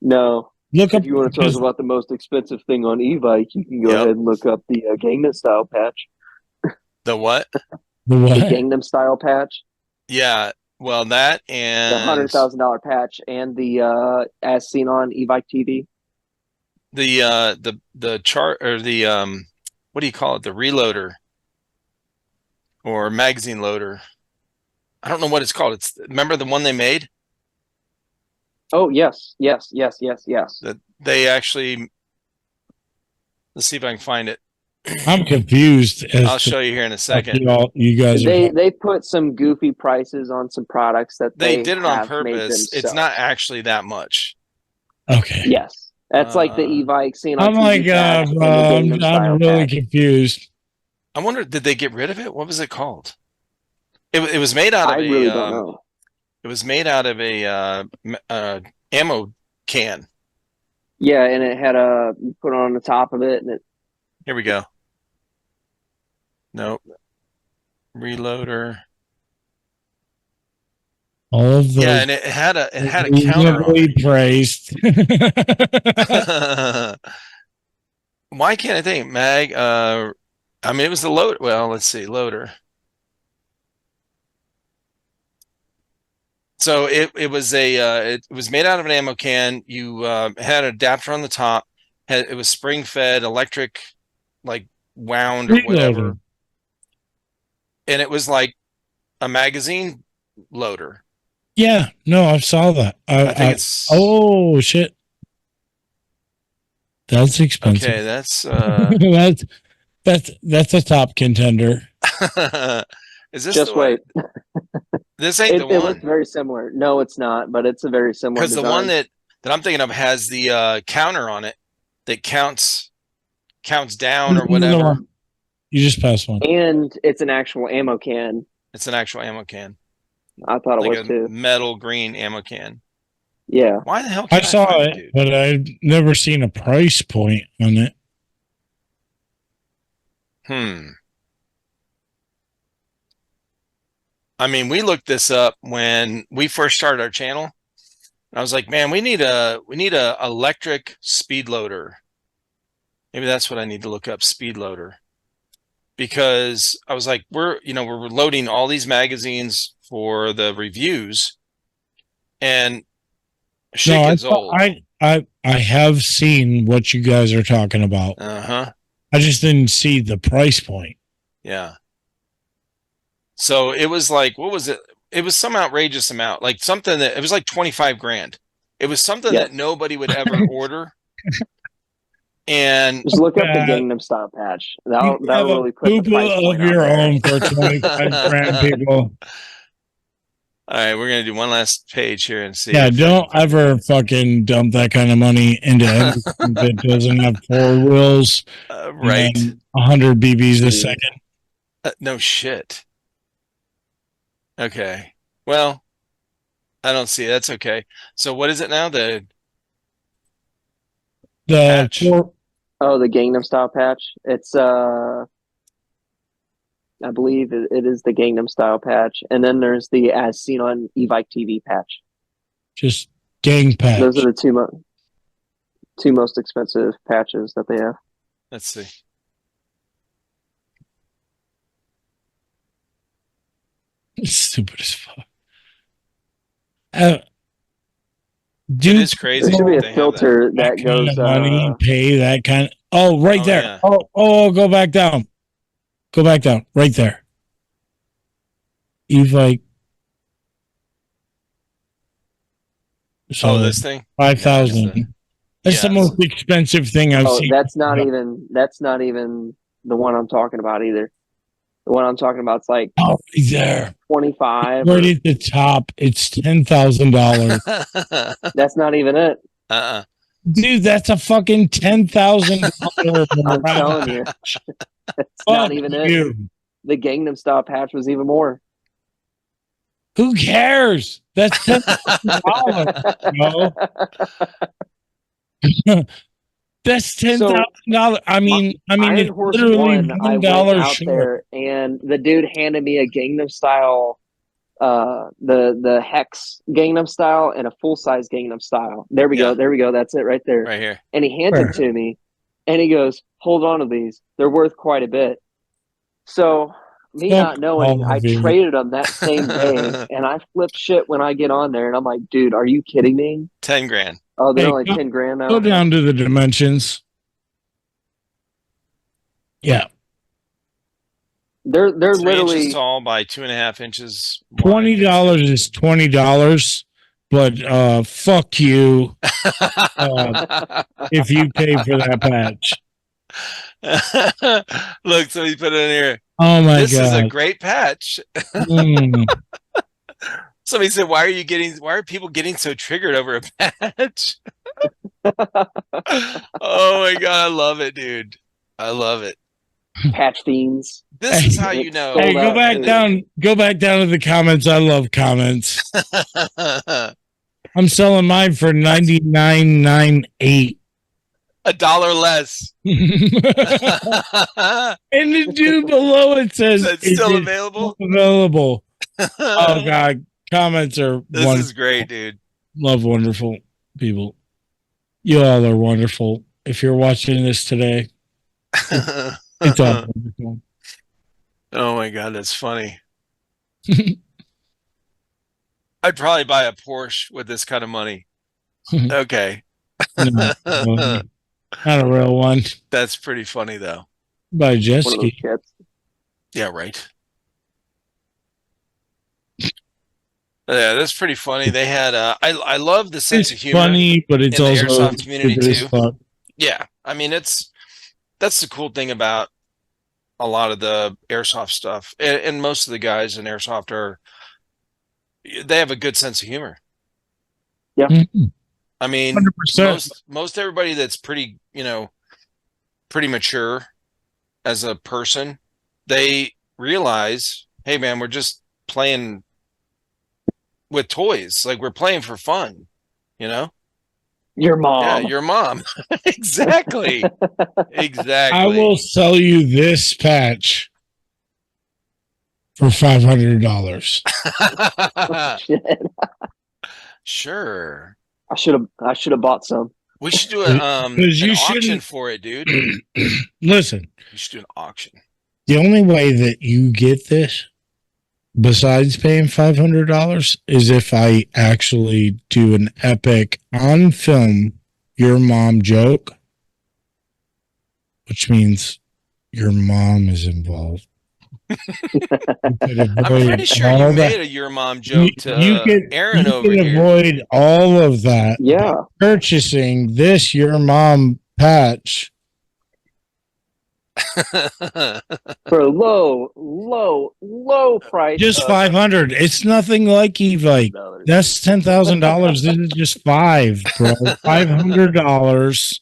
No. Look up If you want to talk about the most expensive thing on e-bike, you can go ahead and look up the Gangnam style patch. The what? the what? The Gangnam style patch. Yeah. Well, that and The $100,000 patch, and the as seen on e-bike TV. the chart, or the what do you call it? The reloader or magazine loader. I don't know what it's called. It's, remember the one they made? Oh, yes. That they actually, let's see if I can find it. I'm confused. I'll show you here in a second. You guys They put some goofy prices on some products that They did it on have made purpose. It's themselves. not actually that much. Okay. Yes. That's like the e-bike seen on Oh TV my patch God, and the bro. Gangnam style I'm really patch. confused. I wonder, did they get rid of it? What was it called? It was made out of I really don't know. It was made out of a ammo can. Yeah, and it had you put it on the top of it, and it. Here we go. Nope. Reloader. All of those. Yeah, and it had a counter on it. Praised. Why can't I think? Mag, I mean, it was the load. Well, let's see, loader. So it was it was made out of an ammo can. You had an adapter on the top. It was spring fed, electric, like wound or whatever. And it was like a magazine loader. Yeah, no, I saw that. I think it's. Oh shit, that's expensive. Okay, that's that's a top contender. Is this Just wait. This ain't the one. It looks very similar. No, it's not, but it's a very similar. Because the one that I'm thinking of has the counter on it that counts down or whatever. You just passed one. And it's an actual ammo can. It's an actual ammo can. I thought like it was too. Metal green ammo can. Yeah. Why the hell? I saw it, but I've never seen a price point on it. I mean, we looked this up when we first started our channel. I was like, man, we need a electric speed loader. Maybe that's what I need to look up, speed loader. Because I was like, we're loading all these magazines for the reviews, and shit gets old. I have seen what you guys are talking about. Uh-huh. I just didn't see the price point. Yeah. So it was like, what was it? It was some outrageous amount, like something that it was like 25 grand. It was something Yes. that nobody would ever order. And Just look up the Uh, Gangnam Style patch. You That'll have a really put the price FUPA point of out your there. own for 25 grand, people. all right, we're gonna do one last page here and see. Yeah, if don't ever fucking dump that kind of money into anything that doesn't have 4 wheels right. and 100 BBs a second. No shit. Okay. Well, I don't see it. That's okay. So what is it now? The patch. Oh, the Gangnam Style patch. It's I believe it is the Gangnam Style patch, and then there's the As Seen on Evike TV patch. Just gang patch. Those are the two most expensive patches that they have. Let's see. Stupid as fuck. It is crazy. There should be they a have filter that kind goes. of money, pay that kind of. Oh, right Oh, there. yeah. Oh, go back down. Go back down. Right there. Evike. So Oh, this thing? 5,000. That's the yeah, most expensive thing I've Oh, seen. that's not even the one I'm talking about either. The one I'm talking about is like Oh, right there. 25. Right at the top, it's $10,000. That's not even it. Dude, that's a fucking $10,000. I'm telling you, it's not even it. The Gangnam Style patch was even more. Who cares? That's $10,000. No. That's $10,000. I mean, Iron it's Horse literally One, I went $1 out short. there, and the dude handed me a Gangnam Style, the Hex Gangnam Style, and a full size Gangnam Style. There we go. That's it right there. Right here. And he hands it to me, and he goes, "Hold on to these. They're worth quite a bit." So, me not knowing, I traded them that same day, and I flip shit when I get on there, and I'm like, "Dude, are you kidding me?" 10 grand. Oh, they're only 10 grand now. Go down to the dimensions. Yeah. They're 3 literally inches tall by 2.5 inches. $20 is $20, but fuck you if you pay for that patch. Look, somebody put it in here. Oh my this god, is a great patch. Somebody said, why are people getting so triggered over a patch? Oh my god, I love it, dude. I love it. Patch fiends. This is how you know. Hey, go back down to the comments. I love comments. I'm selling mine for $99.98. $1 less. And the dude below it says it's still available. Available. Oh god, comments are this is great, dude. Love wonderful people. You all are wonderful. If you're watching this today, it's all wonderful. Oh my god, that's funny. I'd probably buy a Porsche with this kind of money. Okay. No, not a real one. That's pretty funny though. By a jet ski. Yeah, right. Yeah, that's pretty funny. They had I love the sense of humor. Funny, but it's in the also Airsoft community too. Yeah, I mean that's the cool thing about a lot of the Airsoft stuff, and most of the guys in Airsoft they have a good sense of humor. Yeah. Mm-hmm. I mean, 100%. most everybody that's pretty mature as a person, they realize, hey man, we're just playing with toys. Like we're playing for fun, Your mom. Yeah, your mom. Exactly. Exactly. I will sell you this patch for $500. Sure. I should have bought some. We should do an auction for it, dude. Listen. You should do an auction. The only way that you get this, besides paying $500, is if I actually do an epic on film your mom joke which means your mom is involved. I'm pretty sure you made a your mom joke to Aaron over you can here. avoid all of that Yeah. by purchasing this your mom patch For a low price. just 500. It's nothing like Evite. That's $10,000. This is just $5, bro. $500.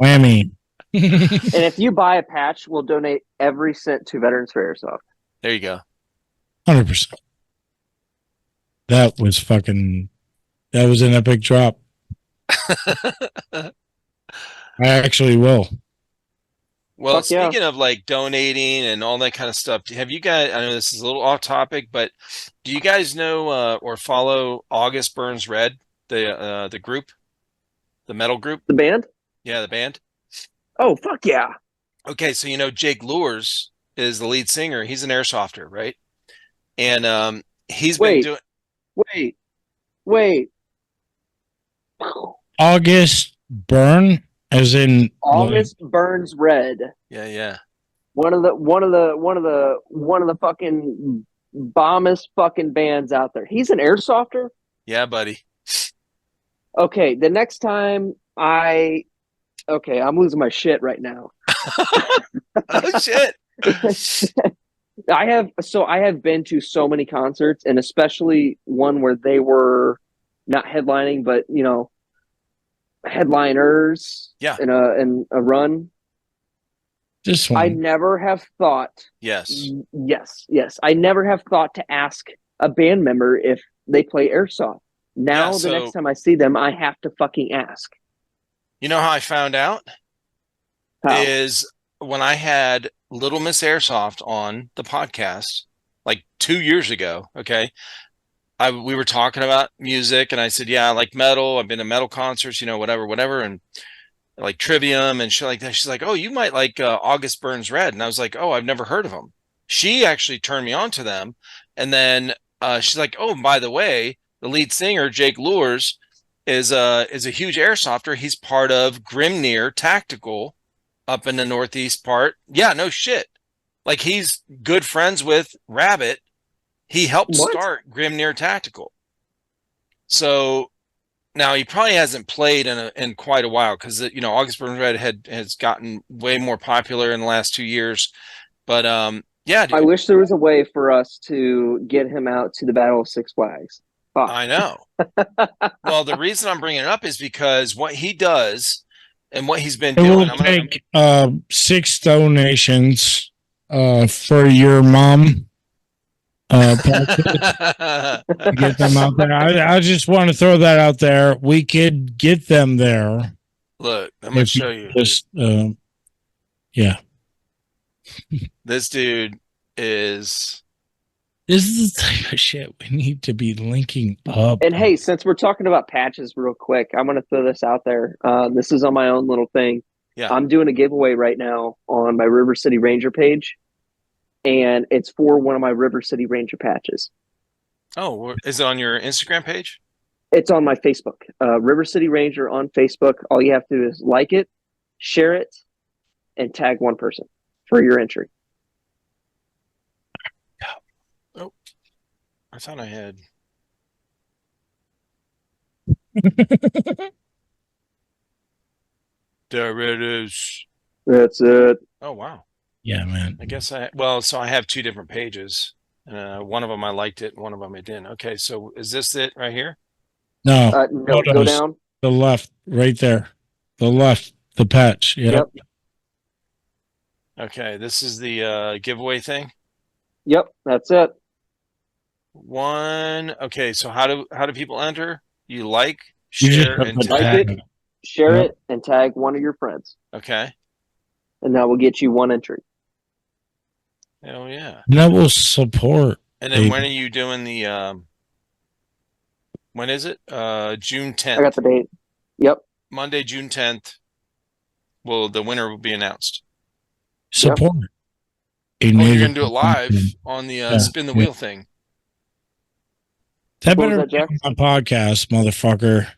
Whammy. And if you buy a patch, we'll donate every cent to Veterans for Airsoft. There you go. 100%. That was an epic drop. I actually will. Well, Fuck yeah. speaking of like donating and all that kind of stuff, have you guys, I know this is a little off topic, but do you guys know or follow August Burns Red, the group, the metal group? The band? Yeah, the band. Oh, fuck yeah. Okay, so you know Jake Lures is the lead singer. He's an airsofter, right? And he's been doing. Wait. August Burn, as in August Burns Red. Yeah. One of the fucking bombest fucking bands out there. He's an airsofter? Yeah, buddy. Okay, the next time I'm losing my shit right now. Oh shit. I have been to so many concerts, and especially one where they were not headlining, but you know, headliners. Yeah. In a run. this one. I never have thought. Yes. I never have thought to ask a band member if they play airsoft. Now, the next time I see them, I have to fucking ask. You know how I found out? How? Is when I had Little Miss Airsoft on the podcast like 2 years ago. Okay. We were talking about music and I said, yeah, I like metal. I've been to metal concerts, you know, whatever. And like Trivium and shit like that. She's like, oh, you might like August Burns Red. And I was like, oh, I've never heard of them. She actually turned me on to them. And then she's like, oh, and by the way, the lead singer, Jake Lures, is a huge airsofter. He's part of Grimnir Tactical up in the northeast part. Yeah, no shit. Like he's good friends with Rabbit. He helped start Grimnir Tactical. So now he probably hasn't played in quite a while because you know August Burns Red has gotten way more popular in the last 2 years. But yeah, dude. I wish there was a way for us to get him out to the Battle of Six Flags. Fuck. I know. Well, the reason I'm bringing it up is because what he does and what he's been doing. It will take 6 donations for your mom. Get them out there. I just want to throw that out there. We could get them there. Look, I'm gonna show you. Just, yeah. This dude is. This is the type of shit we need to be linking up. And hey, since we're talking about patches real quick, I'm going to throw this out there. This is on my own little thing. Yeah. I'm doing a giveaway right now on my River City Ranger page, and it's for one of my River City Ranger patches. Oh, is it on your Instagram page? It's on my Facebook, River City Ranger on Facebook. All you have to do is like it, share it, and tag one person for your entry. Oh, I thought I had. There it is. That's it. Oh, wow. Yeah, man. I guess so I have 2 different pages. One of them I liked it, one of them I didn't. Okay, so is this it right here? No, no, go down. The left, right there. The left, the patch. Yep. Okay, this is the giveaway thing. Yep, that's it. Okay, so how do people enter? You like, share, and tag. Share it and tag one of your friends. Okay. And that will get you one entry. Hell yeah. And that will support. And then when are you doing the when is it? June 10th. I got the date. Yep. Monday, June 10th. The winner will be announced. Support. Yep. You're gonna do it live on the spin the wheel thing. That better be on my podcast, motherfucker.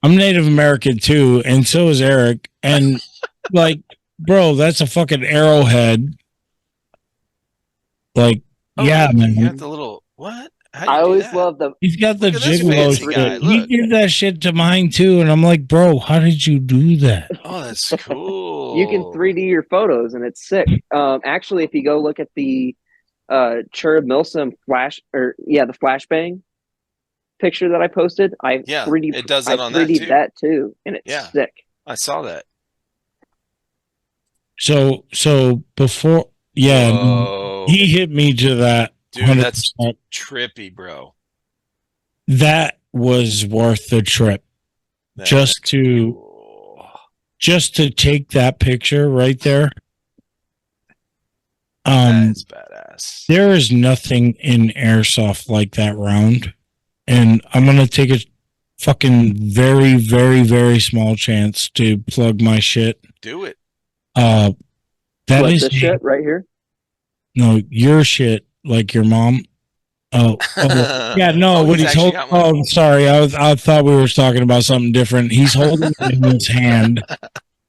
I'm Native American too, and so is Eric. And like, bro, that's a fucking arrowhead. Like, Oh, yeah, look, you got man. the little what? How do I you do always that? love the He's got the Look at this gigolo fancy guy. shit. He Look. did that shit to mine too, and I'm like, bro, how did you do that? Oh, that's cool. you can 3D your photos and it's sick. Actually, if you go look at the Cherub Milsim the flashbang picture that I posted, Yeah, 3D it does I that on that 3D'd too. that too, and it's Yeah, sick. I saw that. So before, yeah, Whoa. he hit me to that. Dude, that's 100%. trippy, bro. That was worth the trip. That Just is to cool. take that picture right there. That's badass. There is nothing in airsoft like that round, and I'm gonna take a fucking very, very, very small chance to plug my shit. Do it. That What, is this shit right here? no your shit, like your mom. Oh, yeah, no. Oh, What he's he's actually holding? got one. Oh, sorry. I thought we were talking about something different. He's holding it in his hand.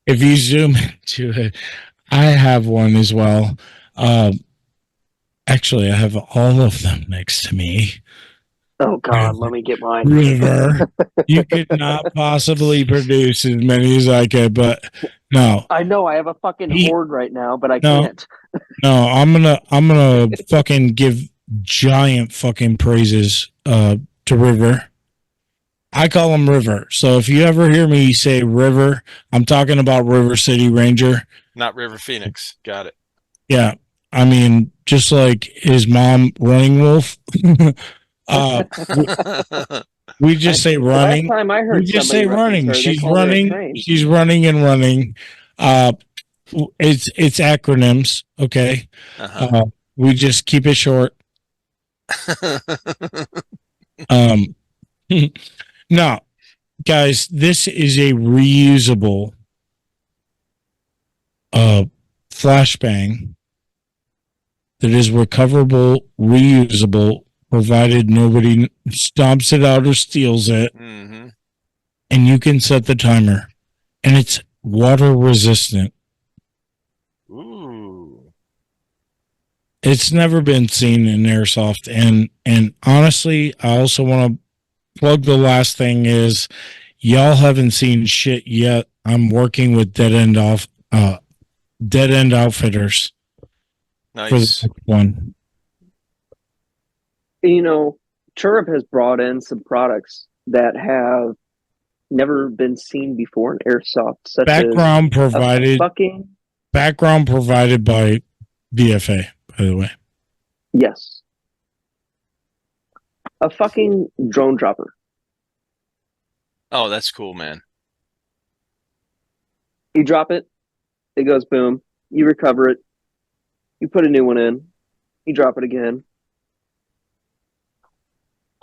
If you zoom into it, I have one as well. Actually, I have all of them next to me. Oh God, let me get mine. River, you could not possibly produce as many as I could, but no, I know I have a fucking horde right now, but I can't. no. I'm gonna fucking give giant fucking praises to River. I call him River. So if you ever hear me say River, I'm talking about River City Ranger. Not River Phoenix. Got it. Yeah. I mean, just like his mom, Running Wolf. We just say running. Last time I heard We just somebody say reference running. her, they She's called her a running. train. She's running and running. It's acronyms. Okay. We just keep it short. Now, guys, this is a reusable flashbang that is recoverable, reusable, provided nobody stomps it out or steals it. Mm-hmm. And you can set the timer, and it's water resistant. Ooh. It's never been seen in airsoft, and honestly, I also want to plug the last thing is y'all haven't seen shit yet. I'm working with Dead End Outfitters Nice. for the next one. You know, Cherub has brought in some products that have never been seen before in airsoft, such Background as provided by VFA, by the way. Yes. A fucking drone dropper. Oh, that's cool, man. You drop it, it goes boom. You recover it. You put a new one in. You drop it again.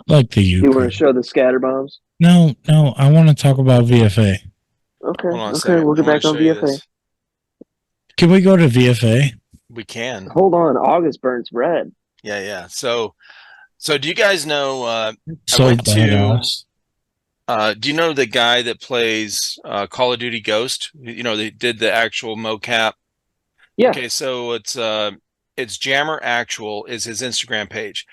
Like the You want to show the scatter bombs? No, I want to talk about VFA. Okay, Hold on a okay, second. we'll get back on VFA. This. Can we go to VFA? We can. Hold on, August burns red. Yeah. So do you guys know? So badass. Do you know the guy that plays Call of Duty Ghost? You know, they did the actual mocap. Yeah. Okay, so it's Jammer Actual is his Instagram page.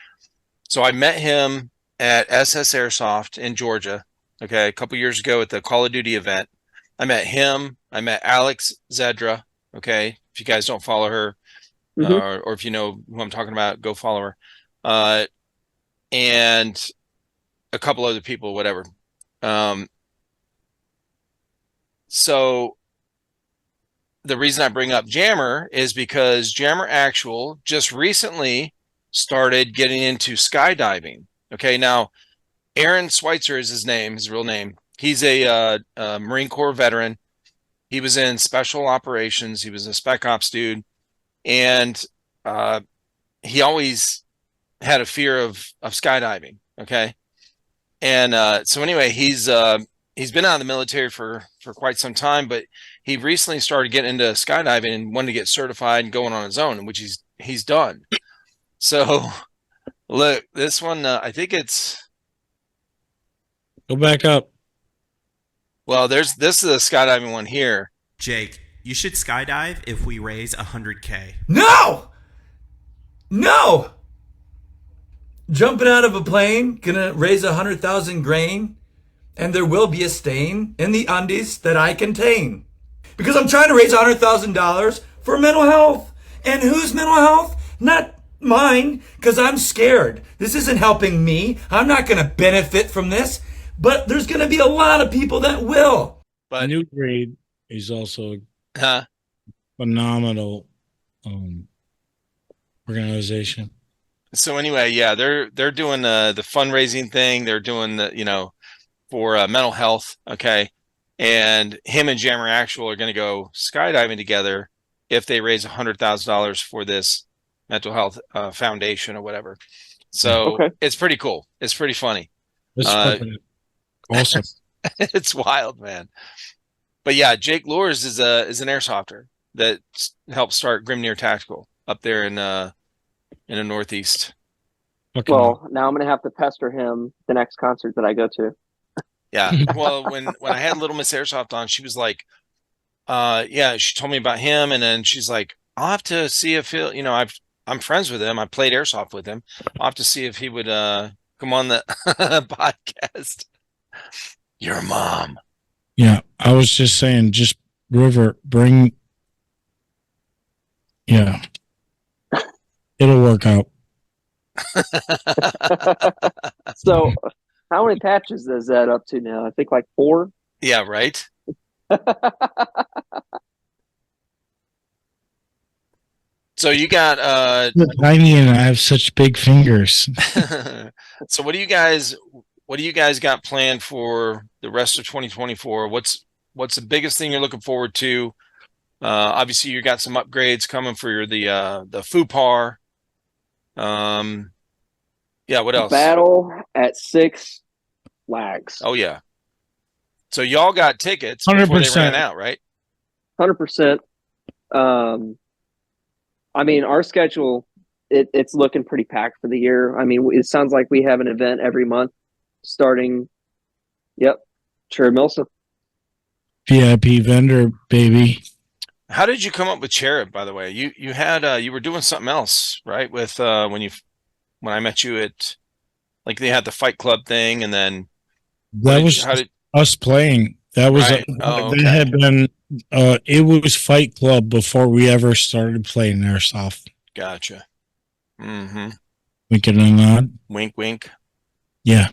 So I met him at SS Airsoft in Georgia. Okay, a couple years ago at the Call of Duty event. I met him. I met Alex Zedra. Okay, if you guys don't follow her, or if you know who I'm talking about, go follow her. And a couple other people, whatever. So the reason I bring up Jammer is because Jammer Actual just recently started getting into skydiving. Okay, now Aaron Schweitzer is his name, his real name. He's a Marine Corps veteran. He was in special operations. He was a spec ops dude, and he always had a fear of skydiving. Okay, and so anyway, he's been out of the military for quite some time, but he recently started getting into skydiving and wanted to get certified and going on his own, which he's done. So look, this one, I think it's. Go back up. Well, this is a skydiving one here. Jake, you should skydive if we raise 100K. No! No! Jumping out of a plane, gonna raise 100,000 grain, and there will be a stain in the undies that I contain. Because I'm trying to raise $100,000 for mental health. And whose mental health? Not mine, because I'm scared. This isn't helping me. I'm not gonna benefit from this. But there's gonna be a lot of people that will. But New Grade is also huh? phenomenal organization. So anyway, yeah, they're doing the fundraising thing. They're doing the for mental health. Okay, and him and Jammer Actual are going to go skydiving together if they raise $100,000 for this mental health foundation or whatever. So Okay. it's pretty cool. It's pretty funny. That's fucking awesome. It's wild, man. But yeah, Jake Lures is an airsofter that helped start Grimnir Tactical up there in the Northeast. Fucking Well, now I'm gonna have to pester him the next concert that I go to. Yeah. Well, when I had Little Miss Airsoft on, she was like, yeah, she told me about him, and then she's like, I'll have to see if he'll, I'm friends with him. I played airsoft with him. I'll have to see if he would come on the podcast. Your mom. Yeah, I was just saying, just River, bring. Yeah, it'll work out. So, how many patches is that up to now? I think like 4. Yeah, right. So you got Tiny and I have such big fingers. so what do you guys got planned for the rest of 2024? What's the biggest thing you're looking forward to? Obviously you got some upgrades coming for the FUPA. Yeah, what else? Battle at 6 flags. Oh yeah. So y'all got tickets before they 100%. ran out, right? 100%. I mean, our schedule, it's looking pretty packed for the year. I mean, it sounds like we have an event every month starting, Cherub Milsim. VIP vendor, baby. How did you come up with Cherub, by the way? You had you were doing something else, right? With when I met you at, like, they had the Fight Club thing, and then That was us playing. That was Right. Oh, that had been it was Fight Club before we ever started playing Airsoft. Gotcha. Mm-hmm. Winking and nod. Wink, wink. Yeah.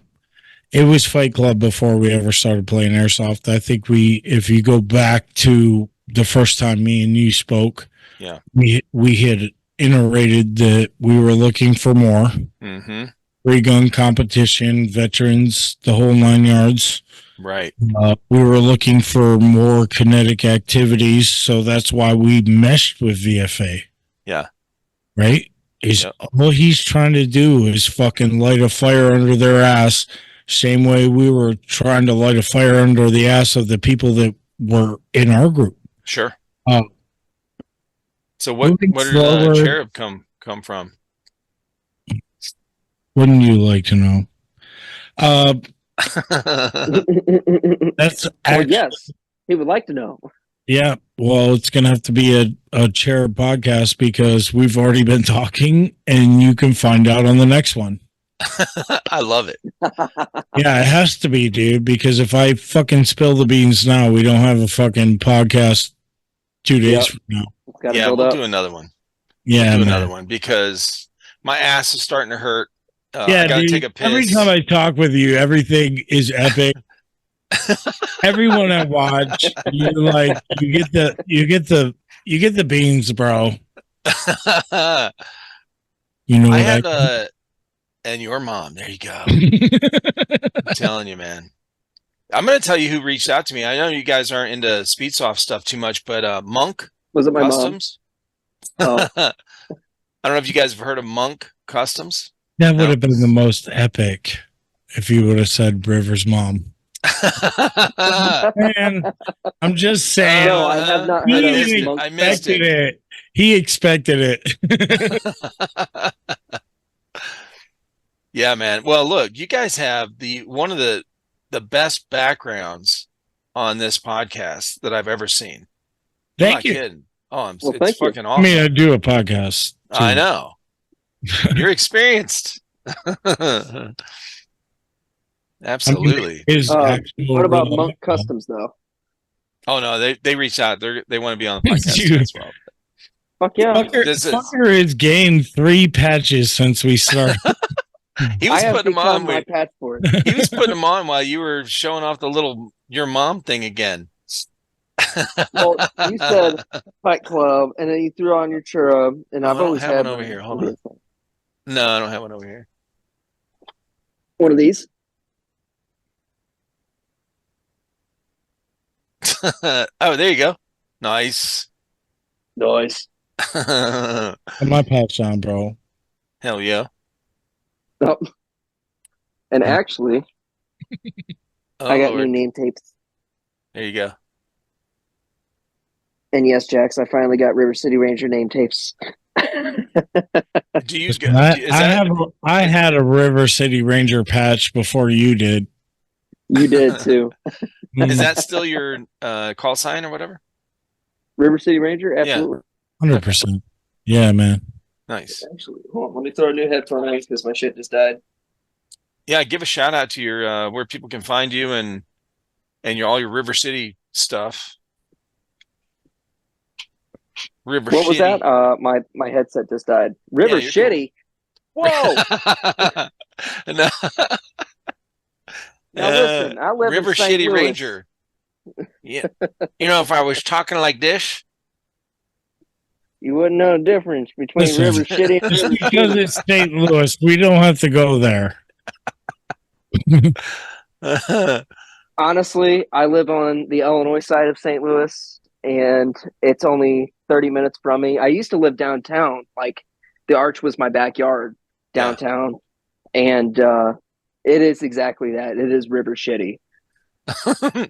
It was Fight Club before we ever started playing Airsoft. I think if you go back to the first time me and you spoke, Yeah. we had iterated that we were looking for more. Mm-hmm. Free gun competition, veterans, the whole 9 yards. Right. We were looking for more kinetic activities, so that's why we meshed with VFA. Yeah. Right? All he's trying to do is fucking light a fire under their ass, same way we were trying to light a fire under the ass of the people that were in our group. Sure. Um, So where did Cherub come from? Wouldn't you like to know? That's actually, yes, he would like to know. yeah. Well, it's gonna have to be a Cherub podcast because we've already been talking, and you can find out on the next one. I love it. Yeah, it has to be, dude, because if I fucking spill the beans now, we don't have a fucking podcast 2 days from now. Gotta Yeah, build we'll up. do another one. Yeah, Do man. another one because my ass is starting to hurt. Yeah, I gotta dude, take a piss. every time I talk with you, everything is epic. Everyone I watch, you get the beans, bro. You know I what had and your mom. There you go. I'm telling you, man. I'm gonna tell you who reached out to me. I know you guys aren't into Speedsoft stuff too much, but Monk Was it my Customs. mom? Oh. I don't know if you guys have heard of Monk Customs. That would have been the most epic if you would have said River's mom. Man, I'm just saying. No, I have not heard of Monk. I missed it. He expected it. Yeah, man. Well, look, you guys have one of the best backgrounds on this podcast that I've ever seen. I'm Thank not you. kidding. Oh, Well, it's thank you. fucking I awesome. mean, I do a podcast. Too. I know. You're experienced. Absolutely. His actual What about real Monk life, Customs though? Oh no, they reached out. They want to be on the podcast Dude. as well. Fuck yeah! Fucker has gained 3 patches since we started. He I was have putting them become on. my patch for it. He was putting them on while you were showing off the little your mom thing again. Well, you said Fight Club, and then you threw on your Cherub, and Oh, I've I don't always have had one over here. Hold on. No, I don't have one over here. one of these. Oh, there you go. Nice. Nice. Put my patch on, bro. Hell yeah. Oh. And actually, Oh, I got Lord. new name tapes. There you go. And yes, Jax, I finally got River City Ranger name tapes. Do you? I had a River City Ranger patch before you did. You did too. Is that still your call sign or whatever? River City Ranger? Absolutely. 100%. Yeah, man. Nice. Actually, hold on, let me throw a new headphone on because my shit just died. Yeah, give a shout out to your where people can find you and all your River City stuff. River What was Shitty. that? My headset just died. River you're Shitty. Whoa! No. Now listen, I live River in St. Shitty Louis. Ranger. Yeah. If I was talking like this, You wouldn't know the difference between Listen, River Shitty and just River because Shitty. it's St. Louis, we don't have to go there. Honestly, I live on the Illinois side of St. Louis, and it's only 30 minutes from me. I used to live downtown. Like, the Arch was my backyard downtown. And it is exactly that. It is River Shitty. Nice.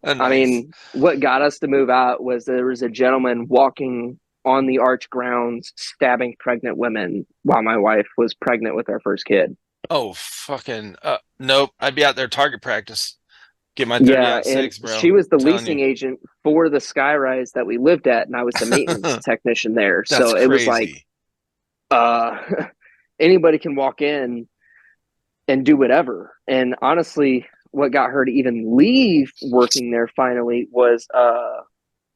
I mean, what got us to move out was there was a gentleman walking on the Arch grounds stabbing pregnant women while my wife was pregnant with our first kid. Oh, fucking nope. I'd be out there target practice. Get my 30 out 6, bro. She was the I'm telling leasing you. agent for the skyrise that we lived at, and I was the maintenance technician there. So it was like, anybody can walk in and do whatever. And honestly, what got her to even leave working there finally was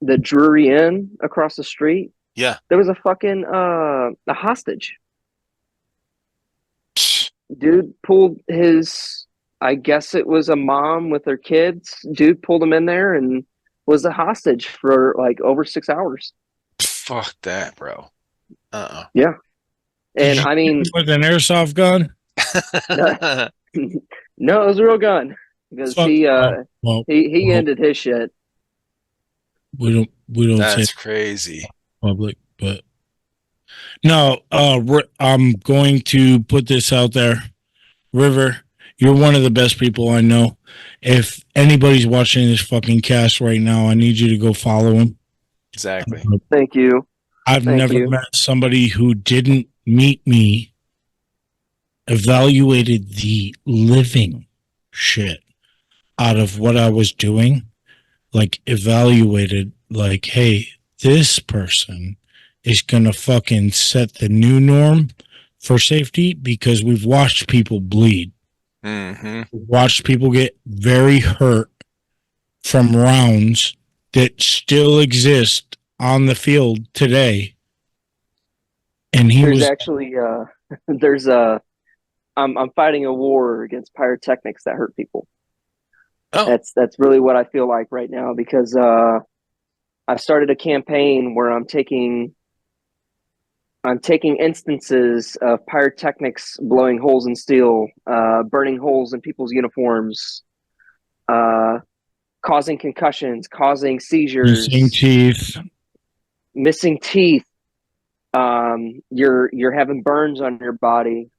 the Drury Inn across the street. Yeah. There was a fucking a hostage. Dude pulled his, I guess it was a mom with her kids. Dude pulled him in there and was a hostage for like over 6 hours. Fuck that, bro. Yeah. And I mean, with an airsoft gun? no, it was a real gun because he ended his shit. We don't That's say crazy. Public, but no, I'm going to put this out there. River, you're one of the best people I know. If anybody's watching this fucking cast right now, I need you to go follow him. Exactly. Thank you. I've never met somebody who didn't meet me, evaluated the living shit out of what I was doing, like evaluated, like, hey, this person is going to fucking set the new norm for safety because we've watched people bleed. Mm-hmm. We've watched people get very hurt from rounds that still exist on the field today. And I'm fighting a war against pyrotechnics that hurt people. Oh. That's really what I feel like right now because I've started a campaign where I'm taking instances of pyrotechnics blowing holes in steel, burning holes in people's uniforms, causing concussions, causing seizures, missing teeth. You're having burns on your body.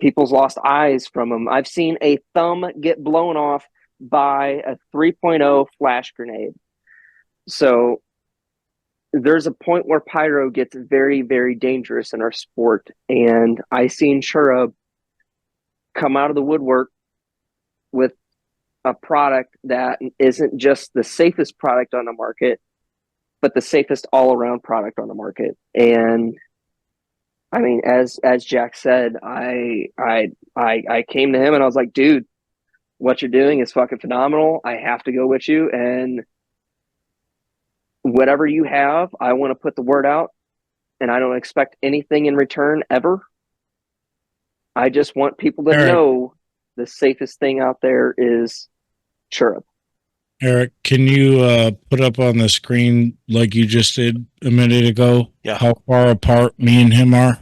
People's lost eyes from them. I've seen a thumb get blown off by a 3.0 flash grenade. So there's a point where pyro gets very, very dangerous in our sport. And I seen Cherub come out of the woodwork with a product that isn't just the safest product on the market, but the safest all around product on the market. And I mean, as Jack said, I came to him and I was like, dude, what you're doing is fucking phenomenal. I have to go with you, and whatever you have, I want to put the word out, and I don't expect anything in return ever. I just want people to know the safest thing out there is Cherub. Eric, can you put up on the screen like you just did a minute ago? Yeah. How far apart me and him are?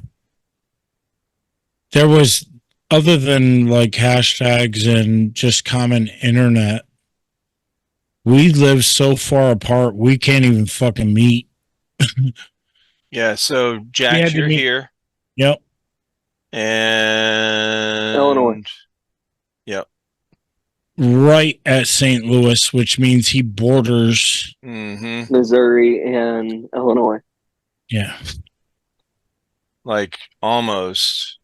There was, other than like hashtags and just common internet, we live so far apart we can't even fucking meet. Yeah. So Jack, you're here. Yep. And Illinois. Yep. Right at St. Louis, which means he borders Missouri and Illinois. Yeah. Like almost.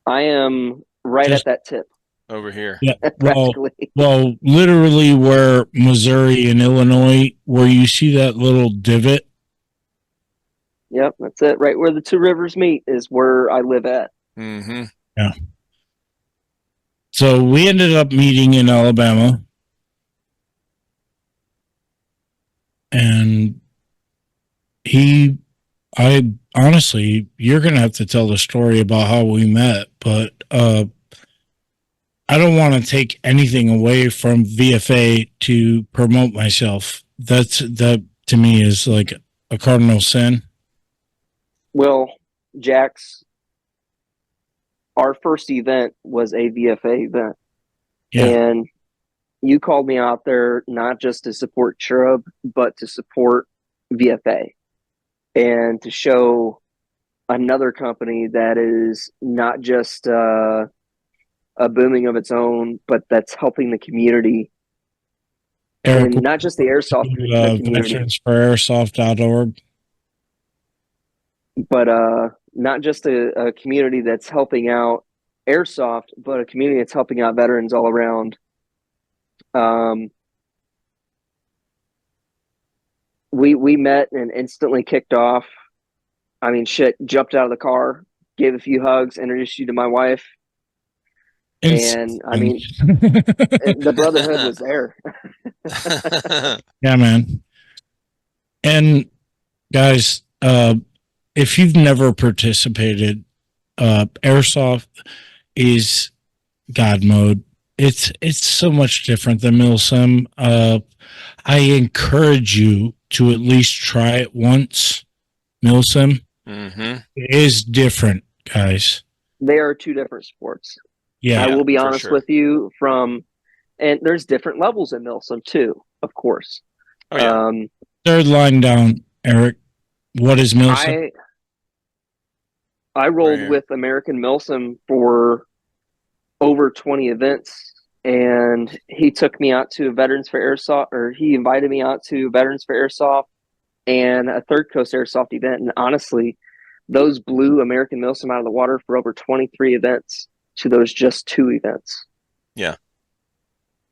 I am right Just at that tip. Over here. Yeah. Practically. Well, literally where Missouri and Illinois, where you see that little divot. Yep, that's it. Right where the two rivers meet is where I live at. Yeah. So we ended up meeting in Alabama. And I honestly, you're going to have to tell the story about how we met, but I don't want to take anything away from VFA to promote myself. That to me is like a cardinal sin. Well, our first event was a VFA event. Yeah. And you called me out there not just to support Cherub, but to support VFA and to show another company that is not just a booming of its own, but that's helping the community. Eric, and not just the airsoft community. Veterans for Airsoft.org. But not just a community that's helping out airsoft, but a community that's helping out veterans all around. We met and instantly kicked off. I mean, shit, jumped out of the car, gave a few hugs, introduced you to my wife. And I mean, the brotherhood was there. Yeah, man. And guys, if you've never participated, Airsoft is God mode. It's so much different than Milsim. I encourage you to at least try it once. Milsim is different, guys. They are two different sports. Yeah, I will be honest with you. And there's different levels in Milsim too, of course. Oh, yeah. Third line down, Eric. What is Milsim? I rolled with American Milsim for over 20 events, and he took me out to Veterans for Airsoft, or he invited me out to Veterans for Airsoft and a Third Coast Airsoft event. And honestly, those blew American Milsim out of the water for over 23 events to those just 2 events. Yeah.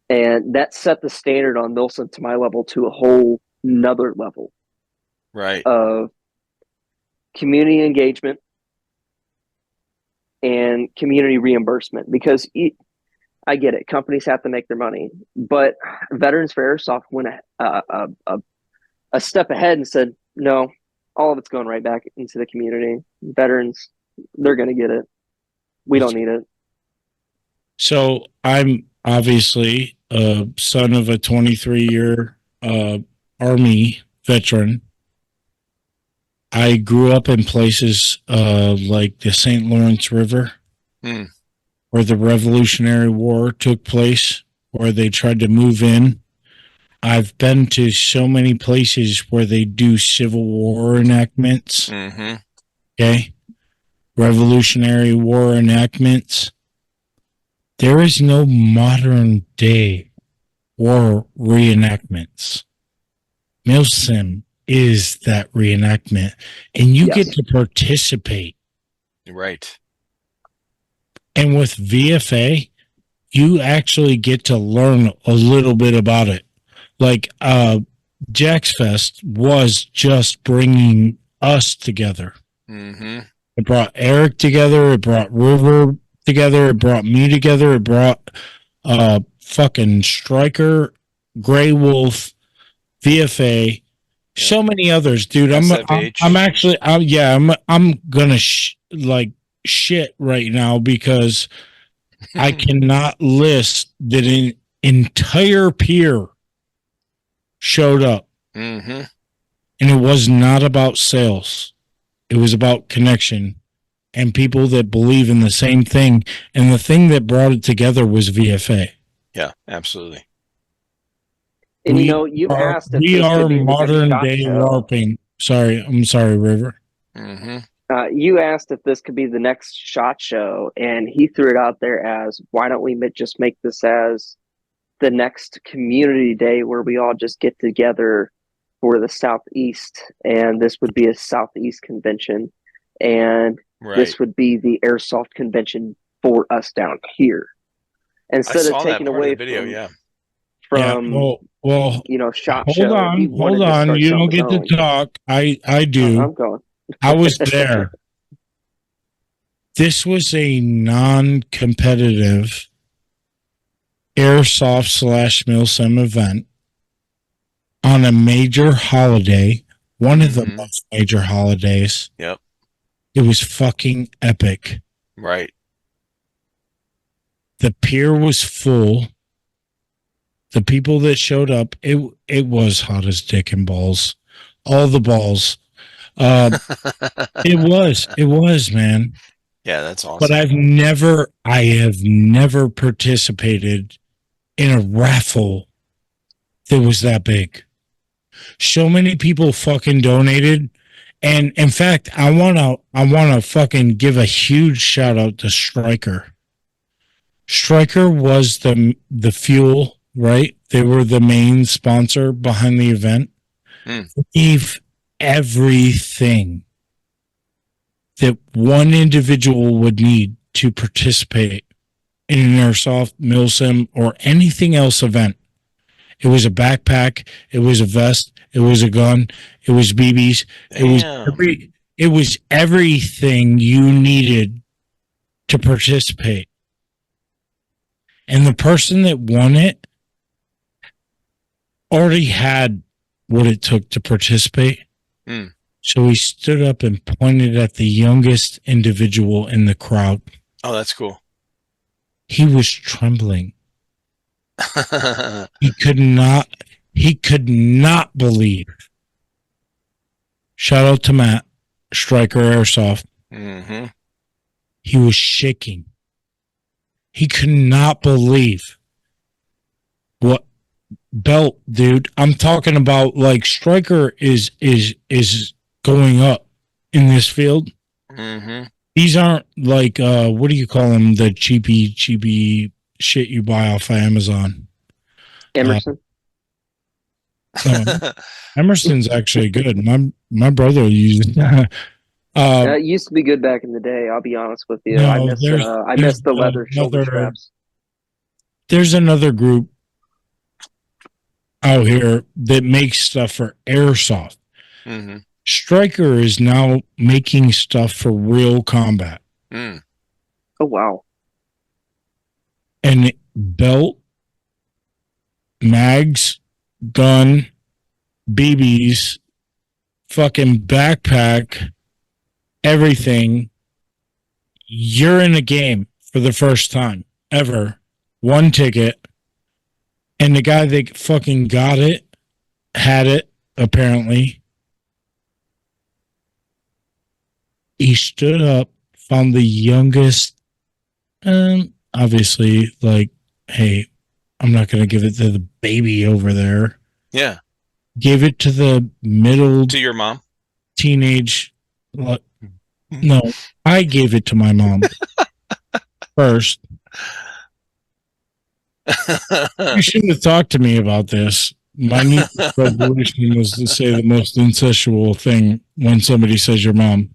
And that set the standard on Milsim to my level to a whole nother level. Right. Of community engagement and community reimbursement, because I get it. Companies have to make their money, but Veterans for Airsoft went a step ahead and said, no, all of it's going right back into the community. Veterans, they're going to get it. We don't need it. So I'm obviously a son of a 23-year Army veteran. I grew up in places like the St. Lawrence River, where the Revolutionary War took place, where they tried to move in. I've been to so many places where they do Civil War enactments. Okay. Revolutionary War enactments. There is no modern day war reenactments. Milsim is that reenactment, and you get to participate. Right. And with VFA, you actually get to learn a little bit about it. Like, Jack's Fest was just bringing us together. Mm-hmm. It brought Eric together. It brought River together. It brought me together. It brought fucking Striker, Grey Wolf, VFA, so many others, dude. I'm actually, I'm gonna shit right now because I cannot list that an entire peer showed up, Mm-hmm. and it was not about sales. It was about connection and people that believe in the same thing. And the thing that brought it together was VFA. Yeah, absolutely. And you asked if we this are could be the next modern SHOT day Show. LARPing. Sorry, I'm sorry, River. Mm-hmm. You asked if this could be the next SHOT Show, and he threw it out there as, why don't we just make this as the next community day where we all just get together for the Southeast, and this would be a Southeast convention, and this would be the Airsoft convention for us down here. Instead of taking away from SHOT hold Show, hold on. You don't get to talk. I do. I'm going. I was there. This was a non-competitive Airsoft / Milsim event on a major holiday, one of the most major holidays. Yep. It was fucking epic. Right. The pier was full. The people that showed up, it was hot as dick and balls. All the balls. It was, man. Yeah, that's awesome. But I have never participated in a raffle that was that big. So many people fucking donated. And in fact, I wanna fucking give a huge shout out to Striker. Striker was the fuel, right? They were the main sponsor behind the event. Gave everything that one individual would need to participate in an Airsoft, Milsim, or anything else event. It was a backpack. It was a vest. It was a gun. It was BBs. It was everything you needed to participate. And the person that won it already had what it took to participate. So he stood up and pointed at the youngest individual in the crowd. Oh, that's cool. He was trembling. He could not believe. Shout out to Matt, Striker Airsoft. Mm-hmm. He was shaking. He could not believe what belt, dude. I'm talking about, like, Striker is going up in this field. Mm-hmm. These aren't like what do you call them? The cheapy shit you buy off of Amazon. Emerson. Emerson's actually good. My brother used It used to be good back in the day. I'll be honest with you. No, I miss the leather shoulder straps. There's another group out here that makes stuff for Airsoft. Mm-hmm. Striker is now making stuff for real combat. Oh, wow. And belt, mags, gun, BBs, fucking backpack, everything. You're in a game for the first time ever. One ticket. And the guy that fucking got it, had it, apparently. He stood up, found the youngest, obviously, like, hey, I'm not going to give it to the baby over there. Yeah. Gave it to the middle. To your mom? Teenage. No, I gave it to my mom first. You shouldn't have talked to me about this. My new resolution was to say the most incestual thing when somebody says your mom.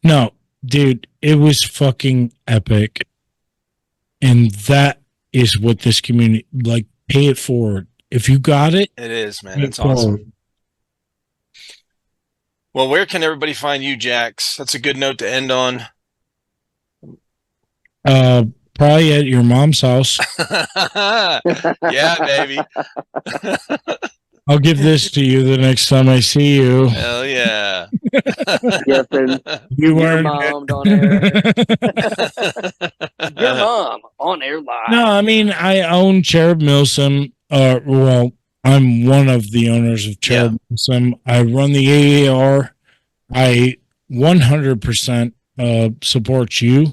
No, dude, it was fucking epic. And that is what this community, like, pay it forward. If you got it, It is, man. pay it It's awesome. forward. Well, where can everybody find you, Jax? That's a good note to end on. Probably at your mom's house. Yeah, baby. I'll give this to you the next time I see you. Hell yeah. Griffin, You your weren't. mom on air. Your mom on air live. No, I mean, I own Cherub Milsim. Well, I'm one of the owners of Cherub Milsim. I run the AAR. I 100% support you,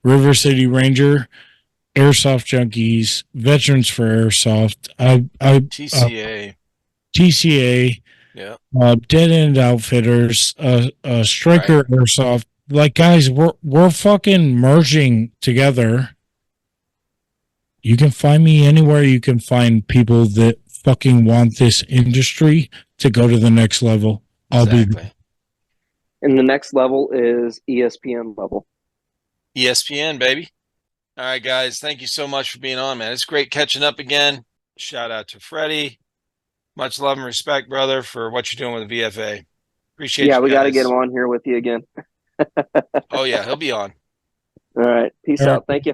River City Ranger, Airsoft Junkies, Veterans for Airsoft. TCA. TCA. Yeah. Dead End Outfitters, Striker Airsoft. Like, guys, we're fucking merging together. You can find me anywhere you can find people that fucking want this industry to go to the next level. I'll be there. And the next level is ESPN level. ESPN, baby. All right, guys. Thank you so much for being on, man. It's great catching up again. Shout out to Freddie. Much love and respect, brother, for what you're doing with the VFA. Appreciate Yeah, you we got to guys. get him on here with you again. Oh, yeah. He'll be on. All right. Peace All right. out. Thank you.